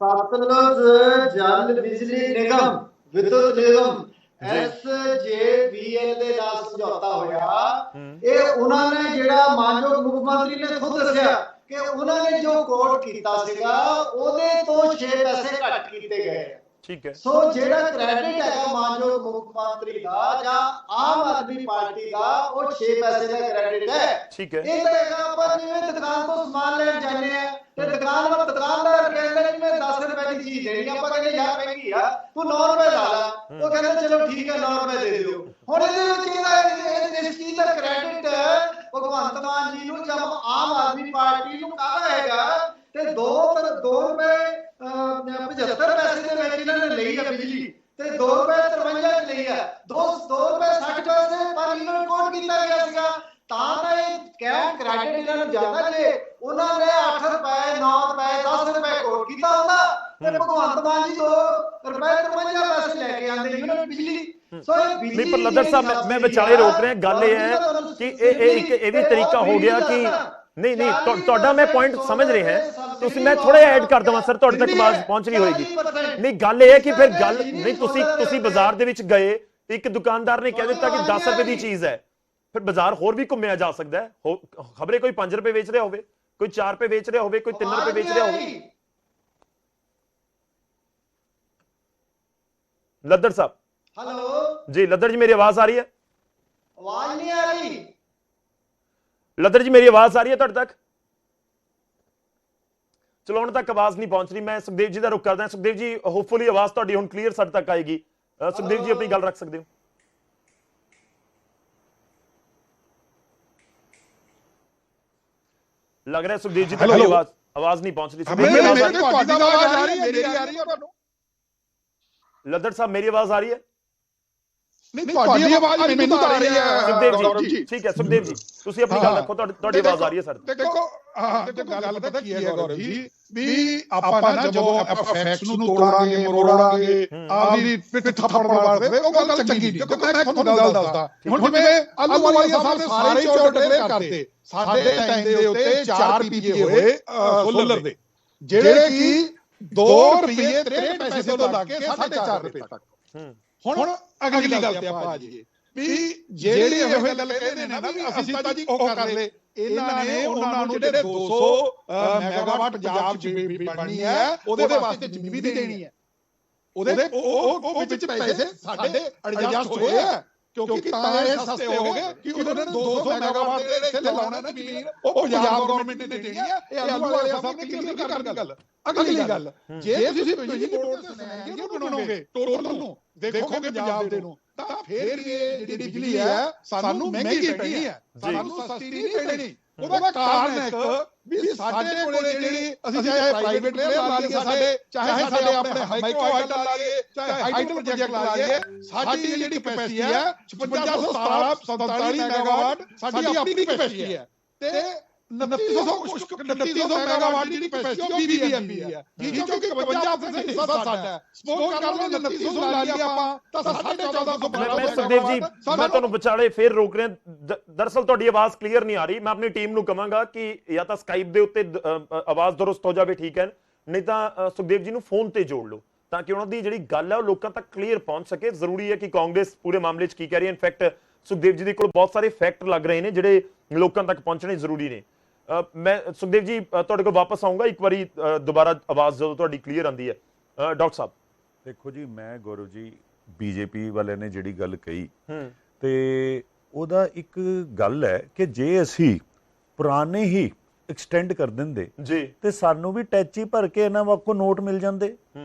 ਸਤਲੁਜ ਜਲ ਬਿਜਲੀ ਨਿਗਮ ਵਿਦਯੁਤ ਨਿਗਮ SJVN ਦੇ ਨਾਲ ਸਮਝੌਤਾ ਹੋਇਆ। ਇਹ ਉਹਨਾਂ ਨੇ ਜਿਹੜਾ ਮਾਨਯੋਗ ਮੁੱਖ ਮੰਤਰੀ ਨੇ ਖੁਦ ਦੱਸਿਆ ਕਿ ਉਹਨਾਂ ਨੇ ਜੋ ਕੋਟ ਕੀਤਾ ਸੀਗਾ ਉਹਦੇ ਤੋਂ 6 ਪੈਸੇ ਘੱਟ ਕੀਤੇ ਗਏ। ਠੀਕ ਹੈ। ਸੋ ਜਿਹੜਾ ਕ੍ਰੈਡਿਟ ਹੈਗਾ ਮਾਨਯੋਗ ਮੁੱਖ ਮੰਤਰੀ ਦਾ ਜਾਂ ਆਮ ਆਦਮੀ ਪਾਰਟੀ ਦਾ ਉਹ 6 ਪੈਸੇ ਦਾ ਕ੍ਰੈਡਿਟ ਹੈ। ਠੀਕ ਹੈ। ਇਹ ਤਾਂ ਹੈਗਾ ਆਪਾਂ ਜਿਵੇਂ ਦੁਕਾਨ ਤੋਂ ਸਮਾਨ ਲੈਣ ਜਾਂਦੇ ਆ ਤੇ ਦੁਕਾਨਦਾਰ ਕਹਿੰਦਾ ਕਿ ਮੈਂ 10 ਰੁਪਏ ਦੀ ਚੀਜ਼ ਦੇਣੀ, ਆਪਾਂ ਕਹਿੰਦੇ ਯਾਰ ਮਹਿੰਗੀ ਆ ਤੂੰ 9 ਰੁਪਏ ਲਾ ਲਾ, ਉਹ ਕਹਿੰਦਾ ਚਲੋ ਠੀਕ ਹੈ 9 ਰੁਪਏ ਦੇ ਦਿਓ। ਹੁਣ ਇਹਦੇ ਵਿੱਚ ਇਸ ਚੀਜ਼ ਦਾ ਕ੍ਰੈਡਿਟ ਭਗਵੰਤ ਮਾਨ ਜੀ ਨੂੰ ਜਦ ਆਮ ਆਦਮੀ ਪਾਰਟੀ ਨੂੰ ਕਾਹਦਾ ਹੈਗਾ ਤੇ 2 ਰੁਪਏ 75 ਪੈਸੇ ਦੇ ਵਿੱਚ ਇਹਨਾਂ ਨੇ ਲਈ ਆ ਬਿਜਲੀ ਤੇ 2 ਰੁਪਏ 53 ਲਈ ਆ, 2 ਰੁਪਏ 60 ਪੈਸੇ ਪਰ ਇਹਨਾਂ ਨੂੰ ਕੋਟ ਕੀਤਾ ਗਿਆ ਸੀਗਾ। ਤਾਂ ਇਹ ਕਿਉਂ ਕ੍ਰੈਡਿਟ ਇਹਨਾਂ ਨੂੰ ਜ਼ਿਆਦਾ ਜੇ ਉਹਨਾਂ ਨੇ 8 ਰੁਪਏ 9 ਰੁਪਏ 10 ਰੁਪਏ ਕੋਟ ਕੀਤਾ ਹੁੰਦਾ ਤੇ ਭਗਵੰਤ ਮਾਨ ਜੀ 2 ਰੁਪਏ 53 ਪੈਸੇ ਲੈ ਕੇ ਆਂਦੇ ਇਹਨਾਂ ਨੂੰ ਬਿਜਲੀ। ਸੋ ਇਹ ਬਿਜਲੀ ਨਹੀਂ ਪਰ ਲੱਦੜ ਸਾਹਿਬ ਮੈਂ ਵਿਚਾਲੇ ਰੋਕ ਰਿਹਾ। ਗੱਲ ਇਹ ਹੈ ਕਿ ਇਹ ਵੀ ਤਰੀਕਾ ਹੋ ਗਿਆ ਕਿ ਨਹੀਂ ਤੁਹਾਡਾ ਮੈਂ ਪੁਆਇੰਟ ਸਮਝ ਰਹੇ ਹਾਂ ਤੁਸੀਂ। ਮੈਂ ਥੋੜਾ ਐਡ ਕਰ ਦਵਾਂ ਸਰ, ਤੁਹਾਡੇ ਤੱਕ ਆਵਾਜ਼ ਪਹੁੰਚ ਨਹੀਂ ਹੋਏਗੀ। ਨਹੀਂ ਗੱਲ ਇਹ ਹੈ ਕਿ ਫਿਰ ਗੱਲ ਨਹੀਂ, ਤੁਸੀਂ ਬਾਜ਼ਾਰ ਦੇ ਵਿੱਚ ਗਏ, ਇੱਕ ਦੁਕਾਨਦਾਰ ਨੇ ਕਹਿ ਦਿੱਤਾ ਕਿ 10 ਰੁਪਏ ਦੀ ਚੀਜ਼ ਹੈ, ਫਿਰ ਬਾਜ਼ਾਰ ਹੋਰ ਵੀ ਘੁੰਮਿਆ ਜਾ ਸਕਦਾ ਹੈ। ਖਬਰੇ ਕੋਈ 5 ਰੁਪਏ ਵੇਚ ਰਿਹਾ ਹੋਵੇ, ਕੋਈ 4 ਰੁਪਏ ਵੇਚ ਰਿਹਾ ਹੋਵੇ, ਕੋਈ 3 ਰੁਪਏ ਵੇਚ ਰਿਹਾ ਹੋਵੇ। ਲੱਦੜ ਸਾਹਿਬ ਹੈਲੋ ਜੀ, ਲੱਦੜ ਜੀ ਮੇਰੀ ਆਵਾਜ਼ ਆ ਰਹੀ ਹੈ? ਆਵਾਜ਼ ਨਹੀਂ ਆ ਰਹੀ। ਲੱਦੜ ਜੀ ਮੇਰੀ ਆਵਾਜ਼ ਆ ਰਹੀ ਹੈ ਤੁਹਾਡੇ ਤੱਕ? ਚਲੋ ਹੁਣ ਤੱਕ ਆਵਾਜ਼ ਨਹੀਂ ਪਹੁੰਚ ਰਹੀ। ਮੈਂ ਸੁਖਦੇਵ ਜੀ ਦਾ ਰੁਖ ਕਰਦਾ। ਸੁਖਦੇਵ ਜੀ ਹੋਪਫੁਲੀ ਆਵਾਜ਼ ਤੁਹਾਡੀ ਹੁਣ ਕਲੀਅਰ ਸਾਡੇ ਤੱਕ ਆਏਗੀ। ਸੁਖਦੇਵ ਜੀ ਆਪਣੀ ਗੱਲ ਰੱਖ ਸਕਦੇ ਹੋ। ਲੱਗ ਰਿਹਾ ਸੁਖਦੇਵ ਜੀ ਦੀ ਆਵਾਜ਼ ਨਹੀਂ ਪਹੁੰਚ ਰਹੀ। ਤੁਹਾਡੀ ਆਵਾਜ਼ ਆ ਰਹੀ ਹੈ, ਮੇਰੀ ਆ ਰਹੀ ਹੈ ਤੁਹਾਨੂੰ? ਲੱਦੜ ਸਾਹਿਬ ਮੇਰੀ ਆਵਾਜ਼ ਆ ਰਹੀ ਹੈ? ਨਹੀਂ ਤੁਹਾਡੀ ਆਵਾਜ਼ ਮੈਨੂੰ ਤਾਂ ਆ ਰਹੀ ਹੈ ਸੁਖਦੇਵ ਗੌਰਵ ਜੀ ਜੀ। ਠੀਕ ਹੈ ਸੁਖਦੇਵ ਜੀ ਤੁਸੀਂ ਆਪਣੀ ਗੱਲ ਰੱਖੋ, ਤੁਹਾਡੀ ਆਵਾਜ਼ ਆ ਰਹੀ ਹੈ ਸਰ। ਦੇਖੋ ਗੱਲ ਪਤਾ ਕੀ ਹੈ ਗੌਰਵ ਜੀ, ਵੀ ਆਪਾਂ ਨਾ ਜਦੋਂ ਆਪਾਂ ਫੈਕਟਸ ਨੂੰ ਤੋੜਾਂਗੇ ਮਰੋੜਾਂਗੇ ਆਪਦੀ ਪਿੱਠ ਥੱਪੜ ਮਾਰਦੇ ਉਹ ਗੱਲ ਚੰਗੀ ਨਹੀਂ। ਦੇਖੋ ਮੈਂ ਤੁਹਾਨੂੰ ਗੱਲ ਦੱਸਦਾ, ਹੁਣ ਜਿਵੇਂ ਆਲੂ ਵਾਲੀਆ ਸਾਹਿਬ ਨੇ ਸਾਰੇ ਚੋਰ ਡਿਕਲੇਅਰ ਕਰਤੇ, ਸਾਡੇ ਟਾਈਮ ਦੇ ਉੱਤੇ 4 ਪੀਪੀਏ ਹੋਏ ਸੋਲਰ ਦੇ, ਜਿਹੜੇ ਕਿ 2 ਰੁਪਏ 63 ਪੈਸੇ ਤੋਂ ਲੱਗ ਕੇ 4.5 ਰੁਪਏ ਤੱਕ। ਹੁਣ ਅਗਲੀ ਗੱਲ ਤੇ ਆਪਾਂ ਆ ਜਾਈਏ ਵੀ ਜਿਹੜੀ ਇਹ ਗੱਲ ਕਹਿੰਦੇ ਨੇ ਨਾ ਵੀ ਅਸੀਂ ਤਾਂ ਜੀ ਉਹ ਕਰ ਲਏ, ਇਹਨਾਂ ਨੇ ਉਹਨਾਂ ਨੂੰ ਜਿਹੜੇ 200 ਮੈਗਾਵਾਟ ਪੰਜਾਬ ਚ ਬਣਨੀ ਹੈ ਉਹਦੇ ਵਾਸਤੇ ਜ਼ਮੀਨ ਵੀ ਦੇਣੀ ਹੈ, ਉਹਦੇ ਉਹ ਵਿੱਚ ਪੈਸੇ ਸਾਡੇ ਐਡਜਸਟ ਹੋਏ ਆ, ਕਿਉਂਕਿ ਤਾਂ ਇਹ ਸਸਤੇ ਹੋ ਗਏ ਕਿ ਉਹਨਾਂ ਨੇ 200 ਮੈਗਾਵਾਟ ਦੇ ਇੱਥੇ ਲਾਉਣਾ ਨਾ ਜ਼ਮੀਨ, ਉਹ ਪੰਜਾਬ ਗਵਰਨਮੈਂਟ ਨੇ ਦੇਣੀ ਹੈ। ਇਹ ਆਲੂ ਵਾਲੇ ਸਾਹਿਬ ਨੇ ਕਲੀਅਰ ਕਰ ਗੱਲ। ਅਗਲੀ ਗੱਲ, ਜੇ ਤੁਸੀਂ ਬਿਜਲੀ ਬੋਰਡ ਦੇ ਸਿਨੈਰੀਓ ਨੂੰ ਬਣਾਓਗੇ ਟੋਟਲ ਨੂੰ ਦੇਖੋਗੇ ਪੰਜਾਬ ਦੇ ਨੂੰ, ਤਾਂ ਫਿਰ ਇਹ ਜਿਹੜੀ ਬਿਜਲੀ ਹੈ ਸਾਨੂੰ ਮਹਿੰਗੀ ਪੈਣੀ ਹੈ, ਸਾਨੂੰ ਸਸਤੀ ਨਹੀਂ ਪੈਣੀ। ਉਹਦਾ ਕਾਰਨ ਇੱਕ ਵੀ ਸਾਡੇ ਕੋਲੇ ਜਿਹੜੀ ਅਸੀਂ ਚਾਹੇ ਪ੍ਰਾਈਵੇਟ ਪਲੇਅਰ ਲਾ ਲਈਏ, ਚਾਹੇ ਸਾਡੇ ਆਪਣੇ ਮਾਈਕਰੋ ਹਾਈਡਲ ਲਾ ਲਈਏ, ਚਾਹੇ ਹਾਈਡਲ ਪ੍ਰੋਜੈਕਟ ਲਾ ਲਈਏ, ਸਾਡੀ ਜਿਹੜੀ ਕੈਪੈਸਿਟੀ ਹੈ 5547 ਮੈਗਾਵਾਟ ਸਾਡੀ ਆਪਣੀ ਕੈਪੈਸਿਟੀ ਹੈ, ਤੇ 2900 ਮੈਗਾਵਾਟ ਦੀ ਕੈਪੈਸਿਟੀ ਉਹ BBMP ਹੈ, ਕਿਉਂਕਿ 55% ਹਿੱਸਾ ਸਾਡਾ ਹੈ। ਸਪੋਜ਼ ਕਰ ਲਓ 2900 ਲਾ ਲਈਏ ਆਪਾਂ ਤਾਂ 1450 ਮੈਂ ਸੁਖਦੇਵ ਜੀ ਮੈਂ ਤੁਹਾਨੂੰ ਵਿਚਾਲੇ ਫੇਰ ਰੋਕ ਰਿਹਾ। ਦਰਅਸਲ ਤੁਹਾਡੀ ਆਵਾਜ਼ ਕਲੀਅਰ ਨਹੀਂ ਆ ਰਹੀ। ਮੈਂ ਆਪਣੀ ਟੀਮ ਨੂੰ ਕਹਾਂਗਾ ਕਿ ਜਾਂ ਤਾਂ ਸਕਾਈਪ ਦੇ ਉੱਤੇ ਆਵਾਜ਼ ਦੁਰਸਤ ਹੋ ਜਾਵੇ, ਠੀਕ ਹੈ, ਨਹੀਂ ਤਾਂ ਸੁਖਦੇਵ ਜੀ ਨੂੰ ਫੋਨ ਤੇ ਜੋੜ ਲਓ ਤਾਂ ਕਿ ਉਹਨਾਂ ਦੀ ਜਿਹੜੀ ਗੱਲ ਹੈ ਉਹ ਲੋਕਾਂ ਤੱਕ ਕਲੀਅਰ ਪਹੁੰਚ ਸਕੇ। ਜ਼ਰੂਰੀ ਹੈ ਕਿ ਕਾਂਗਰਸ ਪੂਰੇ ਮਾਮਲੇ 'ਚ ਕੀ ਕਹਿ ਰਹੀ ਹੈ। ਇਨਫੈਕਟ ਸੁਖਦੇਵ ਜੀ ਦੇ ਕੋਲ ਬਹੁਤ ਸਾਰੇ ਫੈਕਟ ਲੱਗ ਰਹੇ ਨੇ ਜਿਹੜੇ ਲੋਕਾਂ ਤੱਕ ਪਹੁੰਚਣੇ ਜ਼ਰੂਰੀ ਨੇ। ਮੈਂ ਸੁਖਦੇਵ ਜੀ ਤੁਹਾਡੇ ਕੋਲ ਵਾਪਸ ਆਉਂਗਾ ਇੱਕ ਵਾਰੀ ਦੁਬਾਰਾ ਆਵਾਜ਼ ਜਦੋਂ ਤੁਹਾਡੀ ਕਲੀਅਰ ਆਉਂਦੀ ਹੈ। ਡਾਕਟਰ ਸਾਹਿਬ ਦੇਖੋ ਜੀ, ਮੈਂ ਗੌਰਵ ਜੀ ਬੀਜੇਪੀ ਵਾਲਿਆਂ ਨੇ ਜਿਹੜੀ ਗੱਲ ਕਹੀ ਤੇ ਉਹਦਾ ਇੱਕ ਗੱਲ ਹੈ ਕਿ ਜੇ ਅਸੀਂ ਪੁਰਾਣੇ ਹੀ ਐਕਸਟੈਂਡ ਕਰ ਦਿੰਦੇ ਜੀ ਤੇ ਸਾਨੂੰ ਵੀ ਟੈਚੀ ਭਰ ਕੇ ਇਹਨਾਂ ਵਾਕੋ ਨੋਟ ਮਿਲ ਜਾਂਦੇ।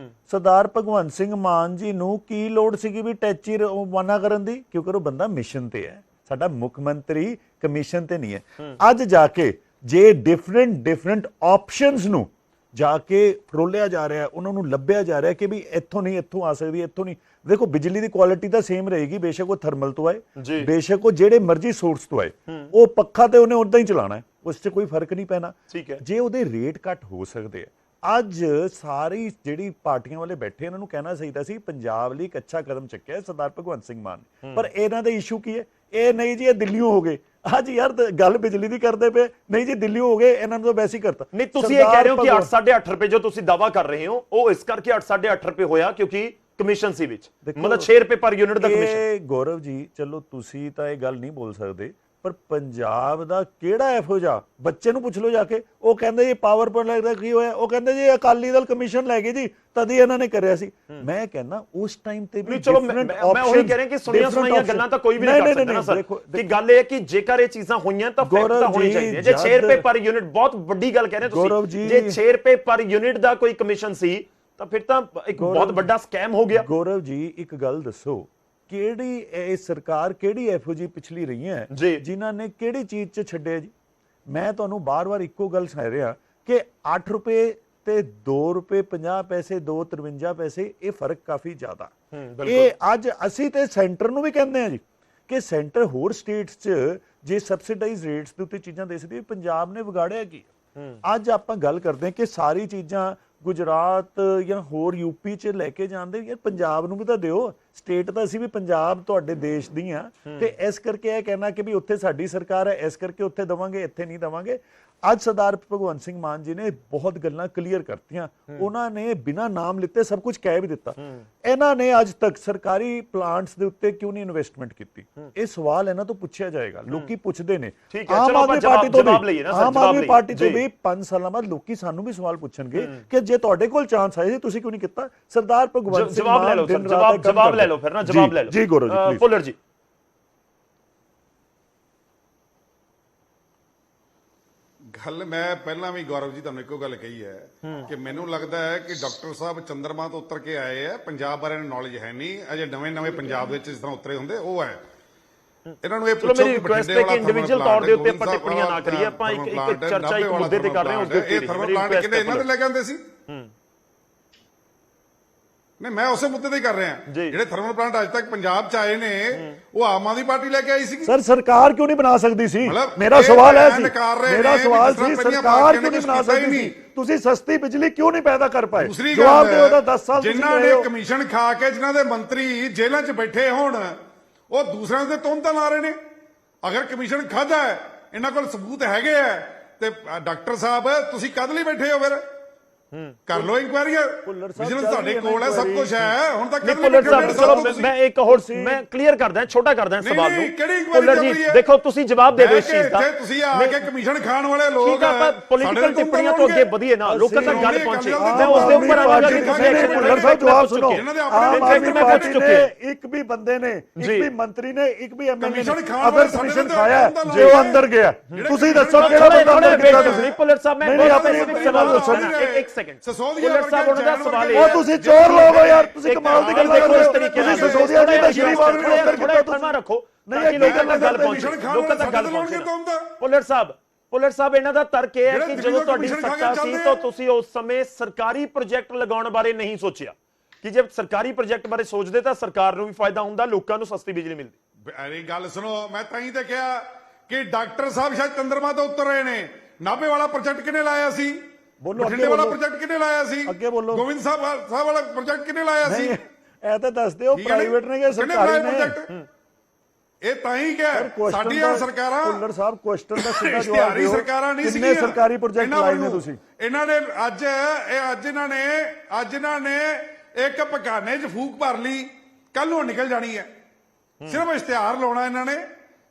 ਸਰਦਾਰ ਭਗਵੰਤ ਸਿੰਘ ਮਾਨ ਜੀ ਨੂੰ ਕੀ ਲੋੜ ਸੀਗੀ ਵੀ ਟੈਚੀ ਰਵਾਨਾ ਕਰਨ ਦੀ, ਕਿਉਂਕਿ ਉਹ ਬੰਦਾ ਮਿਸ਼ਨ ਤੇ ਹੈ, ਸਾਡਾ ਮੁੱਖ ਮੰਤਰੀ ਕਮਿਸ਼ਨ ਤੇ ਨਹੀਂ ਹੈ। ਅੱਜ ਜਾ ਕੇ ਜੇ ਡਿਫਰੈਂਟ ਆਪਸ਼ਨਸ ਨੂੰ ਜਾ ਕੇ ਫਰੋਲਿਆ ਜਾ ਰਿਹਾ, ਉਹਨਾਂ ਨੂੰ ਲੱਭਿਆ ਜਾ ਰਿਹਾ ਕਿ ਵੀ ਇੱਥੋਂ ਨਹੀਂ ਇੱਥੋਂ ਆ ਸਕਦੀ, ਇੱਥੋਂ ਨਹੀਂ। ਦੇਖੋ ਬਿਜਲੀ ਦੀ ਕੁਆਲਿਟੀ ਤਾਂ ਸੇਮ ਰਹੇਗੀ, ਬੇਸ਼ੱਕ ਉਹ ਥਰਮਲ ਤੋਂ ਆਏ, ਬੇਸ਼ੱਕ ਉਹ ਜਿਹੜੇ ਮਰਜ਼ੀ ਸੋਰਸ ਤੋਂ ਆਏ, ਉਹ ਪੱਖਾ ਤੇ ਉਹਨੇ ਉਦਾਂ ਹੀ ਚਲਾਉਣਾ ਹੈ, ਉਸ 'ਚ ਕੋਈ ਫਰਕ ਨਹੀਂ ਪੈਣਾ। ਜੇ ਉਹਦੇ ਰੇਟ ਘੱਟ ਹੋ ਸਕਦੇ ਆ। ਅੱਜ ਸਾਰੀ ਜਿਹੜੀ ਪਾਰਟੀਆਂ ਵਾਲੇ ਬੈਠੇ ਇਹਨਾਂ ਨੂੰ ਕਹਿਣਾ ਚਾਹੀਦਾ ਸੀ ਪੰਜਾਬ ਲਈ ਇੱਕ ਅੱਛਾ ਕਦਮ ਚੱਕਿਆ ਸਰਦਾਰ ਭਗਵੰਤ ਸਿੰਘ ਮਾਨ, ਪਰ ਇਹਨਾਂ ਦਾ ਇਸ਼ੂ ਕੀ ਹੈ? ਇਹ ਨਹੀਂ ਜੀ ਇਹ ਦਿੱਲੀੋਂ ਹੋ ਗਏ। ਅੱਜ ਯਾਰ ਗੱਲ ਬਿਜਲੀ ਦੀ ਕਰਦੇ ਪਏ, ਨਹੀਂ ਜੀ ਦਿੱਲੀੋਂ ਹੋ ਗਏ, ਇਹਨਾਂ ਨੂੰ ਤਾਂ ਵੈਸੇ ਹੀ ਕਰਤਾ। ਨਹੀਂ ਤੁਸੀਂ ਇਹ ਕਹਿ ਰਹੇ ਹੋ ਕਿ 8.5 ਰੁਪਏ ਜੋ ਤੁਸੀਂ ਦਾਵਾ ਕਰ ਰਹੇ ਹੋ ਉਹ ਇਸ ਕਰਕੇ 8.5 ਰੁਪਏ ਹੋਇਆ ਕਿਉਂਕਿ ਕਮਿਸ਼ਨ ਸੀ ਵਿੱਚ, ਮਤਲਬ 6 ਰੁਪਏ ਪਰ ਯੂਨਿਟ ਦਾ ਕਮਿਸ਼ਨ। ਗੌਰਵ ਜੀ ਚਲੋ ਤੁਸੀਂ ਤਾਂ ਇਹ ਗੱਲ ਨਹੀਂ ਬੋਲ ਸਕਦੇ, ਪਰ ਪੰਜਾਬ ਦਾ ਕਿਹੜਾ ਇਹੋ ਜਿਹਾ ਬੱਚੇ ਨੂੰ ਪੁੱਛ ਲਓ ਜਾ ਕੇ, ਉਹ ਕਹਿੰਦੇ ਜੀ ਪਾਵਰ ਪੁਆਇੰਟ ਦਾ ਕੀ ਹੋਇਆ, ਉਹ ਕਹਿੰਦੇ ਜੀ ਅਕਾਲੀ ਦਲ ਕਮਿਸ਼ਨ ਲੈ ਗਏ ਜੀ ਤਦ ਹੀ ਇਹਨਾਂ ਨੇ ਕਰਿਆ ਸੀ। ਮੈਂ ਕਹਿੰਦਾ ਉਸ ਟਾਈਮ ਤੇ ਵੀ ਚਲੋ ਮੈਂ ਉਹੀ ਕਹਿ ਰਿਹਾ ਕਿ ਸੁਣੀਆਂ ਸੁਣਾਈਆਂ ਗੱਲਾਂ ਤਾਂ ਕੋਈ ਵੀ ਨਹੀਂ ਕਰ ਸਕਦਾ ਨਾ ਸਰ, ਕਿ ਗੱਲ ਇਹ ਹੈ ਕਿ ਜੇਕਰ ਇਹ ਚੀਜ਼ਾਂ ਹੋਈਆਂ ਤਾਂ ਫੈਕਟ ਤਾਂ ਹੋਣੀ ਚਾਹੀਦੀ ਹੈ। ਜੇ 6 ਰੁਪਏ ਪਰ ਯੂਨਿਟ, ਬਹੁਤ ਵੱਡੀ ਗੱਲ ਕਹਿ ਰਹੇ ਤੁਸੀਂ, ਜੇ 6 ਰੁਪਏ ਪਰ ਯੂਨਿਟ ਦਾ ਕੋਈ ਕਮਿਸ਼ਨ ਸੀ ਤਾਂ ਫਿਰ ਤਾਂ ਇੱਕ ਬਹੁਤ ਵੱਡਾ ਸਕੈਮ ਹੋ ਗਿਆ। ਗੌਰਵ ਜੀ ਇੱਕ ਗੱਲ ਦੱਸੋ, ਕਿਹੜੀ ਇਹ ਸਰਕਾਰ ਕਿਹੜੀ ਇਹੋ ਜਿਹੀ ਪਿਛਲੀ ਰਹੀਆਂ ਜਿਨ੍ਹਾਂ ਨੇ ਕਿਹੜੀ ਚੀਜ਼ 'ਚ ਛੱਡਿਆ ਜੀ? ਮੈਂ ਤੁਹਾਨੂੰ ਬਾਰ-ਬਾਰ ਇੱਕੋ ਗੱਲ ਸੁਣਾ ਰਿਹਾ ਕਿ 8 ਰੁਪਏ ਤੇ 2 ਰੁਪਏ 50 ਪੈਸੇ 2.53 ਪੈਸੇ, ਇਹ ਫਰਕ ਕਾਫੀ ਜ਼ਿਆਦਾ। ਇਹ ਅੱਜ ਅਸੀਂ ਤੇ ਸੈਂਟਰ ਨੂੰ ਵੀ ਕਹਿੰਦੇ ਆ ਜੀ ਕਿ ਸੈਂਟਰ ਹੋਰ ਸਟੇਟਸ 'ਚ ਜੇ ਸਬਸਿਡਾਈਜ਼ ਰੇਟਸ ਦੇ ਉੱਤੇ ਚੀਜ਼ਾਂ ਦੇ ਸਕਦੀ, ਪੰਜਾਬ ਨੇ ਵਿਗਾੜਿਆ ਕੀ? ਅੱਜ ਆਪਾਂ ਗੱਲ ਕਰਦੇ ਹਾਂ ਕਿ ਸਾਰੀ ਚੀਜ਼ਾਂ ਗੁਜਰਾਤ ਜਾਂ ਹੋਰ ਯੂਪੀ 'ਚ ਲੈ ਕੇ ਜਾਂਦੇ, ਯਾਰ ਪੰਜਾਬ ਨੂੰ ਵੀ ਤਾਂ ਦਿਓ। ਸਟੇਟ ਤਾਂ ਅਸੀਂ ਵੀ ਪੰਜਾਬ ਤੁਹਾਡੇ ਦੇਸ਼ ਦੀ ਆ, ਤੇ ਇਸ ਕਰਕੇ ਇਹ ਕਹਿਣਾ ਕਿ ਵੀ ਉੱਥੇ ਸਾਡੀ ਸਰਕਾਰ ਹੈ ਇਸ ਕਰਕੇ ਉੱਥੇ ਦੇਵਾਂਗੇ ਇੱਥੇ ਨਹੀਂ ਦੇਵਾਂਗੇ। ਅੱਜ ਸਰਦਾਰ ਭਗਵੰਤ ਸਿੰਘ ਮਾਨ ਜੀ ਨੇ ਬਹੁਤ ਗੱਲਾਂ ਕਲੀਅਰ ਕਰਤੀਆਂ, ਉਹਨਾਂ ਨੇ ਬਿਨਾਂ ਨਾਮ ਲਿੱਤੇ ਸਭ ਕੁਝ ਕਹਿ ਵੀ ਦਿੱਤਾ। ਇਹਨਾਂ ਨੇ ਅੱਜ ਤੱਕ ਸਰਕਾਰੀ ਪਲਾਂਟਸ ਦੇ ਉੱਤੇ ਕਿਉਂ ਨਹੀਂ ਇਨਵੈਸਟਮੈਂਟ ਕੀਤੀ? ਇਹ ਸਵਾਲ ਇਹਨਾਂ ਤੋਂ ਪੁੱਛਿਆ ਜਾਏਗਾ, ਲੋਕੀ ਪੁੱਛਦੇ ਨੇ। ਆਮ ਆਦਮੀ ਪਾਰਟੀ ਤੋਂ ਵੀ 5 ਸਾਲਾਂ ਬਾਅਦ ਲੋਕੀ ਸਾਨੂੰ ਵੀ ਸਵਾਲ ਪੁੱਛਣਗੇ ਕਿ ਜੇ ਤੁਹਾਡੇ ਕੋਲ ਚਾਂਸ ਆਇਆ ਸੀ ਤੁਸੀਂ ਕਿਉਂ ਨਹੀਂ ਕੀਤਾ? ਸਰਦਾਰ ਭਗਵੰਤ ਸਿੰਘ ਮਾਨ ਜਵਾਬ ਲੈ ਲਓ ਫਿਰ ਨਾ, ਜਵਾਬ ਲੈ ਲਓ ਜੀ ਗੌਰਵ ਜੀ। ਫੁੱਲਰ ਜੀ ਗੱਲ ਮੈਂ ਪਹਿਲਾਂ ਵੀ ਗੌਰਵ ਜੀ ਤੁਹਾਨੂੰ ਇੱਕੋ ਗੱਲ ਕਹੀ ਹੈ ਕਿ ਮੈਨੂੰ ਲੱਗਦਾ ਹੈ ਕਿ ਡਾਕਟਰ ਸਾਹਿਬ ਚੰਦਰਮਾ ਤੋਂ ਉਤਰ ਕੇ ਆਏ ਆ, ਪੰਜਾਬ ਬਾਰੇ ਨੌਲੇਜ ਹੈ ਨਹੀਂ, ਅਜੇ ਨਵੇਂ ਪੰਜਾਬ ਵਿੱਚ ਜਿਸ ਤਰ੍ਹਾਂ ਉਤਰੇ ਹੁੰਦੇ ਉਹ ਹੈ। ਇਹਨਾਂ ਨੂੰ ਇਹ ਪੁੱਛੋ ਮੇਰੀ ਰਿਕੁਐਸਟ ਹੈ ਕਿ ਇੰਡੀਵਿਜੂਅਲ ਤੌਰ ਦੇ ਉੱਤੇ ਆਪਾਂ ਟਿੱਪਣੀਆਂ ਨਾ ਕਰੀਏ, ਆਪਾਂ ਇੱਕ ਚਰਚਾ ਇੱਕ ਮੁੱਦੇ ਤੇ ਕਰ ਰਹੇ ਹਾਂ, ਉਸ ਦੇ ਉੱਤੇ ਥਰਮਲ ਪਲਾਂਟ ਕਿੰਨੇ ਇਹਨਾਂ ਦੇ ਲੈ ਕੇ ਆਉਂਦੇ ਸੀ? ਨਹੀਂ, ਮੈਂ ਉਸੇ ਮੁੱਦੇ ਤੇ ਹੀ ਕਰ ਰਿਹਾ। ਜੀ। ਜਿਹੜੇ ਥਰਮਲ ਪਲਾਂਟ ਅੱਜ ਤੱਕ ਪੰਜਾਬ ਚ ਆਏ ਨੇ ਉਹ ਆਮ ਆਦਮੀ ਪਾਰਟੀ ਲੈ ਕੇ ਆਈ ਸੀ। ਸਰ ਸਰਕਾਰ ਕਿਉਂ ਨਹੀਂ ਬਣਾ ਸਕਦੀ ਸੀ? ਮਤਲਬ ਮੇਰਾ ਇਹ ਸਵਾਲ ਹੈ ਬਿਆਨ ਸੀ, ਕਰ ਰਹੇ ਮੇਰਾ ਨੇ ਸਵਾਲ ਵੀ ਜਿਸ ਸੀ ਤਰ੍ਹਾਂ ਪਹਿਲੀਆਂ ਸਰਕਾਰ ਪਾਰਟੀਆਂ ਕਿਉਂ ਨੇ ਨਹੀਂ ਬਣਾ ਕੁਛ ਕੀਤਾ ਹੀ ਸਕਦੀ ਨਹੀਂ। ਸੀ? ਤੁਸੀਂ ਸਸਤੀ ਬਿਜਲੀ ਕਿਉਂ ਨਹੀਂ ਪੈਦਾ ਕਰ ਪਾਏ? ਦੂਸਰੀ ਜਵਾਬ ਦਿਓ, ਉਹਦਾ ਗੱਲ, 10 ਸਾਲ ਤੁਸੀਂ ਜਿਨ੍ਹਾਂ ਰਹੇ ਨੇ ਹੋ। ਕਮਿਸ਼ਨ ਖਾ ਕੇ ਜਿਨ੍ਹਾਂ ਦੇ ਮੰਤਰੀ ਜੇਲ੍ਹਾਂ 'ਚ ਬੈਠੇ ਹੋਣ ਉਹ ਦੂਸਰਿਆਂ ਤੇ ਤੁਹਮਤਾਂ ਲਾ ਰਹੇ ਨੇ। ਅਗਰ ਕਮਿਸ਼ਨ ਖਾਦਾ ਹੈ, ਇਹਨਾਂ ਕੋਲ ਸਬੂਤ ਹੈਗੇ ਆ, ਤੇ ਡਾਕਟਰ ਸਾਹਿਬ ਤੁਸੀਂ ਕਦ ਲਈ ਬੈਠੇ ਹੋ ਫਿਰ? ਕਰ ਲੋ ਇਨਕੁਆਇਰੀ, ਭੁੱਲਰ ਸਾਹਿਬ ਵਿਜੀਲੈਂਸ ਚੱਲ ਤੁਹਾਡੇ ਰਹੀ ਹੈ ਕੋਲ ਹੈ, ਸਭ inquiry। ਕੁਝ ਹੈ। ਹੁਣ ਤੱਕ ਨਹੀਂ ਭੁੱਲਰ ਸਾਹਿਬ, ਚਲੋ ਮੈਂ ਇੱਕ ਹੋਰ ਮੈਂ ਕਲੀਅਰ ਕਰਦਾ, ਛੋਟਾ ਕਰਦਾ ਨਹੀਂ, ਸਵਾਲ ਨਹੀਂ, ਨੂੰ। ਕਿਹੜੀ inquiry ਭੁੱਲਰ ਚੱਲ ਜੀ ਰਹੀ ਹੈ? ਦੇਖੋ, ਤੁਸੀਂ ਜਵਾਬ ਦੇ ਦਿਓ ਇਸ ਚੀਜ਼ ਦਾ। ਇੱਥੇ ਤੁਸੀਂ ਆ ਕੇ ਕਮਿਸ਼ਨ ਖਾਣ ਵਾਲੇ ਲੋਕ ਠੀਕ ਆ, ਆਪਾਂ ਪੋਲੀਟੀਕਲ ਟਿੱਪਣੀਆਂ ਤੋਂ ਅੱਗੇ ਵਧੀਏ ਨਾ, ਲੋਕਾਂ ਤੱਕ ਗੱਲ ਪਹੁੰਚੇ। ਮੈਂ ਉਸ ਦੇ ਉੱਪਰ ਆਵਾਂਗਾ ਕਿ ਤੁਸੀਂ ਐਕਸ਼ਨ ਭੁੱਲਰ ਸਾਹਿਬ ਜਵਾਬ ਸੁਣੋ। ਇਹਨਾਂ ਦੇ ਆਪਣੇ ਆਮ ਆਦਮੀ ਮੈਂ ਪਾਰਟੀ ਪੁੱਛ ਨੇ ਚੁੱਕੇ। ਇੱਕ ਵੀ ਬੰਦੇ ਨੇ, ਇੱਕ ਜੀ। ਵੀ ਮੰਤਰੀ ਨੇ, ਇੱਕ ਵੀ ਐਮਐਲਏ ਕਮਿਸ਼ਨ ਨੇ ਖਾਣ ਅਗਰ ਵਾਲੇ ਕਮਿਸ਼ਨ ਸਾਡੇ ਖਾਇਆ ਅੰਦਰ ਜੇ ਉਹ ਅੰਦਰ ਗਿਆ, ਤੁਸੀਂ ਦੱਸੋ ਕਿਹੜਾ ਬੰਦਾ ਅੰਦਰ ਕੀਤਾ ਤੁਸੀਂ? ਭੁੱਲਰ ਸਾਹਿਬ ਮੈਂ ਨਹੀਂ, ਬਹੁਤ ਆਪਣੀ ਸਪੈਸੀਫਿਕ ਸਵਾਲ ਦੱਸੋ ਪੁੱਛਣਾ, ਇੱਕ ਸੈਕਿੰਡ। ਸਸੋਦੀਆ ਭੁੱਲਰ ਸਾਹਿਬ ਉਹਨਾਂ ਦਾ ਸਵਾਲ ਇਹ ਉਹ ਹੈ, ਤੁਸੀਂ ਚੋਰ ਲੋਕ ਹੋ ਯਾਰ, ਤੁਸੀਂ ਕਮਾਲ ਦੀ ਗੱਲ ਕਰ ਦੇਖੋ ਰਹੇ ਇਸ ਹੋ। ਤਰੀਕੇ ਨਾਲ ਤੁਸੀਂ ਸੋਚਿਆ ਨਹੀਂ ਤਾਂ ਸ਼੍ਰੀਵਾਲ ਨੂੰ ਅੰਦਰ ਕੀਤਾ ਥੋੜਾ ਫਰਮਾ ਰੱਖੋ ਨਹੀਂ, ਤਾਂ ਕਿ ਇਹ ਲੋਕਾਂ ਤੱਕ ਗੱਲ ਕਮਿਸ਼ਨ ਪਹੁੰਚੇ, ਖਾਣ ਲੋਕਾਂ ਤੱਕ ਗੱਲ ਵਾਲੇ ਪਹੁੰਚੇ। ਤੁਹਮਤਾਂ। ਭੁੱਲਰ ਸਾਹਿਬ ਇਹਨਾਂ ਦਾ ਤਰਕ ਇਹ ਹੈ ਕਿ ਜਿਹੜੇ ਜਦੋਂ ਤੁਹਾਡੀ ਕਮਿਸ਼ਨ ਖਾ ਕੇ ਸੱਤਾ ਸੀ ਚੱਲਦੇ ਤਾਂ ਆ। ਤੁਸੀਂ ਉਸ ਸਮੇਂ ਸਰਕਾਰੀ ਪ੍ਰੋਜੈਕਟ ਲਗਾਉਣ ਬਾਰੇ ਨਹੀਂ ਸੋਚਿਆ ਕਿ ਜੇ ਸਰਕਾਰੀ ਪ੍ਰੋਜੈਕਟ ਬਾਰੇ ਸੋਚਦੇ ਤਾਂ ਸਰਕਾਰ ਨੂੰ ਵੀ ਫਾਇਦਾ ਹੁੰਦਾ, ਲੋਕਾਂ ਨੂੰ ਸਸਤੀ ਬਿਜਲੀ ਮਿਲਦੀ। ਅਰੇ ਗੱਲ ਸੁਣੋ, ਮੈਂ ਤਾਂ ਹੀ ਤੇ ਕਿਹਾ ਕਿ ਡਾਕਟਰ ਸਾਹਿਬ ਸ਼ਾਇਦ ਚੰਦਰਮਾ ਤੋਂ ਉਤਰ ਰਹੇ ਨੇ। ਨਾਭੇ ਵਾਲਾ ਪ੍ਰੋਜੈਕਟ ਕਿਹਨੇ ਲਾਇਆ ਸੀ? ਬੋਲੋ, ਬਠਿੰਡੇ ਅੱਗੇ ਵਾਲਾ ਬੋਲੋ। ਪ੍ਰੋਜੈਕਟ ਕਿਹਨੇ ਲਾਇਆ ਸੀ? ਅੱਗੇ ਬੋਲੋ। ਗੋਬਿੰਦ ਸਾਹਿਬ ਵਾਲਾ ਪ੍ਰੋਜੈਕਟ ਕਿਹਨੇ ਲਾਇਆ ਸੀ? ਨਹੀਂ, ਇਹ ਤਾਂ ਦੱਸ ਦਿਓ ਠੀਕ ਹੈ ਨਾ? ਪ੍ਰਾਈਵੇਟ ਨੇ ਕਿ ਕਿਹਨੇ ਸਰਕਾਰੀ ਬਣਾਏ ਨੇ? project? ਇਹ ਤਾਂ ਹੀ ਕਿ ਸਾਡੀਆਂ ਸਰਕਾਰਾਂ ਭੁੱਲਰ ਸਾਹਿਬ ਕੁਐਸਚਨ ਦਾ ਸਿੱਧਾ ਜਵਾਬ ਇਸ਼ਤਿਹਾਰੀ ਦਿਓ। ਸਰਕਾਰਾਂ ਨਹੀਂ ਕਿੰਨੇ ਸੀਗੀਆਂ। ਸਰਕਾਰੀ ਪ੍ਰੋਜੈਕਟ ਇਹਨਾਂ ਲਾਏ ਨੇ ਵੱਲੋਂ। ਤੁਸੀਂ? ਇਹਨਾਂ ਨੇ ਅੱਜ ਇਹਨਾਂ ਨੇ ਇੱਕ ਪਕਾਨੇ 'ਚ ਫੂਕ ਭਰ ਲਈ, ਕੱਲ ਨੂੰ ਨਿਕਲ ਜਾਣੀ ਹੈ। ਸਿਰਫ ਇਸ਼ਤਿਹਾਰ ਲਾਉਣਾ ਇਹਨਾਂ ਨੇ।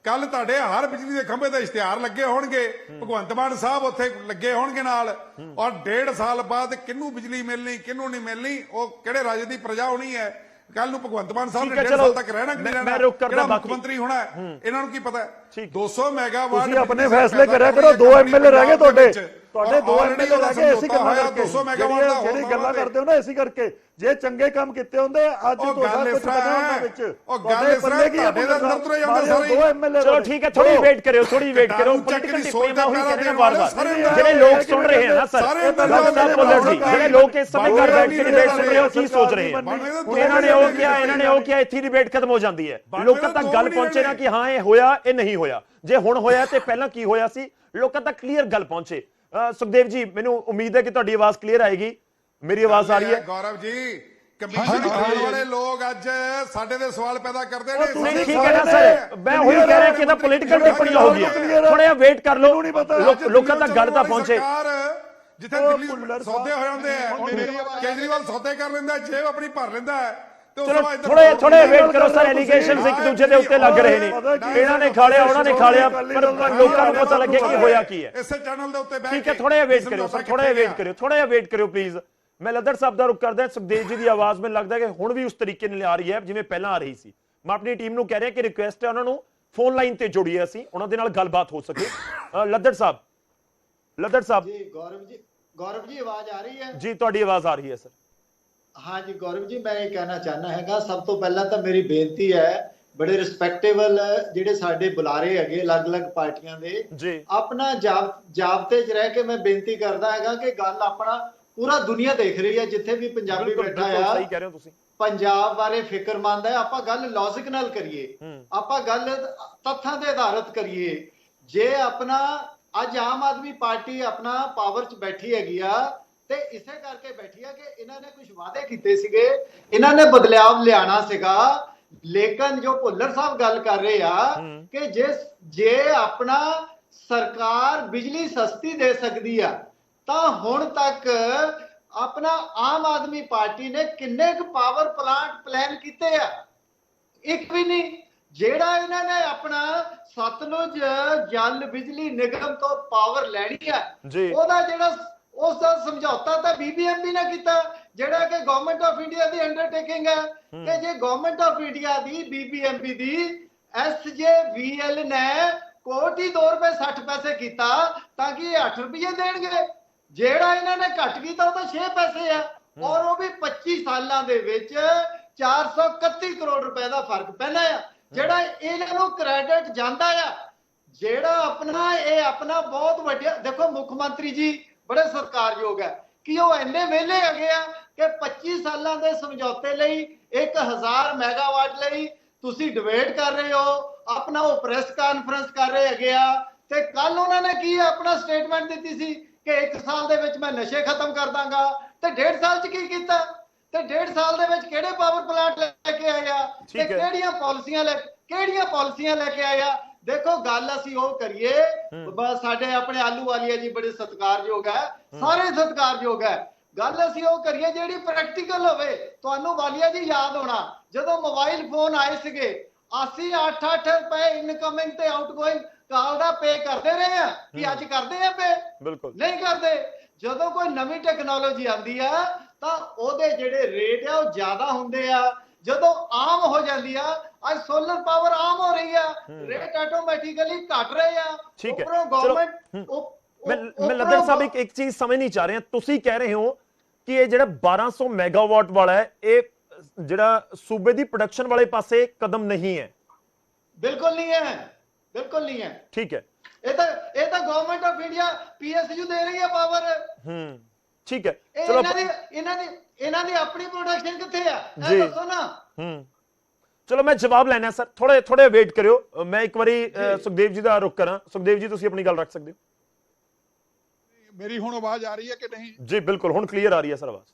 ਕੱਲ ਤੁਹਾਡੇ ਹਰ ਬਿਜਲੀ ਦੇ ਖੰਭੇ ਤੇ ਇਸ਼ਤਿਹਾਰ ਲੱਗੇ ਹੋਣਗੇ, ਭਗਵੰਤ ਮਾਨ ਸਾਹਿਬ ਉੱਥੇ ਲੱਗੇ ਹੋਣਗੇ ਨਾਲ, ਔਰ 1.5 ਸਾਲ ਬਾਅਦ ਕਿਹਨੂੰ ਬਿਜਲੀ ਮਿਲਣੀ ਕਿਹਨੂੰ ਨਹੀਂ ਮਿਲਣੀ, ਉਹ ਕਿਹੜੇ ਰਾਜ ਦੀ ਪ੍ਰਜਾ ਹੋਣੀ ਹੈ। ਕੱਲ ਨੂੰ ਭਗਵੰਤ ਮਾਨ ਸਾਹਿਬ ਨੇ 1.5 ਸਾਲ ਤੱਕ ਰਹਿਣਾ ਕਿ ਨਹੀਂ ਰਹਿਣਾ, ਕਿਹੜਾ ਮੁੱਖ ਮੰਤਰੀ ਹੋਣਾ ਹੈ, ਇਹਨਾਂ ਨੂੰ ਕੀ ਪਤਾ। 200 ਮੈਗਾਵਾਟ ਤੁਸੀਂ ਆਪਣੇ ਫੈਸਲੇ ਕਰਿਆ ਕਰੋ। 2 ਐਮਐਲਏ ਰਹਿ ਗਏ ਤੁਹਾਡੇ 2 ਐਮਐਲਏ ਰਹਿ ਗਏ। ਐਸੀ ਗੱਲਾਂ ਕਰਕੇ 200 ਮੈਗਾਵਾਟ ਦਾ ਜਿਹੜੀ ਗੱਲਾਂ ਕਰਦੇ ਹੋ ਨਾ, ਐਸੀ ਕਰਕੇ ਜੇ ਚੰਗੇ ਕੰਮ ਕੀਤੇ ਹੁੰਦੇ ਅੱਜ ਤੋਂ ਸਭ ਕੁਝ ਬਣਾ ਹੁੰਦਾ ਵਿੱਚ। ਉਹ ਗੱਲ ਇਸ ਤਰ੍ਹਾਂ ਤੁਹਾਡੇ ਦਾ ਅੰਦਰ ਤੁਰੇ ਜਾਂਦੇ ਸਾਰੇ। 2 ਐਮਐਲਏ ਚਲੋ ਠੀਕ ਹੈ, ਥੋੜੀ ਵੇਟ ਕਰਿਓ, ਥੋੜੀ ਵੇਟ ਕਰੋ। ਪੋਲੀਟੀਕਲ ਟਿੱਪਣੀ ਮੈਂ ਉਹੀ ਕਹਿ ਰਿਹਾ ਵਾਰ-ਵਾਰ, ਜਿਹੜੇ ਲੋਕ ਸੁਣ ਰਹੇ ਹਨ ਨਾ ਸਰ, ਭੁੱਲਰ ਜੀ, ਜਿਹੜੇ ਲੋਕ ਇਸ ਸਮੇਂ ਘਰ ਬੈਠ ਕੇ ਡਿਬੇਟ ਸੁਣ ਰਹੇ ਹੋ, ਕੀ ਸੋਚ ਰਹੇ ਹਨ? ਹੁਣ ਇਹਨਾਂ ਨੇ ਉਹ ਕਿਹਾ ਇੱਥੇ ਡਿਬੇਟ ਖਤਮ ਹੋ ਜਾਂਦੀ ਹੈ। ਲੋਕਾਂ ਤੱਕ ਗੱਲ ਪਹੁੰਚੇ ਨਾ ਕਿ ਹਾਂ ਇਹ ਹੋਇਆ, ਇਹ ਨਹੀਂ ਹੋਇਆ। ਜੇ ਹੁਣ ਹੋਇਆ ਤੇ ਪਹਿਲਾਂ ਕੀ ਹੋਇਆ ਸੀ, ਲੋਕਾਂ ਤੱਕ ਕਲੀਅਰ ਗੱਲ ਪਹੁੰਚੇ। ਸੁਖਦੇਵ ਜੀ, ਮੈਨੂੰ ਉਮੀਦ ਹੈ ਕਿ ਤੁਹਾਡੀ ਆਵਾਜ਼ ਕਲੀਅਰ ਆਏਗੀ। ਮੇਰੀ ਆਵਾਜ਼ ਆ ਰਹੀ ਹੈ? ਗੌਰਵ ਜੀ, ਕਮਿਸ਼ਨ ਖਾਣ ਵਾਲੇ ਲੋਕ ਅੱਜ ਸਾਡੇ ਤੇ ਸਵਾਲ ਪੈਦਾ ਕਰਦੇ ਨੇ। ਨਹੀਂ ਠੀਕ ਹੈ ਨਾ ਸਰ, ਮੈਂ ਉਹੀ ਕਹਿ ਰਿਹਾ ਕਿ ਇਹਦਾ ਪੋਲੀਟੀਕਲ ਟਿੱਪਣੀਆਂ ਹੋ ਗਈਆਂ। ਥੋੜਾ ਜਿਹਾ ਵੇਟ ਕਰ ਲਓ, ਲੋਕਾਂ ਤੱਕ ਗੱਲ ਤਾਂ ਪਹੁੰਚੇ। ਜਿੱਥੇ ਦਿੱਲੀ ਸੌਦੇ ਹੋ ਜਾਂਦੇ ਆ, ਕੇਜਰੀਵਾਲ ਸੌਦੇ ਕਰ ਲੈਂਦਾ, ਜੇਬ ਆਪਣੀ ਭਰ ਲੈਂਦਾ ਹੈ। ਚਲੋ ਥੋੜੇ ਵੇਟ ਕਰੋ ਸਰ, ਐਲੀਗੇਸ਼ਨਸ ਇੱਕ ਦੂਜੇ ਦੇ ਉੱਤੇ ਲੱਗ ਰਹੇ ਨੇ। ਇਹਨਾਂ ਨੇ ਖਾ ਲਿਆ, ਉਹਨਾਂ ਨੇ ਖਾ ਲਿਆ, ਪਰ ਲੋਕਾਂ ਨੂੰ ਪਤਾ ਲੱਗੇ ਕਿ ਹੋਇਆ ਕੀ ਹੈ। ਇਸੇ ਚੈਨਲ ਦੇ ਉੱਤੇ ਠੀਕ ਹੈ, ਥੋੜਾ ਜਿਹਾ ਵੇਟ ਕਰਿਓ ਸਰ, ਥੋੜਾ ਜਿਹਾ ਵੇਟ ਕਰਿਓ ਪਲੀਜ਼। ਮੈਂ ਲੱਦੜ ਸਾਹਿਬ ਦਾ ਰੁਕ ਕਰਦਾ। ਸੁਖਦੇਵ ਜੀ ਦੀ ਆਵਾਜ਼ ਮੈਨੂੰ ਲੱਗਦਾ ਕਿ ਹੁਣ ਵੀ ਉਸ ਤਰੀਕੇ ਨਾਲ ਆ ਰਹੀ ਹੈ ਜਿਵੇਂ ਪਹਿਲਾਂ ਆ ਰਹੀ ਸੀ। ਮੈਂ ਆਪਣੀ ਟੀਮ ਨੂੰ ਕਹਿ ਰਿਹਾ ਕਿ ਰਿਕੁਐਸਟ ਹੈ ਉਹਨਾਂ ਨੂੰ ਫੋਨ ਲਾਈਨ ਤੇ ਜੋੜੀਏ, ਅਸੀਂ ਉਹਨਾਂ ਦੇ ਨਾਲ ਗੱਲਬਾਤ ਹੋ ਸਕੇ। ਲੱਦੜ ਸਾਹਿਬ ਜੀ ਗੌਰਵ ਜੀ ਆਵਾਜ਼ ਆ ਰਹੀ ਹੈ ਜੀ? ਤੁਹਾਡੀ ਆਵਾਜ਼ ਆ ਰਹੀ ਹੈ ਸਰ। हाँ जी गौरव जी, मैं ये कहना चाहना हैगा, सब तो पहला तो मेरी बेनती है, बड़े रिस्पैक्टेबल ਜਿਹੜੇ ਸਾਡੇ ਬੁਲਾਰੇ ਹੈਗੇ ਅਲੱਗ-ਅਲੱਗ ਪਾਰਟੀਆਂ ਦੇ ਜੀ, ਆਪਣਾ ਜਾਬਤੇ 'ਚ ਰਹਿ ਕੇ ਮੈਂ ਬੇਨਤੀ ਕਰਦਾ ਹੈਗਾ ਕਿ ਗੱਲ ਆਪਣਾ ਪੂਰਾ ਦੁਨੀਆ ਦੇਖ ਰਹੀ ਹੈ, ਜਿੱਥੇ ਵੀ ਪੰਜਾਬੀ ਬੈਠਾ ਆ, ਸਹੀ ਕਹਿ ਰਹੇ ਹੋ ਤੁਸੀਂ, ਪੰਜਾਬ ਬਾਰੇ ਫਿਕਰਮੰਦ ਹੈ। ਆਪਾਂ ਗੱਲ ਲੌਜਿਕ ਨਾਲ ਕਰੀਏ, ਆਪਾਂ ਗੱਲ ਤੱਥਾਂ ਤੇ ਆਧਾਰਿਤ ਕਰੀਏ। ਜੇ ਆਪਣਾ ਅੱਜ ਆਮ ਆਦਮੀ ਪਾਰਟੀ ਆਪਣਾ ਪਾਵਰ 'ਚ ਬੈਠੀ ਹੈਗੀ ਆ ਤੇ ਇਸੇ ਕਰਕੇ ਬੈਠੀ ਆ ਕਿ ਇਹਨਾਂ ਨੇ ਕੁਝ ਵਾਅਦੇ ਕੀਤੇ ਸੀਗੇ, ਇਹਨਾਂ ਨੇ ਬਦਲਾਵ ਲਿਆਣਾ ਸੀਗਾ। ਲੇਕਿਨ ਜੋ ਭੁੱਲਰ ਸਾਹਿਬ ਗੱਲ ਕਰ ਰਹੇ ਆ ਕਿ ਜੇ ਆਪਣਾ ਸਰਕਾਰ ਬਿਜਲੀ ਸਸਤੀ ਦੇ ਸਕਦੀ ਆ ਤਾਂ ਹੁਣ ਤੱਕ ਆਪਣਾ ਆਮ ਆਦਮੀ ਪਾਰਟੀ ਨੇ ਕਿੰਨੇ ਕੁ ਪਾਵਰ ਪਲਾਂਟ ਪਲਾਨ ਕੀਤੇ ਆ? ਇੱਕ ਵੀ ਨਹੀਂ। ਜਿਹੜਾ ਇਹਨਾਂ ਨੇ ਆਪਣਾ ਸਤਲੁਜ ਜਲ ਬਿਜਲੀ ਨਿਗਮ ਤੋਂ ਪਾਵਰ ਲੈਣੀ ਆ, ਉਹਦਾ ਜਿਹੜਾ ਉਸ ਦਾ ਸਮਝੌਤਾ ਤਾਂ BBMP ਨੇ ਕੀਤਾ, ਜਿਹੜਾ ਕਿ government of India the undertaking ਹੈ। ਕਿ ਜੇ government of India the BBMP the SJVL ਨੇ ਕੋਟੀ $2.60 ਕੀਤਾ ਤਾਂ ਕਿ ਇਹ 8 ਰੁਪਏ ਦੇਣਗੇ। ਜਿਹੜਾ ਇਹਨਾਂ ਨੇ ਘੱਟ ਕੀਤਾ ਉਹ ਤਾਂ 6 ਪੈਸੇ ਆ, ਔਰ ਉਹ ਵੀ 25 ਸਾਲਾਂ ਦੇ ਵਿੱਚ 431 ਕਰੋੜ ਰੁਪਏ ਦਾ ਫਰਕ ਪੈਣਾ ਆ, ਜਿਹੜਾ ਇਹਨਾਂ ਨੂੰ ਕ੍ਰੈਡਿਟ ਜਾਂਦਾ ਆ। ਜਿਹੜਾ ਆਪਣਾ ਬਹੁਤ ਵੱਡਾ, ਦੇਖੋ ਮੁੱਖ ਮੰਤਰੀ ਜੀ ਬੜੇ ਸਤਿਕਾਰਯੋਗ ਹੈ ਕਿ ਉਹ ਇੰਨੇ ਵਿਹਲੇ ਹੈਗੇ ਆ ਕਿ 25 ਸਾਲਾਂ ਦੇ ਸਮਝੌਤੇ ਲਈ 1000 ਮੈਗਾਵਾਟ ਲਈ ਤੁਸੀਂ ਡਿਬੇਟ ਕਰ ਰਹੇ ਹੋ, ਆਪਣਾ ਉਹ ਪ੍ਰੈਸ ਕਾਨਫਰੰਸ ਕਰ ਰਹੇ ਹੈਗੇ ਆ, ਤੇ ਕੱਲ ਉਹਨਾਂ ਨੇ ਕੀ ਆਪਣਾ ਸਟੇਟਮੈਂਟ ਦਿੱਤੀ ਸੀ ਕਿ 1 ਸਾਲ ਦੇ ਵਿੱਚ ਮੈਂ ਨਸ਼ੇ ਖਤਮ ਕਰ ਦਾਂਗਾ, ਤੇ 1.5 ਸਾਲ ਚ ਕੀ ਕੀਤਾ? ਤੇ 1.5 ਸਾਲ ਦੇ ਵਿੱਚ ਕਿਹੜੇ ਪਾਵਰ ਪਲਾਂਟ ਲੈ ਕੇ ਆਇਆ ਤੇ ਕਿਹੜੀਆਂ ਪਾਲਿਸੀਆਂ ਲੈ ਕੇ ਆਇਆ? ਦੇਖੋ ਗੱਲ ਅਸੀਂ ਉਹ ਕਰੀਏ, ਸਾਡੇ ਆਪਣੇ ਆਲੂ ਵਾਲੀਆ ਜੀ ਬੜੇ ਸਤਿਕਾਰਯੋਗ ਹੈ, ਸਾਰੇ ਸਤਿਕਾਰਯੋਗ ਹੈ, ਗੱਲ ਅਸੀਂ ਉਹ ਕਰੀਏ ਜਿਹੜੀ ਪ੍ਰੈਕਟੀਕਲ ਹੋਵੇ। ਤੁਹਾਨੂੰ ਵਾਲੀਆ ਜੀ ਯਾਦ ਹੋਣਾ ਜਦੋਂ ਮੋਬਾਈਲ ਫੋਨ ਆਏ ਸੀਗੇ, ਅਸੀਂ 8-8 ਰੁਪਏ ਇਨਕਮਿੰਗ ਤੇ ਆਊਟਗੋਇੰਗ ਕਾਲ ਦਾ ਪੇ ਕਰਦੇ ਰਹੇ ਆ, ਕਿ ਅੱਜ ਕਰਦੇ ਆ ਪੇ? ਬਿਲਕੁਲ ਨਹੀਂ ਕਰਦੇ। ਜਦੋਂ ਕੋਈ ਨਵੀਂ ਟੈਕਨੋਲੋਜੀ ਆਉਂਦੀ ਆ ਤਾਂ ਉਹਦੇ ਜਿਹੜੇ ਰੇਟ ਆ ਉਹ ਜ਼ਿਆਦਾ ਹੁੰਦੇ ਆ, ਜਦੋਂ ਆਮ ਹੋ ਜਾਂਦੀ ਆ, ਅੱਜ ਸੋਲਰ ਪਾਵਰ ਆਮ ਹੋ ਰਹੀ ਆ, ਰੇਟ ਆਟੋਮੈਟਿਕਲੀ ਘਟ ਰਹੇ ਆ। ਠੀਕ ਹੈ, ਉੱਪਰੋਂ ਚਲੋ ਗਵਰਨਮੈਂਟ ਮੈਂ ਲੱਦੜ ਸਾਹਿਬ ਇੱਕ ਚੀਜ਼ ਸਮਝ ਨਹੀਂ ਚਾ ਰਿਹਾ, ਤੁਸੀਂ ਕਹਿ ਰਹੇ ਹੋ ਕਿ ਇਹ ਜਿਹੜਾ 1200 ਮੈਗਾਵਾਟ ਵਾਲਾ ਹੈ, ਇਹ ਜਿਹੜਾ ਸੂਬੇ ਦੀ ਪ੍ਰੋਡਕਸ਼ਨ ਵਾਲੇ ਪਾਸੇ ਕਦਮ ਨਹੀਂ ਹੈ? ਬਿਲਕੁਲ ਨਹੀਂ ਹੈ, ਬਿਲਕੁਲ ਨਹੀਂ ਹੈ। ਠੀਕ ਹੈ, ਇਹ ਤਾਂ ਗਵਰਨਮੈਂਟ ਆਫ ਇੰਡੀਆ ਪੀਐਸਯੂ ਦੇ ਰਹੀ ਹੈ ਪਾਵਰ। ਠੀਕ ਹੈ, ਚਲੋ ਇਹਨਾਂ ਦੀ ਆਪਣੀ ਪ੍ਰੋਡਕਸ਼ਨ ਕਿੱਥੇ ਆ, ਇਹ ਦੱਸੋ ਨਾ। ਚਲੋ ਮੈਂ ਜਵਾਬ ਲੈਣਾ ਸਰ, ਥੋੜੇ ਵੇਟ ਕਰਿਓ, ਮੈਂ ਇੱਕ ਵਾਰੀ ਸੁਖਦੇਵ ਜੀ ਦਾ ਰੁਖ ਕਰਾਂ। ਸੁਖਦੇਵ ਜੀ ਤੁਸੀਂ ਆਪਣੀ ਗੱਲ ਰੱਖ ਸਕਦੇ ਹੋ? ਮੇਰੀ ਹੁਣ ਆਵਾਜ਼ ਆ ਰਹੀ ਹੈ ਕਿ ਨਹੀਂ? ਜੀ ਬਿਲਕੁਲ, ਹੁਣ ਕਲੀਅਰ ਆ ਰਹੀ ਹੈ ਸਰ ਆਵਾਜ਼।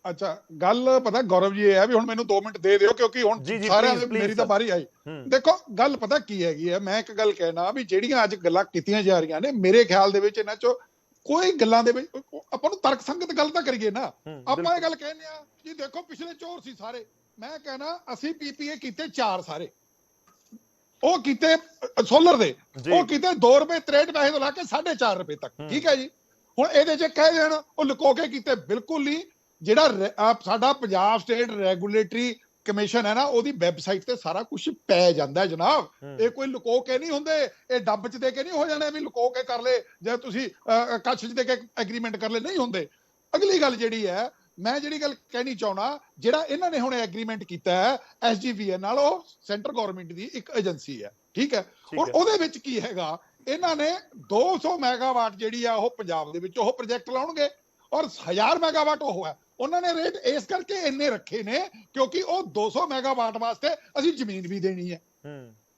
ਅੱਛਾ, ਗੱਲ ਪਤਾ ਗੌਰਵ ਜੀ ਇਹ ਹੈ ਵੀ ਹੁਣ ਮੈਨੂੰ 2 ਮਿੰਟ ਦੇ ਦਿਓ, ਕਿਉਂਕਿ ਹੁਣ ਸਾਰਿਆਂ ਦੀ ਮੇਰੀ ਤਾਂ ਬਾਰੀ ਆਈ। ਦੇਖੋ ਗੱਲ ਪਤਾ ਕੀ ਹੈਗੀ ਹੈ, ਮੈਂ ਇੱਕ ਗੱਲ ਕਹਿਣਾ ਵੀ ਜਿਹੜੀਆਂ ਅੱਜ ਗੱਲਾਂ ਕੀਤੀਆਂ ਜਾ ਰਹੀਆਂ ਨੇ, ਮੇਰੇ ਖਿਆਲ ਦੇ ਵਿੱਚ ਇਹਨਾਂ ਚੋਂ ਕੋਈ ਗੱਲਾਂ ਦੇ ਵਿੱਚ ਆਪਾਂ ਨੂੰ ਤਰਕ ਸੰਗਤ ਗੱਲ ਤਾਂ ਕਰੀਏ ਨਾ। ਆਪਾਂ ਇਹ ਗੱਲ ਕਹਿੰਦੇ ਆ ਜੀ ਦੇਖੋ ਪਿਛਲੇ ਚੋਰ ਸੀ ਸਾਰੇ, ਮੈਂ ਕਹਿਣਾ ਅਸੀਂ ਪੀਪੀਏ ਕੀਤੇ 4 ਸਾਰੇ, ਉਹ ਕੀਤੇ ਸੋਲਰ ਦੇ, ਉਹ ਕੀਤੇ 2 ਰੁਪਏ 63 ਪੈਸੇ ਤੋਂ ਲਾ ਕੇ 4.5 ਰੁਪਏ ਤੱਕ। ਠੀਕ ਹੈ ਜੀ, ਹੁਣ ਇਹਦੇ ਚ ਕਹਿ ਦੇਣ ਉਹ ਲੁਕੋ ਕੇ ਕੀਤੇ, ਬਿਲਕੁਲ ਨਹੀਂ। ਜਿਹੜਾ ਸਾਡਾ ਪੰਜਾਬ ਸਟੇਟ ਰੈਗੂਲੇਟਰੀ ਕਮਿਸ਼ਨ ਹੈ ਨਾ, ਉਹਦੀ ਵੈਬਸਾਈਟ ਤੇ ਸਾਰਾ ਕੁਝ ਪੈ ਜਾਂਦਾ ਜਨਾਬ। ਇਹ ਕੋਈ ਲੁਕੋ ਕੇ ਨਹੀਂ ਹੁੰਦੇ, ਇਹ ਡੱਬ ਚ ਦੇ ਕੇ ਨਹੀਂ ਹੋ ਜਾਣੇ ਵੀ ਲੁਕੋ ਕੇ ਕਰ ਲੈ ਜਾਂ ਤੁਸੀਂ ਕੱਛ ਚ ਦੇ ਕੇ ਐਗਰੀਮੈਂਟ ਕਰ ਲੈ, ਨਹੀਂ ਹੁੰਦੇ। ਅਗਲੀ ਗੱਲ ਜਿਹੜੀ ਹੈ, ਮੈਂ ਜਿਹੜੀ ਗੱਲ ਕਹਿਣੀ ਚਾਹੁੰਦਾ, ਜਿਹੜਾ ਇਹਨਾਂ ਨੇ ਹੁਣ ਐਗਰੀਮੈਂਟ ਕੀਤਾ ਹੈ SGVN ਨਾਲ, ਉਹ ਸੈਂਟਰ ਗਵਰਨਮੈਂਟ ਦੀ ਇੱਕ ਏਜੰਸੀ ਹੈ। ਠੀਕ ਹੈ, ਹੁਣ ਉਹਦੇ ਵਿੱਚ ਕੀ ਹੈਗਾ, ਇਹਨਾਂ ਨੇ 200 ਮੈਗਾਵਾਟ ਜਿਹੜੀ ਆ ਉਹ ਪੰਜਾਬ ਦੇ ਵਿੱਚ ਉਹ ਪ੍ਰੋਜੈਕਟ ਲਾਉਣਗੇ, ਔਰ 1000 ਮੈਗਾਵਾਟ ਉਹ ਹੈ। ਉਹਨਾਂ ਨੇ ਰੇਟ ਇਸ ਕਰਕੇ ਇੰਨੇ ਰੱਖੇ ਨੇ ਕਿਉਂਕਿ ਉਹ 200 ਮੈਗਾਵਾਟ ਵਾਸਤੇ ਅਸੀਂ ਜ਼ਮੀਨ ਵੀ ਦੇਣੀ ਹੈ,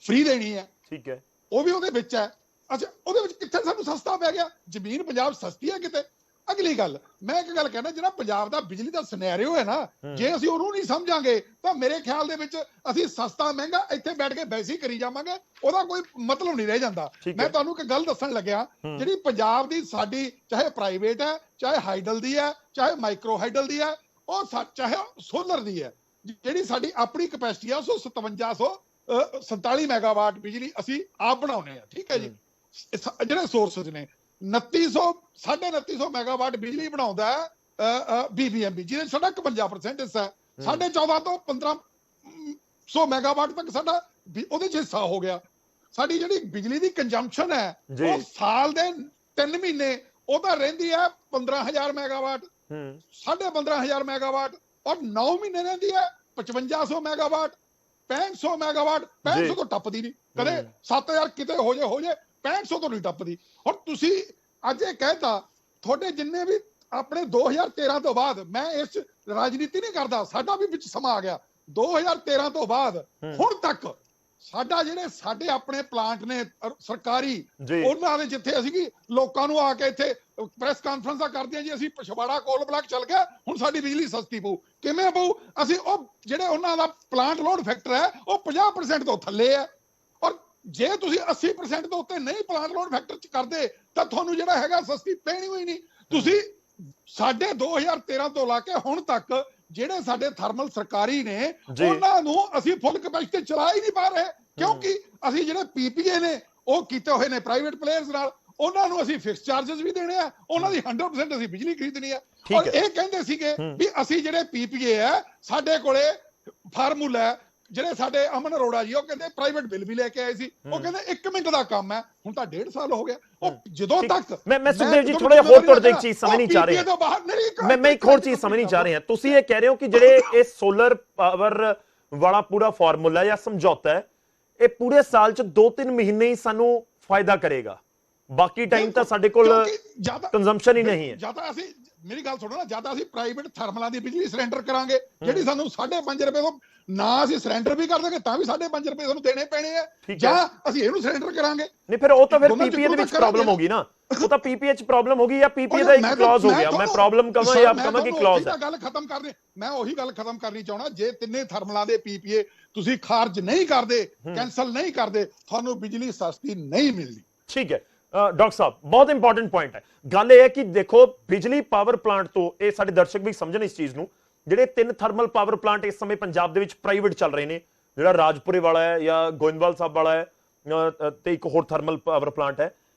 ਫ੍ਰੀ ਦੇਣੀ ਹੈ। ਠੀਕ ਹੈ, ਉਹ ਵੀ ਉਹਦੇ ਵਿੱਚ ਹੈ। ਅੱਛਾ, ਉਹਦੇ ਵਿੱਚ ਕਿੱਥੇ ਸਾਨੂੰ ਸਸਤਾ ਪੈ ਗਿਆ? ਜ਼ਮੀਨ ਪੰਜਾਬ ਸਸਤੀ ਹੈ ਕਿਤੇ? ਅਗਲੀ ਗੱਲ, ਮੈਂ ਇੱਕ ਗੱਲ ਕਹਿਣਾ, ਜਿਹੜਾ ਪੰਜਾਬ ਦਾ ਬਿਜਲੀ ਦਾ ਸਿਨੈਰੀਓ ਹੈ ਨਾ, ਜੇ ਅਸੀਂ ਉਹਨੂੰ ਨਹੀਂ ਸਮਝਾਂਗੇ ਤਾਂ ਮੇਰੇ ਖਿਆਲ ਦੇ ਵਿੱਚ ਅਸੀਂ ਸਸਤਾ ਮਹਿੰਗਾ ਇੱਥੇ ਬੈਠ ਕੇ ਵੈਸੇ ਹੀ ਕਰੀ ਜਾਵਾਂਗੇ, ਉਹਦਾ ਕੋਈ ਮਤਲਬ ਨਹੀਂ ਰਹਿ ਜਾਂਦਾ। ਮੈਂ ਤੁਹਾਨੂੰ ਇੱਕ ਗੱਲ ਦੱਸਣ ਲੱਗਿਆ, ਜਿਹੜੀ ਪੰਜਾਬ ਦੀ ਸਾਡੀ ਚਾਹੇ ਪ੍ਰਾਈਵੇਟ ਹੈ, ਚਾਹੇ ਹਾਈਡਲ ਦੀ ਹੈ, ਚਾਹੇ ਮਾਈਕਰੋ ਹਾਈਡਲ ਦੀ ਹੈ, ਉਹ ਚਾਹੇ ਸੋਲਰ ਦੀ ਹੈ, ਜਿਹੜੀ ਸਾਡੀ ਆਪਣੀ ਕਪੈਸਿਟੀ ਆ 47 ਮੈਗਾਵਾਟ ਬਿਜਲੀ ਅਸੀਂ ਆਪ ਬਣਾਉਨੇ ਆ। ਠੀਕ ਹੈ ਜੀ, ਜਿਹੜੇ ਸੋਰਸਸ ਨੇ 2900 ਮੈਗਾਵਾਟ ਬਿਜਲੀ ਬਣਾਉਂਦਾ BBMB, ਜਿਹਦੇ ਸਾਡਾ 51% ਹਿੱਸਾ ਹੈ। 14.5 ਤੋਂ 1500 ਮੈਗਾਵਾਟ ਤੱਕ ਸਾਡਾ ਉਹਦੇ ਚ ਹਿੱਸਾ ਹੋ ਗਿਆ। ਸਾਡੀ ਜਿਹੜੀ ਬਿਜਲੀ ਦੀ ਕੰਜ਼ੰਪਸ਼ਨ ਹੈ ਉਹ ਸਾਲ ਦੇ 3 ਮਹੀਨੇ ਉਹ ਤਾਂ ਰਹਿੰਦੀ ਹੈ 15000 ਮੈਗਾਵਾਟ, 15,500 ਮੈਗਾਵਾਟ, ਔਰ 9 ਮਹੀਨੇ ਰਹਿੰਦੀ ਹੈ 5500 ਮੈਗਾਵਾਟ, 6500 ਮੈਗਾਵਾਟ। 6500 ਤੋਂ ਟੱਪਦੀ ਨਹੀਂ, ਕਦੇ 7000 ਕਿਤੇ ਹੋ ਜੇ 6500 ਤੋਂ ਨਹੀਂ ਟੱਪਦੀ। ਹੁਣ ਤੁਸੀਂ ਅੱਜ ਇਹ ਕਹਿਤਾ, ਤੁਹਾਡੇ ਜਿੰਨੇ ਵੀ ਆਪਣੇ 2013 ਤੋਂ ਬਾਅਦ, ਮੈਂ ਇਸ ਰਾਜਨੀਤੀ ਨਹੀਂ ਕਰਦਾ, ਸਾਡਾ ਵੀ ਵਿੱਚ ਸਮਾਂ ਆ ਗਿਆ, 2013 ਤੋਂ ਬਾਅਦ ਹੁਣ ਤੱਕ ਸਾਡਾ ਜਿਹੜੇ ਸਾਡੇ ਆਪਣੇ ਪਲਾਂਟ ਨੇ ਸਰਕਾਰੀ, ਉਹਨਾਂ ਦੇ ਜਿੱਥੇ ਅਸੀਂ ਲੋਕਾਂ ਨੂੰ ਆ ਕੇ ਇੱਥੇ ਪ੍ਰੈਸ ਕਾਨਫਰੰਸਾਂ ਕਰਦੇ ਆ ਜੀ, ਅਸੀਂ ਪਛਵਾੜਾ ਕੋਲ ਬਲਾਕ ਚੱਲ ਗਿਆ, ਹੁਣ ਸਾਡੀ ਬਿਜਲੀ ਸਸਤੀ ਪਊ। ਕਿਵੇਂ ਪਊ? ਅਸੀਂ ਉਹ ਜਿਹੜੇ ਉਹਨਾਂ ਦਾ ਪਲਾਂਟ ਲੋਡ ਫੈਕਟਰ ਹੈ ਉਹ 50% ਤੋਂ ਥੱਲੇ ਹੈ, ਔਰ ਜੇ ਤੁਸੀਂ 80% ਤੋਂ ਉੱਤੇ ਨਹੀਂ ਪਲਾਂਟ ਲੋਡ ਫੈਕਟਰ ਚ ਕਰਦੇ ਤਾਂ ਤੁਹਾਨੂੰ ਜਿਹੜਾ ਹੈਗਾ ਸਸਤੀ ਪੈਣੀ ਹੋਈ ਨਹੀਂ। ਤੁਸੀਂ ਸਾਡੇ 2013 ਤੋਂ ਲਾ ਕੇ ਹੁਣ ਤੱਕ ਜਿਹੜੇ ਸਾਡੇ ਥਰਮਲ ਸਰਕਾਰੀ ਨੇ ਉਹਨਾਂ ਨੂੰ ਅਸੀਂ ਫੁੱਲ ਕਪੈਸਿਟੀ ਚਲਾ ਹੀ ਨਹੀਂ ਪਾ ਰਹੇ, ਕਿਉਂਕਿ ਅਸੀਂ ਜਿਹੜੇ PPA ਨੇ ਉਹ ਕੀਤੇ ਹੋਏ ਨੇ ਪ੍ਰਾਈਵੇਟ ਪਲੇਅਰਸ ਨਾਲ, ਉਹਨਾਂ ਨੂੰ ਅਸੀਂ ਫਿਕਸ ਚਾਰजेस ਵੀ ਦੇਣੇ ਆ, ਉਹਨਾਂ ਦੀ 100% ਅਸੀਂ ਬਿਜਲੀ ਖਰੀਦਣੀ ਆ। ਔਰ ਇਹ ਕਹਿੰਦੇ ਸੀਗੇ ਵੀ ਅਸੀਂ ਜਿਹੜੇ PPA ਹੈ ਸਾਡੇ ਕੋਲੇ ਫਾਰਮੂਲਾ ਹੈ, ਜਿਹੜੇ ਸਾਡੇ ਅਮਨ ਅਰੋੜਾ ਜੀ ਉਹ ਕਹਿੰਦੇ ਪ੍ਰਾਈਵੇਟ ਬਿੱਲ ਵੀ ਲੈ ਕੇ ਆਏ ਸੀ, ਉਹ ਕਹਿੰਦੇ 1 ਮਿੰਟ ਦਾ ਕੰਮ ਹੈ, ਹੁਣ ਤਾਂ 1.5 ਸਾਲ ਹੋ ਗਿਆ। ਉਹ ਜਦੋਂ ਤੱਕ ਮੈਂ ਸੁਖਦੇਵ ਜੀ ਥੋੜਾ ਹੋਰ ਤੁਹਾਡੇ ਇੱਕ ਚੀਜ਼ ਸਮਝ ਨਹੀਂ ਚਾਹ ਰਿਹਾ, ਮੈਂ ਇੱਕ ਹੋਰ ਚੀਜ਼ ਸਮਝ ਨਹੀਂ ਚਾਹ ਰਿਹਾ। ਤੁਸੀਂ ਇਹ ਕਹਿ ਰਹੇ ਹੋ ਕਿ ਜਿਹੜੇ ਇਹ ਸੋਲਰ ਪਾਵਰ ਵਾਲਾ ਪੂਰਾ ਫਾਰਮੂਲਾ ਜਾਂ ਸਮਝੌਤਾ ਹੈ, ਇਹ ਪੂਰੇ ਸਾਲ ਚ 2-3 ਮਹੀਨੇ ਹੀ ਸਾਨੂੰ ਫਾਇਦਾ ਕਰੇਗਾ, ਬਾਕੀ ਟਾਈਮ ਤਾਂ ਸਾਡੇ ਕੋਲ ਕੰਜ਼ੰਪਸ਼ਨ ਹੀ ਨਹੀਂ ਹੈ। ਜਾਂ ਤਾਂ ਅਸੀਂ ਮੇਰੀ ਗੱਲ ਸੁਣੋ ਨਾ, ਜਦ ਅਸੀਂ ਪ੍ਰਾਈਵੇਟ ਥਰਮਲਾਂ ਦੀ ਬਿਜਲੀ ਸਰੈਂਡਰ ਕਰਾਂਗੇ ਜਿਹੜੀ ਸਾਨੂੰ 5.5 ਰੁਪਏ ਤੋਂ ਨਾ ਅਸੀਂ ਸਰੈਂਡਰ ਵੀ ਕਰ ਦਾਂਗੇ ਤਾਂ ਵੀ 5.5 ਰੁਪਏ ਸਾਨੂੰ ਦੇਣੇ ਪੈਣੇ ਆ, ਜਾਂ ਅਸੀਂ ਇਹਨੂੰ ਸਰੈਂਡਰ ਕਰਾਂਗੇ। ਨਹੀਂ ਫਿਰ ਉਹ ਤਾਂ ਫਿਰ ਪੀਪੀਏ ਦੇ ਵਿੱਚ ਪ੍ਰੋਬਲਮ ਹੋਗੀ ਨਾ, ਉਹ ਤਾਂ ਪੀਪੀਏ ਚ ਪ੍ਰੋਬਲਮ ਹੋਗੀ ਜਾਂ ਪੀਪੀਏ ਦਾ ਇੱਕ ਕਲੌਜ਼ ਹੋ ਗਿਆ। ਮੈਂ ਪ੍ਰੋਬਲਮ ਕਹਾਂ ਜਾਂ ਕਹਾਂ ਕਿ ਕਲੌਜ਼ ਹੈ। ਗੱਲ ਖਤਮ ਕਰਨੀ, ਮੈਂ ਉਹੀ ਗੱਲ ਖਤਮ ਕਰਨੀ ਚਾਹਣਾ, ਜੇ ਤਿੰਨੇ ਥਰਮਲਾਂ ਦੇ ਪੀਪੀਏ ਤੁਸੀਂ ਖਾਰਜ ਨਹੀਂ ਕਰਦੇ, ਕੈਂਸਲ ਨਹੀਂ ਕਰਦੇ, ਤੁਹਾਨੂੰ ਬਿਜਲੀ ਸਸਤੀ ਨਹੀਂ ਮਿਲਦੀ। ਠੀਕ ਹੈ ਡਾਕਟਰ ਸਾਹਿਬ, ਬਹੁਤ ਇੰਪੋਰਟੈਂਟ ਪੁਆਇੰਟ ਹੈ। ਗੱਲ ਇਹ ਹੈ ਕਿ ਦੇਖੋ ਬਿਜਲੀ ਪਾਵਰ ਪਲਾਂਟ ਤੋਂ, ਇਹ ਸਾਡੇ ਦਰਸ਼ਕ ਵੀ ਸਮਝਣ ਇਸ ਚੀਜ਼ ਨੂੰ, ਜਿਹੜੇ 3 ਥਰਮਲ ਪਾਵਰ ਪਲਾਂਟ ਇਸ ਸਮੇਂ ਪੰਜਾਬ ਦੇ ਵਿੱਚ ਪ੍ਰਾਈਵੇਟ ਚੱਲ ਰਹੇ ਨੇ, ਜਿਹੜਾ ਰਾਜਪੁਰੇ ਵਾਲਾ ਹੈ ਜਾਂ ਗੋਇੰਦਵਾਲ ਸਾਹਿਬ ਵਾਲਾ ਹੈ ਤੇ ਇੱਕ ਹੋਰ ਥਰਮਲ ਪਾਵਰ ਪਲਾਂਟ ਹੈ,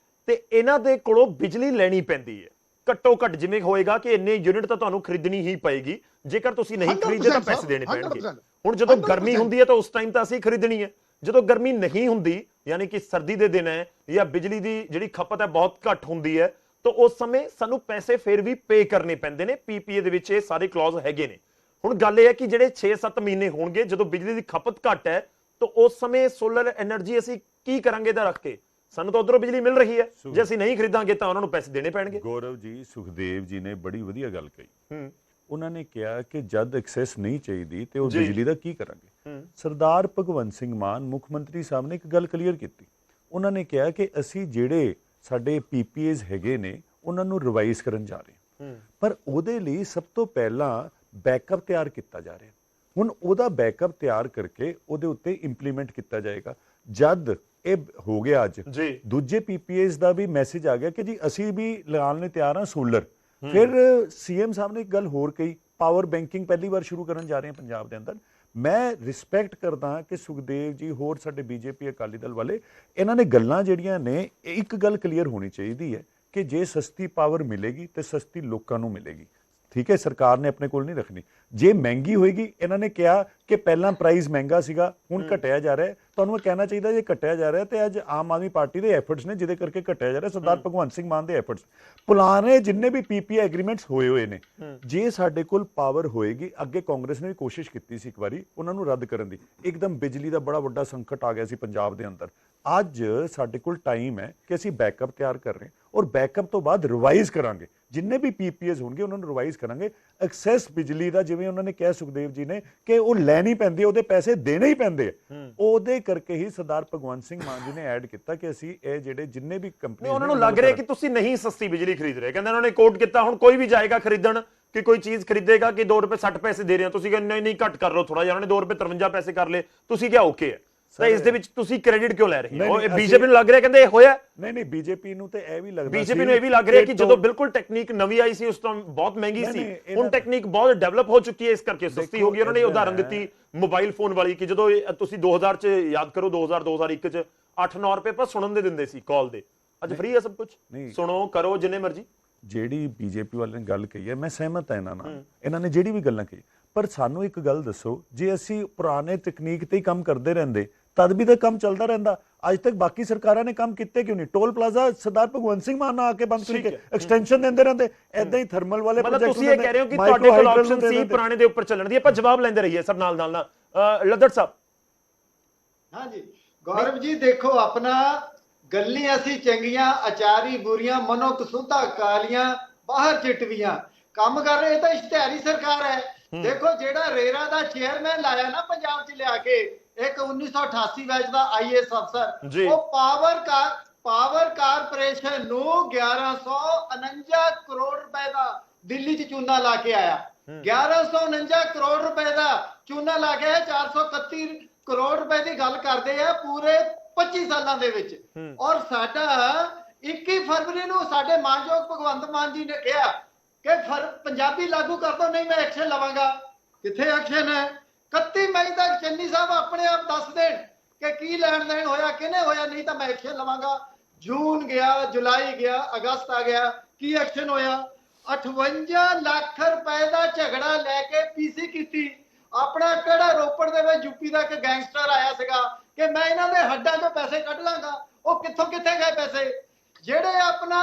ਤੇ ਇਹਨਾਂ ਦੇ ਕੋਲੋਂ ਬਿਜਲੀ ਲੈਣੀ ਪੈਂਦੀ ਹੈ ਘੱਟੋ ਘੱਟ। ਜਿਵੇਂ ਹੋਏਗਾ ਕਿ ਇੰਨੇ ਯੂਨਿਟ ਤਾਂ ਤੁਹਾਨੂੰ ਖਰੀਦਣੀ ਹੀ ਪਏਗੀ, ਜੇਕਰ ਤੁਸੀਂ ਨਹੀਂ ਖਰੀਦੇ ਤਾਂ ਪੈਸੇ ਦੇਣੇ ਪੈਣਗੇ। ਹੁਣ ਜਦੋਂ ਗਰਮੀ ਹੁੰਦੀ ਹੈ ਤਾਂ ਉਸ ਟਾਈਮ ਤਾਂ ਅਸੀਂ ਖਰੀਦਣੀ ਹੈ, ਜਦੋਂ ਗਰਮੀ ਨਹੀਂ ਹੁੰਦੀ ਯਾਨੀ ਕਿ ਸਰਦੀ ਦੇ ਦਿਨ ਹੈ ਜਾਂ ਬਿਜਲੀ ਦੀ ਜਿਹੜੀ ਖਪਤ ਹੈ ਬਹੁਤ ਘੱਟ ਹੁੰਦੀ ਹੈ, ਤਾਂ ਉਸ ਸਮੇਂ ਸਾਨੂੰ ਪੈਸੇ ਫਿਰ ਵੀ ਪੇ ਕਰਨੇ ਪੈਂਦੇ ਨੇ। ਪੀਪੀਏ ਦੇ ਵਿੱਚ ਇਹ ਸਾਰੇ ਕਲੌਜ਼ ਹੈਗੇ ਨੇ। ਹੁਣ ਗੱਲ ਇਹ ਹੈ ਕਿ ਜਿਹੜੇ 6-7 ਮਹੀਨੇ ਹੋਣਗੇ ਜਦੋਂ ਬਿਜਲੀ ਦੀ ਖਪਤ ਘੱਟ ਹੈ, ਤਾਂ ਉਸ ਸਮੇਂ ਸੋਲਰ ਐਨਰਜੀ ਅਸੀਂ ਕੀ ਕਰਾਂਗੇ ਦਾ ਰੱਖ ਕੇ? ਸਾਨੂੰ ਤਾਂ ਉਧਰੋਂ ਬਿਜਲੀ ਮਿਲ ਰਹੀ ਹੈ, ਜੇ ਅਸੀਂ ਨਹੀਂ ਖਰੀਦਾਂਗੇ ਤਾਂ ਉਹਨਾਂ ਨੂੰ ਪੈਸੇ ਦੇਣੇ ਪੈਣਗੇ। ਗੌਰਵ ਜੀ, ਸੁਖਦੇਵ ਜੀ ਨੇ ਬੜੀ ਵਧੀਆ ਗੱਲ ਕਹੀ। ਉਹਨਾਂ ਨੇ ਕਿਹਾ ਕਿ ਜਦ ਐਕਸੈਸ ਨਹੀਂ ਚਾਹੀਦੀ ਤੇ ਉਹ ਬਿਜਲੀ ਦਾ ਕੀ ਕਰਾਂਗੇ। ਸਰਦਾਰ ਭਗਵੰਤ ਸਿੰਘ ਮਾਨ ਮੁੱਖ ਮੰਤਰੀ ਸਾਹਿਬ ਨੇ ਇੱਕ ਗੱਲ ਕਲੀਅਰ ਕੀਤੀ। ਉਹਨਾਂ ਨੇ ਕਿਹਾ ਕਿ ਅਸੀਂ ਜਿਹੜੇ ਸਾਡੇ ਪੀਪੀਏਜ਼ ਹੈਗੇ ਨੇ ਉਹਨਾਂ ਨੂੰ ਰਿਵਾਈਜ਼ ਕਰਨ ਜਾ ਰਹੇ ਹਾਂ, ਪਰ ਉਹਦੇ ਲਈ ਸਭ ਤੋਂ ਪਹਿਲਾਂ ਬੈਕਅਪ ਤਿਆਰ ਕੀਤਾ ਜਾ ਰਿਹਾ। ਹੁਣ ਉਹਦਾ ਬੈਕਅਪ ਤਿਆਰ ਕਰਕੇ ਉਹਦੇ ਉੱਤੇ ਇੰਪਲੀਮੈਂਟ ਕੀਤਾ ਜਾਏਗਾ। ਜਦ ਇਹ ਹੋ ਗਿਆ ਅੱਜ, ਦੂਜੇ ਪੀਪੀਏਜ਼ ਦਾ ਵੀ ਮੈਸੇਜ ਆ ਗਿਆ ਕਿ ਜੀ ਅਸੀਂ ਵੀ ਲਗਾਉਣ ਲਈ ਤਿਆਰ ਹਾਂ ਸੋਲਰ। ਫਿਰ ਸੀਐਮ ਸਾਹਿਬ ਨੇ ਇੱਕ ਗੱਲ ਹੋਰ ਕਹੀ, ਪਾਵਰ ਬੈਂਕਿੰਗ ਪਹਿਲੀ ਵਾਰ ਸ਼ੁਰੂ ਕਰਨ ਜਾ ਰਹੇ ਹਾਂ ਪੰਜਾਬ ਦੇ ਅੰਦਰ। ਮੈਂ ਰਿਸਪੈਕਟ ਕਰਦਾ ਕਿ ਸੁਖਦੇਵ ਜੀ ਹੋਰ ਸਾਡੇ ਬੀਜੇਪੀ ਅਕਾਲੀ ਦਲ ਵਾਲੇ, ਇਹਨਾਂ ਨੇ ਗੱਲਾਂ ਜਿਹੜੀਆਂ ਨੇ, ਇੱਕ ਗੱਲ ਕਲੀਅਰ ਹੋਣੀ ਚਾਹੀਦੀ ਹੈ ਕਿ ਜੇ ਸਸਤੀ ਪਾਵਰ ਮਿਲੇਗੀ ਤੇ ਸਸਤੀ ਲੋਕਾਂ ਨੂੰ ਮਿਲੇਗੀ। ਠੀਕ ਹੈ, ਸਰਕਾਰ ਨੇ ਆਪਣੇ ਕੋਲ ਨਹੀਂ ਰੱਖਣੀ। ਜੇ ਮਹਿੰਗੀ ਹੋਏਗੀ, ਇਹਨਾਂ ਨੇ ਕਿਹਾ ਕਿ ਪਹਿਲਾਂ ਪ੍ਰਾਈਸ ਮਹਿੰਗਾ ਸੀਗਾ, ਹੁਣ ਘਟਿਆ ਜਾ ਰਿਹਾ। ਤੁਹਾਨੂੰ ਇਹ ਕਹਿਣਾ ਚਾਹੀਦਾ ਜੇ ਘਟਿਆ ਜਾ ਰਿਹਾ ਤੇ ਅੱਜ ਆਮ ਆਦਮੀ ਪਾਰਟੀ ਦੇ ਐਫਰਟਸ ਨੇ ਜਿਹਦੇ ਕਰਕੇ ਘਟਿਆ ਜਾ ਰਿਹਾ, ਸਰਦਾਰ ਭਗਵੰਤ ਸਿੰਘ ਮਾਨ ਦੇ ਐਫਰਟਸ। ਪੁਰਾਣੇ ਜਿੰਨੇ ਵੀ ਪੀਪੀਏ ਐਗਰੀਮੈਂਟਸ ਹੋਏ ਨੇ, ਜੇ ਸਾਡੇ ਕੋਲ ਪਾਵਰ ਹੋਏਗੀ, ਅੱਗੇ ਕਾਂਗਰਸ ਨੇ ਵੀ ਕੋਸ਼ਿਸ਼ ਕੀਤੀ ਸੀ ਇੱਕ ਵਾਰੀ ਉਹਨਾਂ ਨੂੰ ਰੱਦ ਕਰਨ ਦੀ, ਇੱਕਦਮ ਬਿਜਲੀ ਦਾ ਬੜਾ ਵੱਡਾ ਸੰਕਟ ਆ ਗਿਆ ਸੀ ਪੰਜਾਬ ਦੇ ਅੰਦਰ। ਅੱਜ ਸਾਡੇ ਕੋਲ ਟਾਈਮ ਹੈ ਕਿ ਅਸੀਂ ਬੈਕਅਪ ਤਿਆਰ ਕਰ ਰਹੇ ਹਾਂ ਔਰ ਬੈਕਅਪ ਤੋਂ ਬਾਅਦ ਰਿਵਾਈਜ਼ ਕਰਾਂਗੇ। ਜਿੰਨੇ ਵੀ ਪੀਪੀਏਜ਼ ਹੋਣਗੇ ਉਹਨਾਂ ਨੂੰ ਰਿਵਾਈਜ਼ ਕਰਾਂਗੇ। ਐਕਸੈਸ ਬਿਜਲੀ ਦਾ ਜਿਵੇਂ ਉਹਨਾਂ ਨੇ ਕਿਹਾ ਸੁਖਦੇਵ ਜੀ ਨੇ ਕਿ ਉਹ ਲੈਣੀ ਪੈਂਦੀ, ਉਹਦੇ ਪੈਸੇ ਦੇਣੇ ਹੀ ਪੈਂਦੇ, ਉਹਦੇ ਕਰਕੇ ਹੀ ਸਰਦਾਰ ਭਗਵੰਤ ਸਿੰਘ ਮਾਨ ਜੀ ਨੇ ਐਡ ਕੀਤਾ ਕਿ ਅਸੀਂ ਇਹ ਜਿਹੜੇ ਜਿੰਨੇ ਵੀ ਕੰਪਨੀ, ਉਹਨਾਂ ਨੂੰ ਲੱਗ ਰਿਹਾ ਕਿ ਤੁਸੀਂ ਨਹੀਂ ਸਸਤੀ ਬਿਜਲੀ ਖਰੀਦ ਰਹੇ। ਕਹਿੰਦੇ ਉਹਨਾਂ ਨੇ ਕੋਟ ਕੀਤਾ, ਹੁਣ ਕੋਈ ਵੀ ਜਾਏਗਾ ਖਰੀਦਣ ਕਿ ਕੋਈ ਚੀਜ਼ ਖਰੀਦੇਗਾ ਕਿ 2 ਰੁਪਏ 60 ਪੈਸੇ ਦੇ ਰਹੇ ਹੋ, ਤੁਸੀਂ ਕਹਿੰਦੇ ਨਹੀਂ ਘੱਟ ਕਰ ਲਓ ਥੋੜਾ ਜਿਹਾ। ਉਹਨਾਂ ਨੇ 2 ਰੁਪਏ 53 ਪੈਸੇ ਕਰ ਲਏ, ਤੁਸੀਂ ਕਿਹਾ ਓਕੇ ਹੈ। ਤਾਂ ਇਸ ਦੇ ਵਿੱਚ ਤੁਸੀਂ ਕ੍ਰੈਡਿਟ ਕਿਉਂ ਲੈ ਰਹੇ ਹੋ? ਬੀਜੇਪੀ ਨੂੰ ਲੱਗ ਰਿਹਾ ਕਹਿੰਦੇ ਇਹ ਹੋਇਆ। ਨਹੀਂ, ਬੀਜੇਪੀ ਨੂੰ ਤੇ ਇਹ ਵੀ ਲੱਗਦਾ, ਬੀਜੇਪੀ ਨੂੰ ਇਹ ਵੀ ਲੱਗ ਰਿਹਾ ਕਿ ਜਦੋਂ ਬਿਲਕੁਲ ਟੈਕਨੀਕ ਨਵੀਂ ਆਈ ਸੀ ਉਸ ਤੋਂ ਬਹੁਤ ਮਹਿੰਗੀ ਸੀ, ਹੁਣ ਟੈਕਨੀਕ ਬਹੁਤ ਡਿਵੈਲਪ ਹੋ ਚੁੱਕੀ ਹੈ, ਇਸ ਕਰਕੇ ਸਸਤੀ ਹੋ ਗਈ। ਉਹਨਾਂ ਨੇ ਉਦਾਹਰਨ ਦਿੱਤੀ ਮੋਬਾਈਲ ਫੋਨ ਵਾਲੀ ਕਿ ਜਦੋਂ ਤੁਸੀਂ 2000 ਚ ਯਾਦ ਕਰੋ, 2000-2001 ਚ 8-9 ਰੁਪਏ ਪਰ ਸੁਣਨ ਦੇ ਦਿੰਦੇ ਸੀ ਕਾਲ ਦੇ, ਅੱਜ ਫ੍ਰੀ ਹੈ ਸਭ ਕੁਝ, ਸੁਣੋ ਕਰੋ ਜਿੰਨੇ ਮਰਜ਼ੀ। ਜਿਹੜੀ ਬੀਜੇਪੀ ਵਾਲਿਆਂ ਨੇ ਗੱਲ ਕਹੀ ਹੈ ਮੈਂ ਸਹਿਮਤ ਹਾਂ ਇਹਨਾਂ ਨਾਲ, ਇਹਨਾਂ ਨੇ ਜਿਹੜੀ ਵੀ ਗੱਲਾਂ ਕਹੀ, ਪਰ ਸਾਨੂੰ ਇੱਕ ਗੱਲ ਦੱਸੋ, ਜੇ ਅਸੀਂ ਪੁਰਾਣੇ ਤਕਨੀਕ ਤੇ ਹੀ ਕੰਮ ਕਰਦੇ ਰਹਿੰਦੇ ਤਦ ਵੀ ਤਾਂ ਕੰਮ ਚੱਲਦਾ ਰਹਿੰਦਾ। ਅੱਜ ਤੱਕ ਬਾਕੀ ਸਰਕਾਰਾਂ ਨੇ ਕੰਮ ਕੀਤੇ ਕਿਉਂ ਨਹੀਂ? ਟੋਲ ਪਲਾਜ਼ਾ ਸਰਦਾਰ ਭਗਵੰਤ ਸਿੰਘ ਮਾਨ ਆ ਕੇ ਬੰਦ ਕਰਕੇ ਐਕਸਟੈਂਸ਼ਨ ਦਿੰਦੇ ਰਹਿੰਦੇ, ਐਦਾਂ ਹੀ ਥਰਮਲ ਵਾਲੇ ਪ੍ਰੋਜੈਕਟ। ਤੁਸੀਂ ਇਹ ਕਹਿ ਰਹੇ ਹੋ ਕਿ ਤੁਹਾਡੇ ਕੋਲ ਆਪਸ਼ਨ ਸੀ ਪੁਰਾਣੇ ਦੇ ਉੱਪਰ ਚੱਲਣ ਦੀ, ਆਪਾਂ ਜਵਾਬ ਲੈਂਦੇ ਰਹੀਏ ਸਰ ਨਾਲ ਨਾਲ। ਲੱਦੜ ਸਾਹਿਬ। ਹਾਂਜੀ ਗੌਰਵ ਜੀ, ਦੇਖੋ ਆਪਣਾ ਗੱਲੀਆਂ ਅਸੀਂ ਚੰਗੀਆਂ, ਅਚਾਰੀ ਬੁਰੀਆਂ, ਮਨੋ ਕਸੂਤਾ ਕਾਲੀਆਂ, ਬਾਹਰ ਚਿਟਵੀਆਂ ਕੰਮ ਕਰ ਰਹੇ। ਤਾਂ ਇਸ਼ਤਿਹਾਰੀ ਸਰਕਾਰ ਹੈ। ਦੇਖੋ ਜਿਹੜਾ ਰੇਰਾ ਦਾ ਚੇਅਰਮੈਨ ਲਾਇਆ ਨਾ ਪੰਜਾਬ 'ਚ ਲਿਆ ਕੇ, ਇੱਕ 1988 ਬੈਚ ਦਾ ਆਈਏਐਸ ਅਫਸਰ, ਉਹ ਪਾਵਰ ਕਾਰਪੋਰੇਸ਼ਨ ਨੂੰ 1149 ਕਰੋੜ ਰੁਪਏ ਦਾ ਦਿੱਲੀ 'ਚ ਚੂਨਾ ਲਾ ਕੇ ਆਇਆ। 1149 ਕਰੋੜ ਰੁਪਏ ਦਾ ਚੂਨਾ ਲਾ ਕੇ ਆਇਆ। 431 ਕਰੋੜ ਰੁਪਏ ਦੀ ਗੱਲ ਕਰਦੇ ਆ ਪੂਰੇ 25 ਸਾਲਾਂ ਦੇ ਵਿੱਚ। ਔਰ ਸਾਡਾ 21 ਫਰਵਰੀ ਨੂੰ ਸਾਡੇ ਮਾਨਯੋਗ ਭਗਵੰਤ ਮਾਨ ਜੀ ਨੇ ਕਿਹਾ ਕਿ ਪੰਜਾਬੀ ਲਾਗੂ ਕਰ ਦੋ, ਨਹੀਂ ਮੈਂ ਐਕਸ਼ਨ ਲਵਾਂਗਾ। ਕਿੱਥੇ ਐਕਸ਼ਨ ਹੈ? 31 ਮਈ ਤੱਕ ਚੰਨੀ ਸਾਹਿਬ ਆਪਣੇ ਆਪ ਦੱਸ ਦੇਣ ਕਿ ਕੀ ਲੈਣ ਦੇਣ ਹੋਇਆ, ਕਿਹਨੇ ਹੋਇਆ, ਨਹੀਂ ਤਾਂ ਮੈਂ ਐਕਸ਼ਨ ਲਵਾਂਗਾ। ਜੂਨ ਗਿਆ, ਜੁਲਾਈ ਗਿਆ, ਅਗਸਤ ਆ ਗਿਆ, ਕੀ ਐਕਸ਼ਨ ਹੋਇਆ? 58 ਲੱਖ ਰੁਪਏ ਦਾ ਝਗੜਾ ਲੈ ਕੇ ਪੀਸੀ ਕੀਤੀ। ਆਪਣਾ ਕਿਹੜਾ ਰੋਪੜ ਦੇ ਵਿੱਚ ਯੂਪੀ ਦਾ ਇੱਕ ਗੈਂਗਸਟਰ ਆਇਆ ਸੀਗਾ ਕਿ ਮੈਂ ਇਹਨਾਂ ਦੇ ਹੱਡਾਂ 'ਚੋਂ ਪੈਸੇ ਕੱਢ ਲਾਂਗਾ, ਉਹ ਕਿੱਥੇ ਗਏ ਪੈਸੇ? ਜਿਹੜੇ ਆਪਣਾ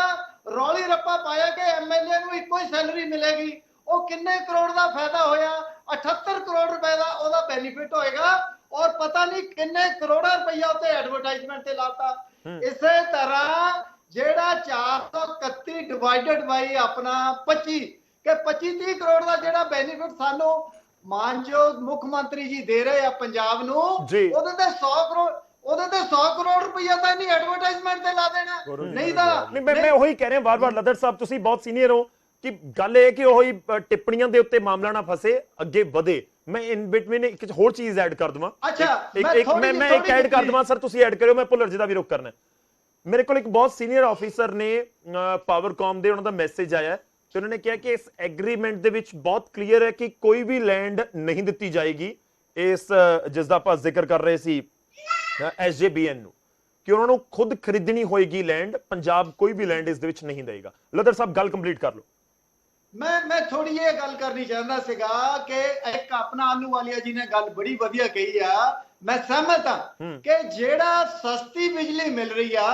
ਰੌਲੀ ਰੱਪਾ ਪਾਇਆ ਕਿ ਐਮਐਲਏ ਨੂੰ ਇੱਕੋ ਹੀ ਸੈਲਰੀ ਮਿਲੇਗੀ, ਉਹ ਕਿੰਨੇ ਕਰੋੜ ਦਾ ਫਾਇਦਾ ਹੋਇਆ? 78 ਕਰੋੜ ਰੁਪਏ ਦਾ ਉਹਦਾ ਬੈਨੀਫਿਟ ਹੋਏਗਾ ਔਰ ਪਤਾ ਨਹੀਂ ਕਿੰਨੇ ਕਰੋੜਾਂ ਰੁਪਈਆ ਉੱਤੇ ਐਡਵਰਟਾਈਜ਼ਮੈਂਟ ਤੇ ਲਾਤਾ। ਇਸੇ ਤਰ੍ਹਾਂ ਜਿਹੜਾ 431 ਡਿਵਾਈਡਡ ਬਾਈ ਆਪਣਾ 25 ਕਿ 25-30 ਕਰੋੜ ਦਾ ਜਿਹੜਾ ਬੈਨੀਫਿਟ ਸਾਨੂੰ ਮਾਨਯੋਗ ਮੁੱਖ ਮੰਤਰੀ ਜੀ ਦੇ ਰਹੇ ਆ ਪੰਜਾਬ ਨੂੰ, ਜੀ। ਉਹਦੇ ਤੇ 100 ਕਰੋੜ ਰੁਪਈਆ ਤਾਂ ਨਹੀਂ ਐਡਵਰਟਾਈਜ਼ਮੈਂਟ ਤੇ ਲਾ ਦੇਣਾ, ਨਹੀਂ ਤਾਂ ਨਹੀਂ ਮੈਂ ਉਹੀ ਕਹਿ ਰਿਹਾ ਵਾਰ-ਵਾਰ ਲੱਦਰ ਸਾਹਿਬ ਤੁਸੀਂ ਬਹੁਤ ਸੀਨੀਅਰ ਹੋ ਕਿ ਗੱਲ ਇਹ ਕਿ ਉਹੀ ਟਿੱਪਣੀਆਂ ਦੇ ਉੱਤੇ ਮਾਮਲਾ ਨਾ ਫਸੇ, ਅੱਗੇ ਵਧੇ। ਮੈਂ ਇਨ ਬਿਟਵੀਨ ਇੱਕ ਹੋਰ ਚੀਜ਼ ਐਡ ਕਰ ਦਵਾਂ। ਅੱਛਾ, ਮੈਂ ਇੱਕ ਐਡ ਕਰ ਦਵਾਂ ਸਰ, ਤੁਸੀਂ ਐਡ ਕਰਿਓ, ਮੈਂ ਭੁੱਲਰ ਜੀ ਦਾ ਵੀ ਰੁਕ ਕਰਨਾ। ਮੇਰੇ ਕੋਲ ਇੱਕ ਬਹੁਤ ਸੀਨੀਅਰ ਆਫੀਸਰ ਨੇ ਪਾਵਰਕਾਮ ਦੇ, ਉਹਨਾਂ ਦਾ ਮੈਸੇਜ ਆਇਆ ਤੇ ਉਹਨਾਂ ਨੇ ਕਿਹਾ ਕਿ ਇਸ ਐਗਰੀਮੈਂਟ ਦੇ ਵਿੱਚ ਬਹੁਤ ਕਲੀਅਰ ਹੈ ਕਿ ਕੋਈ ਵੀ ਲੈਂਡ ਨਹੀਂ ਦਿੱਤੀ ਜਾਏਗੀ ਇਸ ਜਿਸ ਦਾ ਆਪਾਂ ਜ਼ਿਕਰ ਕਰ ਰਹੇ ਸੀ SJBN ਨੂੰ, ਕਿ ਉਹਨਾਂ ਨੂੰ ਖੁਦ ਖਰੀਦਣੀ ਹੋਏਗੀ ਲੈਂਡ, ਪੰਜਾਬ ਕੋਈ ਵੀ ਲੈਂਡ ਇਸ ਦੇ ਵਿੱਚ ਨਹੀਂ ਦੇਗਾ। ਲੱਦਰ ਸਾਹਿਬ ਗੱਲ ਕੰਪਲੀਟ ਕਰ ਲਓ। ਮੈਂ ਥੋੜੀ ਇਹ ਗੱਲ ਕਰਨੀ ਚਾਹੁੰਦਾ ਸੀਗਾ ਕਿ ਇੱਕ ਆਪਣਾ ਆਲੂਵਾਲੀਆ ਜੀ ਨੇ ਗੱਲ ਬੜੀ ਵਧੀਆ ਕਹੀ ਆ, ਮੈਂ ਸਹਿਮਤ ਹਾਂ ਕਿ ਜਿਹੜਾ ਸਸਤੀ ਬਿਜਲੀ ਮਿਲ ਰਹੀ ਆ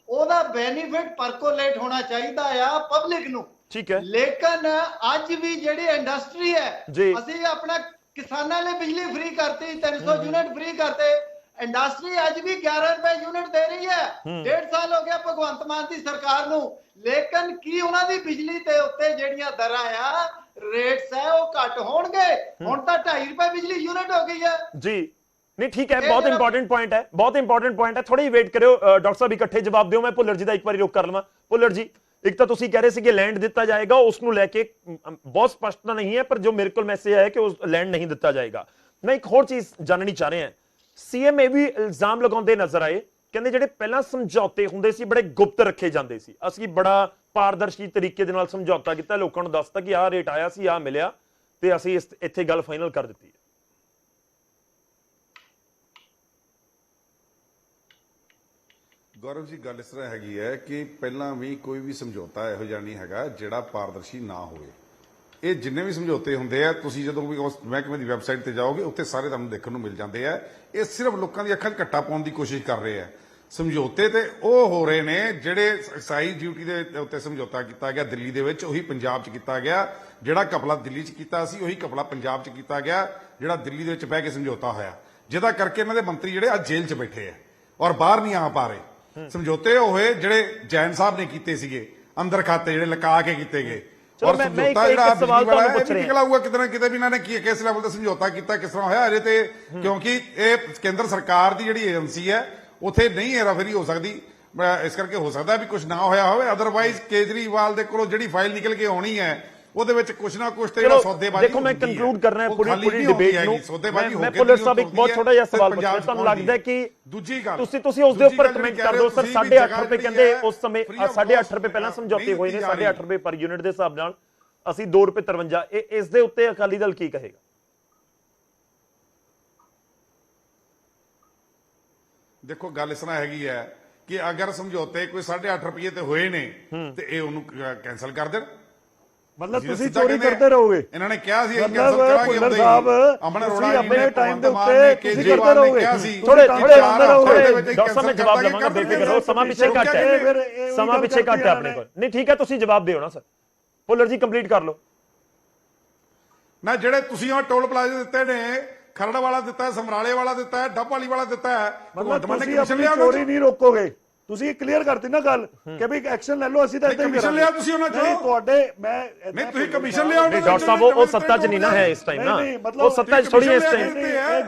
ਉਹਦਾ ਬੈਨੀਫਿਟ ਪਰਕੋਲੇਟ ਹੋਣਾ ਚਾਹੀਦਾ ਆ ਪਬਲਿਕ ਨੂੰ, ਠੀਕ ਹੈ। ਲੇਕਿਨ ਅੱਜ ਵੀ ਜਿਹੜੀ ਇੰਡਸਟਰੀ ਹੈ, ਜੀ। ਅਸੀਂ ਆਪਣਾ ਕਿਸਾਨਾਂ ਲਈ ਬਿਜਲੀ ਫ੍ਰੀ ਕਰਤੀ, 300 ਯੂਨਿਟ ਫ੍ਰੀ ਕਰਤੇ, ਇੰਡਸਟਰੀ ਅੱਜ ਵੀ 11 ਰੁਪਏ ਯੂਨਿਟ ਦੇ ਰਹੀ ਹੈ। 1.5 ਸਾਲ ਹੋ ਗਿਆ ਭਗਵੰਤ ਮਾਨ ਦੀ ਸਰਕਾਰ ਨੂੰ, ਲੇਕਿਨ ਕੀ ਉਹਨਾਂ ਦੀ ਬਿਜਲੀ ਦੇ ਉੱਤੇ ਜਿਹੜੀਆਂ ਦਰਾਂ ਆ, ਰੇਟਸ ਹੈ, ਉਹ ਘੱਟ ਹੋਣਗੇ? ਹੁਣ ਤਾਂ 2.5 ਰੁਪਏ ਬਿਜਲੀ ਯੂਨਿਟ ਹੋ ਗਈ ਹੈ ਜੀ। ਨਹੀਂ ਠੀਕ ਹੈ, ਬਹੁਤ ਇੰਪੋਰਟੈਂਟ ਪੁਆਇੰਟ ਹੈ, ਬਹੁਤ ਇੰਪੋਰਟੈਂਟ ਪੁਆਇੰਟ ਹੈ। ਥੋੜੀ ਵੇਟ ਕਰਿਓ ਡਾਕਟਰ ਸਾਹਿਬ, ਇਕੱਠੇ ਜਵਾਬ ਦਿਓ। ਮੈਂ ਭੁੱਲਰ ਜੀ ਦਾ ਇੱਕ ਵਾਰੀ ਰੁਕ ਕਰ ਲਵਾਂ। ਭੁੱਲਰ ਜੀ, ਇੱਕ ਤਾਂ ਤੁਸੀਂ ਕਹਿ ਰਹੇ ਸੀ ਕਿ ਲੈਂਡ ਦਿੱਤਾ ਜਾਏਗਾ, ਉਸ ਨੂੰ ਲੈ ਕੇ ਬਹੁਤ ਸਪਸ਼ਟਤਾ ਨਹੀਂ ਹੈ, ਪਰ ਜੋ ਮੇਰੇ ਕੋਲ ਮੈਸੇਜ ਆਇਆ ਕਿ ਉਸ ਲੈਂਡ ਨਹੀਂ ਦਿੱਤਾ ਜਾਏਗਾ। ਮੈਂ ਇੱਕ ਹੋਰ ਚੀਜ਼ ਜਾਣਨੀ ਚਾਹ ਰਿਹਾ। CM ਇਹ ਵੀ ਇਲਜ਼ਾਮ ਲਗਾਉਂਦੇ ਨਜ਼ਰ ਆਏ, ਕਹਿੰਦੇ ਜਿਹੜੇ ਪਹਿਲਾਂ ਸਮਝੌਤੇ ਹੁੰਦੇ ਸੀ ਬੜੇ ਗੁਪਤ ਰੱਖੇ ਜਾਂਦੇ ਸੀ, ਅਸੀਂ ਬੜਾ ਪਾਰਦਰਸ਼ੀ ਤਰੀਕੇ ਦੇ ਨਾਲ ਸਮਝੌਤਾ ਕੀਤਾ, ਲੋਕਾਂ ਨੂੰ ਦੱਸਤਾ ਕਿ ਆਹ ਰੇਟ ਆਇਆ ਸੀ, ਆਹ ਮਿਲਿਆ, ਤੇ ਅਸੀਂ ਇੱਥੇ ਗੱਲ ਫਾਈਨਲ ਕਰ ਦਿੱਤੀ ਹੈ। ਗੌਰਵ ਜੀ, ਗੱਲ ਇਸ ਤਰ੍ਹਾਂ ਹੈਗੀ ਹੈ ਕਿ ਪਹਿਲਾਂ ਵੀ ਕੋਈ ਵੀ ਸਮਝੌਤਾ ਇਹੋ ਜਿਹਾ ਨਹੀਂ ਹੈਗਾ ਜਿਹੜਾ ਪਾਰਦਰਸ਼ੀ ਨਾ ਹੋਵੇ। ਇਹ ਜਿੰਨੇ ਵੀ ਸਮਝੌਤੇ ਹੁੰਦੇ ਆ, ਤੁਸੀਂ ਜਦੋਂ ਵੀ ਉਸ ਮਹਿਕਮੇ ਦੀ ਵੈਬਸਾਈਟ ਤੇ ਜਾਓਗੇ, ਉੱਥੇ ਸਾਰੇ ਤੁਹਾਨੂੰ ਦੇਖਣ ਨੂੰ ਮਿਲ ਜਾਂਦੇ ਆ। ਇਹ ਸਿਰਫ ਲੋਕਾਂ ਦੀ ਅੱਖਾਂ 'ਚ ਘੱਟਾ ਪਾਉਣ ਦੀ ਕੋਸ਼ਿਸ਼ ਕਰ ਰਹੇ ਆ। ਸਮਝੌਤੇ ਤੇ ਉਹ ਹੋ ਰਹੇ ਨੇ ਜਿਹੜੇ ਐਕਸਾਈਜ਼ ਡਿਊਟੀ ਦੇ ਉੱਤੇ ਸਮਝੌਤਾ ਕੀਤਾ ਗਿਆ ਦਿੱਲੀ ਦੇ ਵਿੱਚ, ਉਹੀ ਪੰਜਾਬ 'ਚ ਕੀਤਾ ਗਿਆ। ਜਿਹੜਾ ਘਪਲਾ ਦਿੱਲੀ 'ਚ ਕੀਤਾ ਸੀ, ਉਹੀ ਘਪਲਾ ਪੰਜਾਬ 'ਚ ਕੀਤਾ ਗਿਆ, ਜਿਹੜਾ ਦਿੱਲੀ ਦੇ ਵਿੱਚ ਬਹਿ ਕੇ ਸਮਝੌਤਾ ਹੋਇਆ, ਜਿਹਦਾ ਕਰਕੇ ਇਹਨਾਂ ਦੇ ਮੰਤਰੀ ਜਿਹੜੇ ਅੱਜ ਜੇਲ੍ਹ 'ਚ ਬੈਠੇ ਆ ਔਰ ਬਾਹਰ ਨਹੀਂ ਆ ਪਾ ਰਹੇ। ਸਮਝੌਤੇ ਹੋਏ ਜਿਹੜੇ ਜੈਨ ਸਾਹਿਬ ਨੇ ਕੀਤੇ ਸੀਗੇ, ਅੰਦਰ ਖਾਤੇ ਜਿਹੜੇ ਲੁਕਾ ਕੇ ਕੀਤੇ ਗਏ। ਔਰ ਸਮਝੌਤਾ ਜਿਹੜਾ ਸਵਾਲ ਤੁਹਾਨੂੰ ਪੁੱਛ ਰਿਹਾ ਨਿਕਲ ਆਊਗਾ ਕਿਤੇ ਨਾ ਕਿਤੇ ਵੀ ਇਹਨਾਂ ਨੇ ਕਿਸ ਲੈਵਲ ਤੇ ਸਮਝੌਤਾ ਕੀਤਾ, ਕਿਸ ਤਰ੍ਹਾਂ ਹੋਇਆ ਅਜੇ ਤੇ, ਕਿਉਂਕਿ ਇਹ ਕੇਂਦਰ ਸਰਕਾਰ ਦੀ ਜਿਹੜੀ ਏਜੰਸੀ ਹੈ ਉੱਥੇ ਨਹੀਂ ਹੇਰਾਫੇਰੀ ਹੋ ਸਕਦੀ। ਇਸ ਕਰਕੇ ਹੋ ਸਕਦਾ ਵੀ ਕੁਝ ਨਾ ਹੋਇਆ ਹੋਵੇ, ਅਦਰਵਾਈਜ਼ ਕੇਜਰੀਵਾਲ ਦੇ ਕੋਲੋਂ ਜਿਹੜੀ ਫਾਈਲ ਨਿਕਲ ਕੇ ਆਉਣੀ ਹੈ ਉਹਦੇ ਵਿੱਚ ਕੁਝ ਨਾ ਕੁਝ ਤੇ ਜਿਹੜਾ ਸੌਦੇਬਾਜ਼ੀ। ਦੇਖੋ ਮੈਂ ਕੰਕਲੂਡ ਕਰਨਾ ਹੈ ਪੂਰੀ ਡਿਬੇਟ ਨੂੰ। ਮੈਂ ਪੁੱਲਰ ਸਾਹਿਬ ਇੱਕ ਬਹੁਤ ਛੋਟਾ ਜਿਹਾ ਸਵਾਲ ਪੁੱਛਣਾ, ਤੁਹਾਨੂੰ ਲੱਗਦਾ ਹੈ ਕਿ ਦੂਜੀ ਗੱਲ ਤੁਸੀਂ ਉਸ ਦੇ ਉੱਪਰ ਕਮੈਂਟ ਕਰ ਦਿਓ ਸਰ। 8.5 ਰੁਪਏ ਕਹਿੰਦੇ ਉਸ ਸਮੇਂ, 8.5 ਰੁਪਏ ਪਹਿਲਾਂ ਸਮਝੌਤੇ ਹੋਏ ਨੇ, 8.5 ਰੁਪਏ ਪਰ ਯੂਨਿਟ ਦੇ ਹਿਸਾਬ ਨਾਲ, ਅਸੀਂ 2 ਰੁਪਏ 53। ਇਸ ਦੇ ਉੱਤੇ ਅਕਾਲੀ ਦਲ ਕੀ ਕਹੇਗਾ? ਦੇਖੋ ਗੱਲ ਇਸ ਤਰ੍ਹਾਂ ਹੈਗੀ ਹੈ ਕਿ ਅਗਰ ਸਮਝੌਤੇ ਕੋਈ 8.5 ਰੁਪਏ ਤੇ ਹੋਏ ਨੇ ਤੇ ਇਹ ਉਹਨੂੰ ਕੈਨਸਲ ਕਰ ਦੇਣ। ਮਤਲਬ ਤੁਸੀਂ ਚੋਰੀ ਕਰਦੇ ਰਹੋਗੇ? ਇਹਨਾਂ ਨੇ ਕਿਹਾ ਸੀ ਅਸੀਂ ਕੈਨਸਲ ਕਰਾਂਗੇ, ਭੁੱਲਰ ਸਾਹਿਬ ਅਮਨ ਤੁਸੀਂ ਅਰੋੜਾ ਆਪਣੇ ਨੇ ਟਾਈਮ ਦੇ ਕੇਜਰੀਵਾਲ ਉੱਤੇ ਨੇ ਕਰਦੇ ਰਹੋਗੇ। ਥੋੜੇ ਡਾਕਟਰ ਸਾਹਿਬ ਮੈਂ ਜਵਾਬ ਲਵਾਂਗਾ, ਬੇਫਿਕਰ ਰਹੋ, ਸਮਾਂ ਪਿੱਛੇ ਘੱਟ ਹੈ, ਸਮਾਂ ਪਿੱਛੇ ਘੱਟ ਹੈ ਆਪਣੇ ਕੋਲ। ਨਹੀਂ ਠੀਕ ਹੈ, ਤੁਸੀਂ ਜਵਾਬ ਦਿਓ ਨਾ ਸਰ। ਭੁੱਲਰ ਜੀ ਕੰਪਲੀਟ ਕਰ ਲਓ ਨਾ। ਜਿਹੜੇ ਤੁਸੀਂ ਉਹ ਟੋਲ ਪਲਾਜ਼ੇ ਦਿੱਤੇ ਨੇ, ਖਰੜ ਵਾਲਾ ਦਿੱਤਾ ਹੈ, ਸਮਰਾਲੇ ਵਾਲਾ ਦਿੱਤਾ ਹੈ, ਡੱਬ ਵਾਲੀ ਵਾਲਾ ਦਿੱਤਾ ਹੈ, ਮਤਲਬ ਤੁਸੀਂ ਆਪਣੀ ਚੋਰੀ ਨਹੀਂ ਰੋਕੋਗੇ। ਤੁਸੀਂ ਕਲੀਅਰ ਕਰਤੀ ਨਾ ਗੱਲ ਕਿ ਵੀ ਐਕਸ਼ਨ ਲੈ ਲਓ, ਅਸੀਂ ਤਾਂ ਇਦਾਂ ਹੀ ਕਮਿਸ਼ਨ ਲਿਆ ਤੁਸੀਂ ਉਹਨਾਂ ਚੋਂ, ਤੁਹਾਡੇ ਮੈਂ ਨਹੀਂ ਤੁਸੀਂ ਕਮਿਸ਼ਨ ਲਿਆ। ਡਾਕਟਰ ਸਾਹਿਬ ਉਹ ਸੱਤਾ 'ਚ ਨਹੀਂ ਨਾ ਹੈ ਇਸ ਟਾਈਮ ਨਾ, ਉਹ ਸੱਤਾ 'ਚ ਥੋੜੀ ਇਸ ਟਾਈਮ।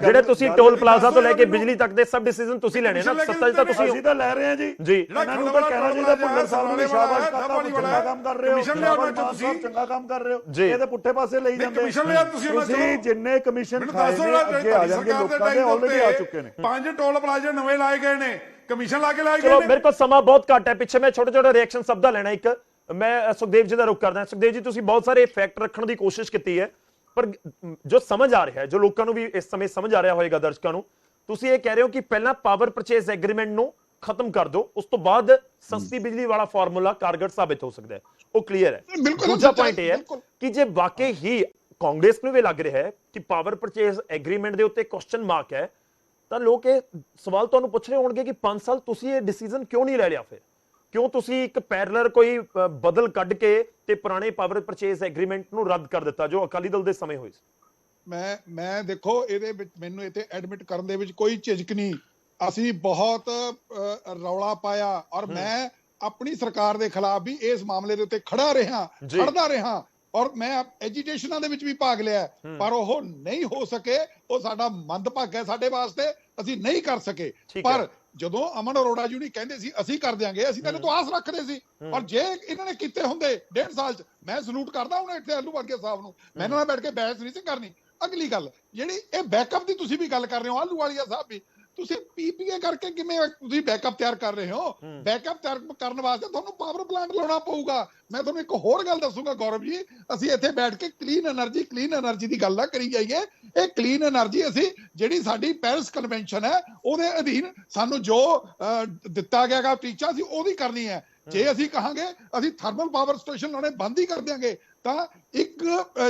ਜਿਹੜੇ ਤੁਸੀਂ ਟੋਲ ਪਲਾਜ਼ਾ ਤੋਂ ਲੈ ਕੇ ਬਿਜਲੀ ਤੱਕ ਦੇ ਸਭ ਡਿਸੀਜਨ ਤੁਸੀਂ ਲੈਣੇ ਨਾ, ਸੱਤਾ 'ਚ ਤਾਂ ਤੁਸੀਂ ਅਸੀਂ ਤਾਂ ਲੈ ਰਹੇ ਹਾਂ ਜੀ। ਜੀ ਇਹਨਾਂ ਨੂੰ ਤਾਂ ਕਹਿਣਾ ਚਾਹੀਦਾ ਭੁੱਲਰ ਸਾਹਿਬ ਨੂੰ ਸ਼ਾਬਾਸ਼ ਕਾਕਾ, ਚੰਗਾ ਕੰਮ ਕਰ ਰਹੇ ਹੋ, ਤੁਸੀਂ ਚੰਗਾ ਕੰਮ ਕਰ ਰਹੇ ਹੋ। ਇਹਦੇ ਪੁੱਠੇ ਪਾਸੇ ਲਈ ਜਾਂਦੇ ਤੁਸੀਂ। ਜਿੰਨੇ ਕਮਿਸ਼ਨ ਖਾਏ ਨੇ ਅੱਗੇ ਆ ਜਾਣਗੇ, ਲੋਕਾਂ ਦੇ ਆਲਰੇਡੀ ਆ ਚੁੱਕੇ ਨੇ। 5 ਟੋਲ ਪਲਾਜ਼ੇ ਨਵੇਂ ਲਾਏ ਗਏ ਨੇ, ਕਮਿਸ਼ਨ ਲਾ ਕੇ ਲਾਏ ਗਏ ਚਲੋ ਨੇ। ਮੇਰੇ ਕੋਲ ਸਮਾਂ ਬਹੁਤ ਘੱਟ ਹੈ, ਪਿੱਛੇ ਮੈਂ ਛੋਟੇ ਛੋਟੇ ਰਿਐਕਸ਼ਨ ਸਭ ਦਾ ਲੈਣਾ। ਇੱਕ ਮੈਂ ਸੁਖਦੇਵ ਜੀ ਦਾ ਰੁਖ ਕਰਦਾ। ਸੁਖਦੇਵ ਜੀ, ਤੁਸੀਂ ਬਹੁਤ ਸਾਰੇ ਫੈਕਟ ਰੱਖਣ ਦੀ ਕੋਸ਼ਿਸ਼ ਕੀਤੀ ਹੈ, ਪਰ ਜੋ ਸਮਝ ਆ ਰਿਹਾ ਹੈ, ਜੋ ਲੋਕਾਂ ਨੂੰ ਵੀ ਇਸ ਸਮੇਂ ਸਮਝ ਆ ਰਿਹਾ ਹੋਏਗਾ, ਦਰਸ਼ਕਾਂ ਨੂੰ, ਤੁਸੀਂ ਇਹ ਕਹਿ ਰਹੇ ਹੋ ਕਿ ਪਹਿਲਾਂ ਪਾਵਰ ਪਰਚੇਸ ਐਗਰੀਮੈਂਟ ਨੂੰ ਖਤਮ ਕਰ ਦਿਓ, ਉਸ ਤੋਂ ਬਾਅਦ ਸਸਤੀ ਬਿਜਲੀ ਵਾਲਾ ਫਾਰਮੂਲਾ ਕਾਰਗਰ ਸਾਬਿਤ ਹੋ ਸਕਦਾ ਹੈ। ਉਹ ਕਲੀਅਰ ਹੈ। ਦੂਜਾ ਪੁਆਇੰਟ ਇਹ ਹੈ ਕਿ ਜੇ ਵਾਕਈ ਹੀ ਕਾਂਗਰਸ ਨੂੰ ਵੀ ਲੱਗ ਰਿਹਾ ਹੈ ਕਿ ਪਾਵਰ ਪਰਚੇਸ ਐਗਰੀਮੈਂਟ ਦੇ ਉੱਤੇ ਕੁਐਸਚਨ ਮਾਰਕ ਹੈ, ਤਾਂ ਲੋਕ ਇਹ ਸਵਾਲ ਤੁਹਾਨੂੰ ਪੁੱਛ ਰਹੇ ਹੋਣਗੇ ਕਿ 5 ਸਾਲ ਤੁਸੀਂ ਇਹ ਡਿਸੀਜਨ ਕਿਉਂ ਨਹੀਂ ਲੈ ਲਿਆ? ਫਿਰ ਕਿਉਂ ਤੁਸੀਂ ਇੱਕ ਪੈਰਲਰ ਕੋਈ ਬਦਲ ਕੱਢ ਕੇ ਤੇ ਪੁਰਾਣੇ ਪਾਵਰ ਪਰਚੇਸ ਐਗਰੀਮੈਂਟ ਨੂੰ ਰੱਦ ਕਰ ਦਿੱਤਾ ਜੋ ਅਕਾਲੀ ਦਲ ਦੇ ਸਮੇਂ ਹੋਏ ਸੀ? ਮੈਂ ਦੇਖੋ ਇਹਦੇ ਵਿੱਚ ਮੈਨੂੰ ਇੱਥੇ ਐਡਮਿਟ ਕਰਨ ਦੇ ਵਿੱਚ ਕੋਈ ਝਿਜਕ ਨਹੀਂ। ਅਸੀਂ ਬਹੁਤ ਰੌਲਾ ਪਾਇਆ ਔਰ ਮੈਂ ਆਪਣੀ ਸਰਕਾਰ ਦੇ ਖਿਲਾਫ ਵੀ ਇਸ ਮਾਮਲੇ ਦੇ ਉੱਤੇ ਖੜਦਾ ਰਿਹਾ ਔਰ ਮੈਂ ਐਜੀਟੇਸ਼ਨਾਂ ਦੇ ਵਿੱਚ ਵੀ ਭਾਗ ਲਿਆ, ਪਰ ਉਹ ਨਹੀਂ ਹੋ ਸਕੇ। ਉਹ ਸਾਡਾ ਮੰਦਭਾਗਾ ਹੈ ਸਾਡੇ ਵਾਸਤੇ, ਅਸੀਂ ਨਹੀਂ ਕਰ ਸਕੇ। ਪਰ ਜਦੋਂ ਅਮਨ ਅਰੋੜਾ ਜੀ ਨਹੀਂ ਕਹਿੰਦੇ ਸੀ ਅਸੀਂ ਕਰ ਦਿਆਂਗੇ, ਅਸੀਂ ਤਾਂ ਆਸ ਰੱਖਦੇ ਸੀ। ਔਰ ਜੇ ਇਹਨਾਂ ਨੇ ਕੀਤੇ ਹੁੰਦੇ 1.5 ਸਾਲ ਚ, ਮੈਂ ਸਲੂਟ ਕਰਦਾ ਹੁਣ ਇੱਥੇ ਆਲੂਵਾਲੀਆ ਸਾਹਿਬ ਨੂੰ, ਮੈਂ ਇਹਨਾਂ ਨਾਲ ਬੈਠ ਕੇ ਬਹਿਸ ਨਹੀਂ ਸੀ ਕਰਨੀ। ਅਗਲੀ ਗੱਲ ਜਿਹੜੀ ਇਹ ਬੈਕਅਪ ਦੀ ਤੁਸੀਂ ਵੀ ਗੱਲ ਕਰ ਰਹੇ ਹੋ, ਆਲੂਵਾਲੀਆ ਸਾਹਿਬ ਵੀ, ਤੁਸੀਂ ਪੀਪੀਏ ਕਰਕੇ ਕਿਵੇਂ ਤੁਸੀਂ ਬੈਕਅਪ ਤਿਆਰ ਕਰ ਰਹੇ ਹੋ? ਬੈਕਅਪ ਤਿਆਰ ਕਰਨ ਵਾਸਤੇ ਤੁਹਾਨੂੰ ਪਾਵਰ ਪਲਾਂਟ ਲਾਉਣਾ ਪਊਗਾ। ਮੈਂ ਤੁਹਾਨੂੰ ਇੱਕ ਹੋਰ ਗੱਲ ਦੱਸੂਗਾ ਗੌਰਵ ਜੀ, ਅਸੀਂ ਇੱਥੇ ਬੈਠ ਕੇ ਕਲੀਨ એનર્ਜੀ ਦੀ ਗੱਲ ਨਾ ਕਰੀ ਜਾਈਏ। ਇਹ ਕਲੀਨ એનર્ਜੀ ਅਸੀਂ ਜਿਹੜੀ ਸਾਡੀ ਪੈਰਿਸ ਕਨਵੈਨਸ਼ਨ ਹੈ ਉਹਦੇ ਅਧੀਨ ਸਾਨੂੰ ਜੋ ਦਿੱਤਾ ਗਿਆਗਾ ਟੀਚਾ ਸੀ ਉਹਦੀ ਕਰਨੀ ਹੈ। ਜੇ ਅਸੀਂ ਕਹਾਂਗੇ ਅਸੀਂ ਥਰਮਲ ਪਾਵਰ ਸਟੇਸ਼ਨ ਲਾਉਣੇ ਬੰਦ ਹੀ ਕਰ ਦਿਆਂਗੇ ਤਾਂ ਇੱਕ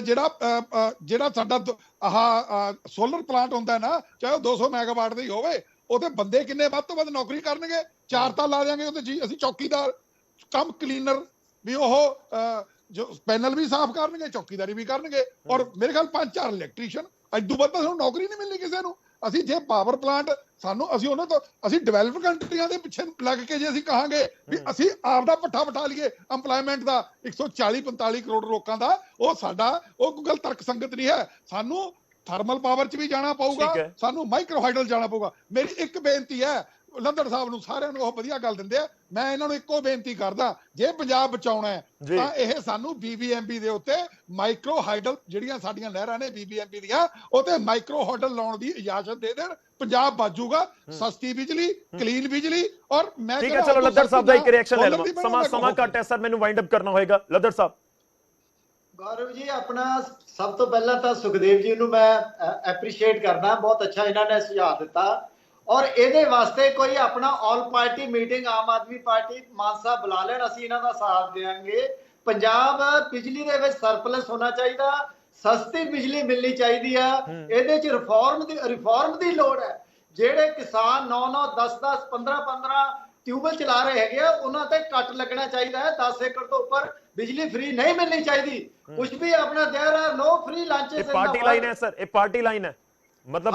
ਜਿਹੜਾ ਸਾਡਾ ਆਹ ਸੋਲਰ ਪਲਾਂਟ ਹੁੰਦਾ ਨਾ, ਚਾਹੇ ਉਹ 200 ਮੈਗਾਵਾਟ ਦਾ ਹੀ ਹੋਵੇ, ਉਹਦੇ ਬੰਦੇ ਕਿੰਨੇ ਵੱਧ ਤੋਂ ਵੱਧ ਨੌਕਰੀ ਕਰਨਗੇ? 4 ਤਾਂ ਲਾ ਦਿਆਂਗੇ ਉਹਦੇ ਜੀ। ਅਸੀਂ ਚੌਕੀਦਾਰ ਕਮ ਕਲੀਨਰ ਵੀ ਉਹ ਜੋ ਪੈਨਲ ਵੀ ਸਾਫ਼ ਕਰਨਗੇ, ਚੌਕੀਦਾਰੀ ਵੀ ਕਰਨਗੇ, ਔਰ ਮੇਰੇ ਖਿਆਲ 5-4 ਇਲੈਕਟ੍ਰੀਸ਼ੀਅਨ। ਇਦੋਂ ਵੱਧ ਤਾਂ ਸਾਨੂੰ ਨੌਕਰੀ ਨਹੀਂ ਮਿਲਣੀ ਕਿਸੇ ਨੂੰ। ਅਸੀਂ ਜੇ ਪਾਵਰ ਪਲਾਂਟ ਅਸੀਂ ਉਹਨਾਂ ਤੋਂ ਅਸੀਂ ਡਿਵੈਲਪ ਕੰਟਰੀਆਂ ਦੇ ਪਿੱਛੇ ਲੱਗ ਕੇ ਜੇ ਅਸੀਂ ਕਹਾਂਗੇ ਵੀ ਅਸੀਂ ਆਪ ਦਾ ਪੱਠਾ ਵਟਾ ਲਈਏ EMPLOYMENT ਦਾ 140-45 ਕਰੋੜ ਲੋਕਾਂ ਦਾ, ਉਹ ਸਾਡਾ ਉਹ ਕੋਈ ਗੱਲ ਤਰਕ ਸੰਗਤ ਨਹੀਂ ਹੈ। ਸਾਨੂੰ ਥਰਮਲ ਪਾਵਰ ਚ ਵੀ ਜਾਣਾ ਪਊਗਾ, ਸਾਨੂੰ ਮਾਈਕਰੋ ਹਾਈਡਲ ਜਾਣਾ ਪਊਗਾ। ਮੇਰੀ ਇੱਕ ਬੇਨਤੀ ਹੈ ਲੰਦੜ ਸਾਹਿਬ ਨੂੰ, ਸਾਰਿਆਂ ਨੂੰ ਉਹ ਵਧੀਆ ਗੱਲ ਦਿੰਦੇ ਆ, ਮੈਂ ਇਹਨਾਂ ਨੂੰ ਇੱਕੋ ਬੇਨਤੀ ਕਰਦਾ, ਜੇ ਪੰਜਾਬ ਬਚਾਉਣਾ ਹੈ ਤਾਂ ਇਹ ਸਾਨੂੰ BBMP ਦੇ ਉੱਤੇ ਮਾਈਕਰੋ ਹਾਈਡਲ ਜਿਹੜੀਆਂ ਸਾਡੀਆਂ ਨਹਿਰਾਂ ਨੇ BBMP ਦੀਆਂ, ਉਹ ਤੇ ਮਾਈਕਰੋ ਹਾਈਡਲ ਲਾਉਣ ਦੀ ਇਜਾਜ਼ਤ ਦੇ ਦੇਣ। ਪੰਜਾਬ ਬਾਜੂਗਾ, ਸਸਤੀ ਬਿਜਲੀ, ਕਲੀਨ ਬਿਜਲੀ। ਔਰ ਮੈਂ ਠੀਕ ਹੈ, ਚਲੋ ਲੱਦੜ ਸਾਹਿਬ ਦਾ ਇੱਕ ਰਿਐਕਸ਼ਨ ਲੈ ਲਵਾਂ, ਸਮਾਂ ਘੱਟ ਹੈ ਸਰ, ਮੈਨੂੰ ਵਾਈਂਡ ਅਪ ਕਰਨਾ ਹੋਏਗਾ। ਲੱਦੜ ਸਾਹਿਬ। ਗੌਰਵ ਜੀ, ਆਪਣਾ ਸਭ ਤੋਂ ਪਹਿਲਾਂ ਤਾਂ ਸੁਖਦੇਵ ਜੀ ਨੂੰ ਮੈਂ ਐਪਰੀਸ਼ੀਏਟ ਕਰਦਾ, ਬਹੁਤ ਅੱਛਾ ਇਹਨਾਂ ਨੇ ਸੁਝਾਅ ਦਿੱਤਾ। ਔਰ ਇਹਦੇ ਵਾਸਤੇ ਕੋਈ ਆਪਣਾ all party meeting Aam Aadmi party Mansa ਬੁਲਾ ਲੈਣ, ਅਸੀਂ ਇਹਨਾਂ ਦਾ ਸਾਥ ਦੇਵਾਂਗੇ। ਪੰਜਾਬ ਬਿਜਲੀ ਦੇ ਵਿੱਚ ਸਰਪਲਸ ਹੋਣਾ ਚਾਹੀਦਾ, ਸਸਤੀ ਬਿਜਲੀ ਮਿਲਣੀ ਚਾਹੀਦੀ ਆ। ਇਹਦੇ ਚ ਰਿਫਾਰਮ ਦੀ ਲੋੜ ਹੈ। ਜਿਹੜੇ ਕਿਸਾਨ 9-9, 10-10, 15-15 ਟਿਊਬਲ ਚਲਾ ਰਹੇ ਹੈਗੇ ਆ, ਉਹਨਾਂ ਤੇ ਕੱਟ ਲੱਗਣਾ ਚਾਹੀਦਾ ਹੈ। 10 ਏਕੜ ਤੋਂ ਉੱਪਰ ਬਿਜਲੀ ਫ੍ਰੀ ਨਹੀਂ ਮਿਲਣੀ ਚਾਹੀਦੀ। ਕੁਝ ਵੀ ਆਪਣਾ ਦੇਰ ਹੈ, ਨੋ ਫ੍ਰੀ ਲੰਚਸ। ਇਹ ਪਾਰਟੀ ਲਾਈਨ ਹੈ ਸਰ, ਇਹ ਪਾਰਟੀ ਲਾਈਨ ਹੈ। मतलब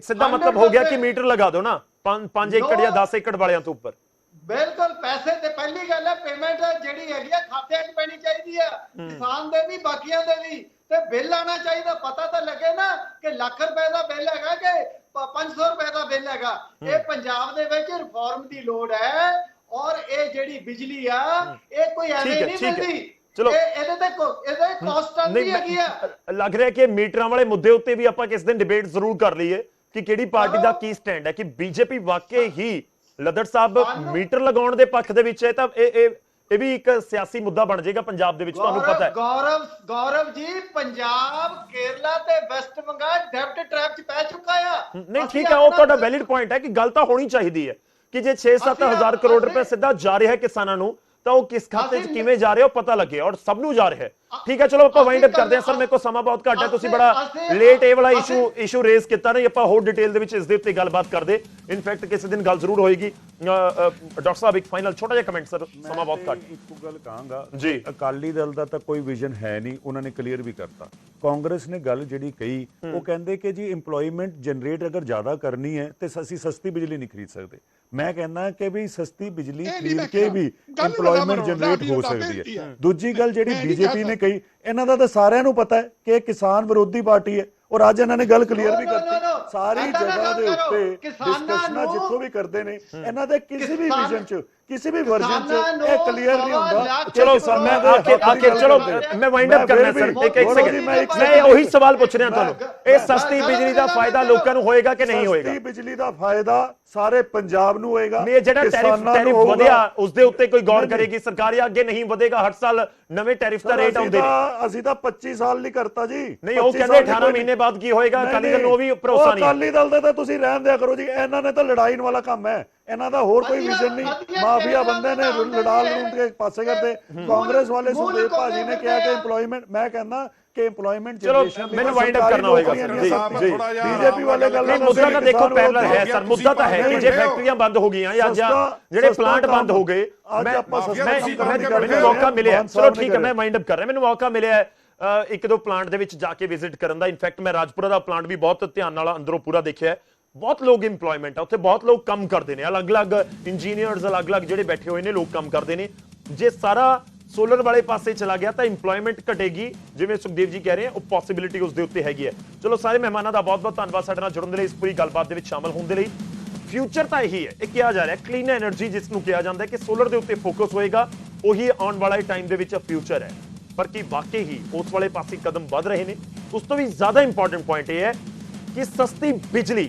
सीधा मतलब हो गया कि मीटर लगा दो ना 5 एकड़ या 10 एकड़ वालियां तो ऊपर। बिल्कुल, पैसे ते पहली गल है पेमेंट जेडी हैगी है खाते च पैनी चाहिए है, किसान दे भी बाकियां दे भी, ते बिल आना चाहिए। पता तो लगे ना कि लाख रुपए का बिल हैगा कि 500 रुपए का बिल हैगा। ये पंजाब दे विच रिफॉर्म दी लोड़ है। और ये जेडी बिजली आ ये कोई एवें नहीं मिलदी। ਚਲੋ ਇਹਦੇ ਕਾਸਟ ਆਂਦੀ ਹੈਗੀ ਆ। ਲੱਗ ਰਿਹਾ ਕਿ ਮੀਟਰਾਂ ਵਾਲੇ ਮੁੱਦੇ ਉੱਤੇ ਵੀ ਆਪਾਂ ਕਿਸ ਦਿਨ ਡਿਬੇਟ ਜ਼ਰੂਰ ਕਰ ਲਈਏ ਕਿ ਕਿਹੜੀ ਪਾਰਟੀ ਦਾ ਕੀ ਸਟੈਂਡ ਹੈ, ਕਿ ਬੀਜੇਪੀ ਵਾਕਈ ਹੀ ਲੱਦੜ ਸਾਹਿਬ ਮੀਟਰ ਲਗਾਉਣ ਦੇ ਪੱਖ ਦੇ ਵਿੱਚ ਹੈ ਤਾਂ ਇਹ ਵੀ ਇੱਕ ਸਿਆਸੀ ਮੁੱਦਾ ਬਣ ਜਾਏਗਾ ਪੰਜਾਬ ਦੇ ਵਿੱਚ, ਤੁਹਾਨੂੰ ਪਤਾ ਹੈ। ਗੌਰਵ ਜੀ, ਪੰਜਾਬ, ਕੇਰਲਾ ਤੇ ਵੈਸਟ ਬੰਗਾਲ ਡੈਬਟ ਟ੍ਰੈਪ 'ਚ ਪੈ ਚੁੱਕਾ ਆ। ਨਹੀਂ ਠੀਕ ਹੈ, ਉਹ ਤੁਹਾਡਾ ਵੈਲਿਡ ਪੁਆਇੰਟ ਹੈ ਕਿ ਗੱਲ ਤਾਂ ਹੋਣੀ ਚਾਹੀਦੀ ਹੈ ਕਿ ਜੇ 6-7 ਹਜ਼ਾਰ ਕਰੋੜ ਰੁਪਏ ਸਿੱਧਾ ਜਾ ਰਿਹਾ ਹੈ ਕਿਸਾਨਾਂ ਨੂੰ ਤਾਂ ਉਹ ਕਿਸ ਖਾਤੇ 'ਚ ਕਿਵੇਂ ਜਾ ਰਿਹਾ ਉਹ ਪਤਾ ਲੱਗੇ ਔਰ ਸਭ ਨੂੰ ਜਾ ਰਿਹਾ ਹੈ। ਠੀਕ ਹੈ, ਚਲੋ ਆਪਾਂ ਵਾਈਂਡ ਅਪ ਕਰਦੇ ਹਾਂ ਸਰ, ਮੇਰੇ ਕੋਲ ਸਮਾਂ ਬਹੁਤ ਘੱਟ ਹੈ। ਤੁਸੀਂ ਬੜਾ ਲੇਟ ਇਹ ਵਾਲਾ ਇਸ਼ੂ ਰੇਜ਼ ਕੀਤਾ, ਨਹੀਂ ਆਪਾਂ ਹੋਰ ਡਿਟੇਲ ਦੇ ਵਿੱਚ ਇਸ ਦੇ ਉੱਤੇ ਗੱਲਬਾਤ ਕਰਦੇ। ਇਨਫੈਕਟ ਕਿਸੇ ਦਿਨ ਗੱਲ ਜ਼ਰੂਰ ਹੋਏਗੀ। ਡਾਕਟਰ ਸਾਹਿਬ ਇੱਕ ਫਾਈਨਲ ਛੋਟਾ ਜਿਹਾ ਕਮੈਂਟ ਸਰ, ਸਮਾਂ ਬਹੁਤ ਘੱਟ। ਇੱਕ ਗੱਲ ਕਹਾਂਗਾ ਜੀ, ਅਕਾਲੀ ਦਲ ਦਾ ਤਾਂ ਕੋਈ ਵਿਜ਼ਨ ਹੈ ਨਹੀਂ, ਉਹਨਾਂ ਨੇ ਕਲੀਅਰ ਵੀ ਕਰਤਾ। ਕਾਂਗਰਸ ਨੇ ਗੱਲ ਜਿਹੜੀ ਕਹੀ, ਉਹ ਕਹਿੰਦੇ ਕਿ ਜੀ ਇੰਪਲੋਇਮੈਂਟ ਜਨਰੇਟ ਅਗਰ ਜ਼ਿਆਦਾ ਕਰਨੀ ਹੈ ਤੇ ਅਸੀਂ ਸਸਤੀ ਬਿਜਲੀ ਨਹੀਂ ਖਰੀਦ ਸਕਦੇ। ਮੈਂ ਕਹਿੰਦਾ ਕਿ ਵੀ ਸਸਤੀ ਬਿਜਲੀ ਖਰੀਦ ਕੇ ਵੀ ਇੰਪਲੋਇਮੈਂਟ ਜਨਰੇਟ ਹੋ ਸਕਦੀ ਹੈ। ਦੂਜੀ ਗੱਲ ਜਿਹੜੀ ਬੀਜੇਪੀ ਨੇ ਕਹੀ, ਇਹਨਾਂ ਦਾ ਤਾਂ ਸਾਰਿਆਂ ਨੂੰ ਪਤਾ ਹੈ ਕਿ ਇਹ ਕਿਸਾਨ ਵਿਰੋਧੀ ਪਾਰਟੀ ਹੈ ਔਰ ਅੱਜ ਇਹਨਾਂ ਨੇ ਗੱਲ ਕਲੀਅਰ ਵੀ ਕਰਤੀ। ਸਾਰੀ ਜਗ੍ਹਾ ਦੇ ਉੱਤੇ ਡਿਸਕਸ਼ਨਾਂ ਜਿੱਥੋਂ ਵੀ ਕਰਦੇ ਨੇ, ਇਹਨਾਂ ਦੇ ਕਿਸੇ ਵੀ ਵਿਜ਼ਨ 'ਚ ਕਿਸੇ ਵੀ ਵਰਜਨ 'ਚ ਇਹ ਕਲੀਅਰ ਨਹੀਂ ਹੁੰਦਾ। ਚਲੋ ਸਰ, ਮੈਂ ਆਖਿਰ ਚਲੋ ਮੈਂ ਵਾਈਂਡ ਅਪ ਕਰਨਾ ਸਰ, ਇੱਕ ਸੈਕਿੰਡ ਮੈਂ ਉਹੀ ਸਵਾਲ ਪੁੱਛ ਰਿਹਾ ਤੁਹਾਨੂੰ, ਇਹ ਸਸਤੀ ਬਿਜਲੀ ਦਾ ਫਾਇਦਾ ਲੋਕਾਂ ਨੂੰ ਹੋਏਗਾ ਕਿ ਨਹੀਂ ਹੋਏਗਾ? ਸਸਤੀ ਬਿਜਲੀ ਦਾ ਫਾਇਦਾ ਸਾਰੇ ਪੰਜਾਬ ਨੂੰ ਹੋਏਗਾ। ਇਹ ਜਿਹੜਾ ਟੈਰਿਫ ਵਧਿਆ ਉਸ ਦੇ ਉੱਤੇ ਕੋਈ ਗੌਰ ਕਰੇਗੀ ਸਰਕਾਰ ਜਾਂ ਅੱਗੇ ਨਹੀਂ ਵਧੇਗਾ? ਹਰ ਸਾਲ ਨਵੇਂ ਟੈਰਿਫ ਦਾ ਰੇਟ ਆਉਂਦੇ ਨੇ। ਅਸੀਂ ਤਾਂ 25 ਸਾਲ ਨਹੀਂ ਕਰਤਾ ਜੀ। ਨਹੀਂ, ਉਹ ਕਹਿੰਦੇ 18 ਮਹੀਨੇ ਬਾਅਦ ਕੀ ਹੋਏਗਾ, ਅਕਾਲੀ ਦਲ ਨੂੰ ਉਹ ਵੀ ਭਰੋਸਾ ਨਹੀਂ। ਅਕਾਲੀ ਦਲ ਦੇ ਤਾਂ ਤੁਸੀਂ ਰਹਿਣ ਦਿਆ ਕਰੋ ਜੀ, ਇਹਨਾਂ ਨੇ ਤਾਂ ਲੜਾਈ ਵਾਲਾ ਕੰਮ ਹੈ, ਇਹਨਾਂ ਦਾ ਹੋਰ ਕੋਈ ਵਿਜ਼ਨ ਨਹੀਂ। ਮਾਫੀਆ ਬੰਦੇ ਨੇ ਲੜਾਲ ਨੂੰ ਕੇ ਪਾਸੇ ਕਰਦੇ। ਕਾਂਗਰਸ ਵਾਲੇ ਸੁਖਦੇਵ ਭਾਜੀ ਨੇ ਕਿਹਾ ਕਿ ਇੰਪਲੋਇਮੈਂਟ, ਮੈਂ ਕਹਿੰਦਾ ਕਿ ਇੰਪਲੋਇਮੈਂਟ ਜਨਰੇਸ਼ਨ ਮੈਨੂੰ ਵਾਈਂਡ ਅਪ ਕਰਨਾ ਹੋਏਗਾ ਸਰ। ਜੀ ਜੀ, ਬੀਜੇਪੀ ਵਾਲੇ ਗੱਲ ਨਹੀਂ, ਮੁੱਦਾ ਤਾਂ ਦੇਖੋ ਪੈਰਲਲ ਹੈ ਸਰ। ਮੁੱਦਾ ਤਾਂ ਹੈ ਕਿ ਜੇ ਫੈਕਟਰੀਆਂ ਬੰਦ ਹੋ ਗਈਆਂ ਜਾਂ ਜਿਹੜੇ ਪਲਾਂਟ ਬੰਦ ਹੋ ਗਏ, ਮੈਨੂੰ ਮੌਕਾ ਮਿਲਿਆ, ਚਲੋ ਠੀਕ ਹੈ ਮੈਂ ਵਾਈਂਡ ਅਪ ਕਰ ਰਿਹਾ, ਮੈਨੂੰ ਮੌਕਾ ਮਿਲਿਆ ਇੱਕ ਦੋ ਪਲਾਂਟ ਦੇ ਵਿੱਚ ਜਾ ਕੇ ਵਿਜ਼ਿਟ ਕਰਨ ਦਾ। ਇਨਫੈਕਟ ਮੈਂ ਰਾਜਪੁਰਾ ਦਾ ਪਲਾਂਟ ਵੀ ਬਹੁਤ ਧਿਆਨ ਨਾਲ ਅੰਦਰੋਂ ਪੂਰਾ ਦੇਖਿਆ। ਬਹੁਤ ਲੋਕ ਇੰਪਲੋਇਮੈਂਟ ਆ ਉੱਥੇ, ਬਹੁਤ ਲੋਕ ਕੰਮ ਕਰਦੇ ਨੇ, ਅਲੱਗ-ਅਲੱਗ ਇੰਜੀਨੀਅਰਸ, ਅਲੱਗ-ਅਲੱਗ ਜਿਹੜੇ ਬੈਠੇ ਹੋਏ ਨੇ ਲੋਕ ਕੰਮ ਕਰਦੇ ਨੇ। ਜੇ ਸਾਰਾ ਸੋਲਰ ਵਾਲੇ ਪਾਸੇ ਚਲਾ ਗਿਆ ਤਾਂ ਇੰਪਲੋਇਮੈਂਟ ਘਟੇਗੀ, ਜਿਵੇਂ ਸੁਖਦੇਵ ਜੀ ਕਹਿ ਰਹੇ ਆ, ਉਹ ਪੋਸਿਬਿਲਿਟੀ ਉਸ ਦੇ ਉੱਤੇ ਹੈਗੀ ਹੈ। ਚਲੋ ਸਾਰੇ ਮਹਿਮਾਨਾਂ ਦਾ ਬਹੁਤ ਬਹੁਤ ਧੰਨਵਾਦ ਸਾਡੇ ਨਾਲ ਜੁੜਨ ਦੇ ਲਈ, ਇਸ ਪੂਰੀ ਗੱਲਬਾਤ ਦੇ ਵਿੱਚ ਸ਼ਾਮਲ ਹੋਣ ਦੇ ਲਈ। ਫਿਊਚਰ ਤਾਂ ਇਹੀ ਹੈ, ਇਹ ਕਿਹਾ ਜਾ ਰਿਹਾ ਕਲੀਨ એનર્ਜੀ ਜਿਸ ਨੂੰ ਕਿਹਾ ਜਾਂਦਾ ਹੈ ਕਿ ਸੋਲਰ ਦੇ ਉੱਤੇ ਫੋਕਸ ਹੋਏਗਾ, ਉਹੀ ਆਉਣ ਵਾਲਾ ਟਾਈਮ ਦੇ ਵਿੱਚ ਫਿਊਚਰ ਹੈ। ਪਰ ਕੀ ਵਾਕਈ ਹੀ ਉਸ ਵਾਲੇ ਪਾਸੇ ਕਦਮ ਵੱਧ ਰਹੇ ਨੇ? ਉਸ ਤੋਂ ਵੀ ਜ਼ਿਆਦਾ ਇੰਪੋਰਟੈਂਟ ਪੁਆਇੰਟ ਇਹ ਹੈ ਕਿ ਸਸਤੀ ਬਿਜਲੀ,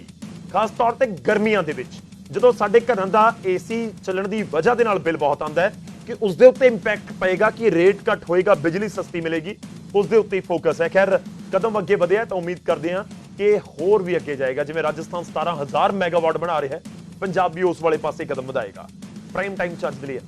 ਖਾਸ ਤੌਰ ਤੇ ਗਰਮੀਆਂ ਦੇ ਵਿੱਚ ਜਦੋਂ ਸਾਡੇ ਘਰਾਂ ਦਾ ਏਸੀ ਚੱਲਣ ਦੀ ਵਜ੍ਹਾ ਦੇ ਨਾਲ ਬਿੱਲ ਬਹੁਤ ਆਉਂਦਾ ਹੈ, ਕਿ ਉਸ ਦੇ ਉੱਤੇ ਇੰਪੈਕਟ ਪਏਗਾ, ਕਿ ਰੇਟ ਘੱਟ ਹੋਏਗਾ, ਬਿਜਲੀ ਸਸਤੀ ਮਿਲੇਗੀ, ਉਸ ਦੇ ਉੱਤੇ ਫੋਕਸ ਹੈ। ਖੈਰ ਕਦਮ ਅੱਗੇ ਵਧਿਆ ਤਾਂ ਉਮੀਦ ਕਰਦੇ ਹਾਂ ਕਿ ਹੋਰ ਵੀ ਅੱਗੇ ਜਾਏਗਾ। ਜਿਵੇਂ ਰਾਜਸਥਾਨ 17,000 ਮੈਗਾਵਾਟ ਬਣਾ ਰਿਹਾ ਹੈ, ਪੰਜਾਬ ਵੀ ਉਸ ਵਾਲੇ ਪਾਸੇ ਕਦਮ ਵਧਾਏਗਾ। ਪ੍ਰਾਈਮ ਟਾਈਮ ਚਾਰਜ ਦੇ ਲਈ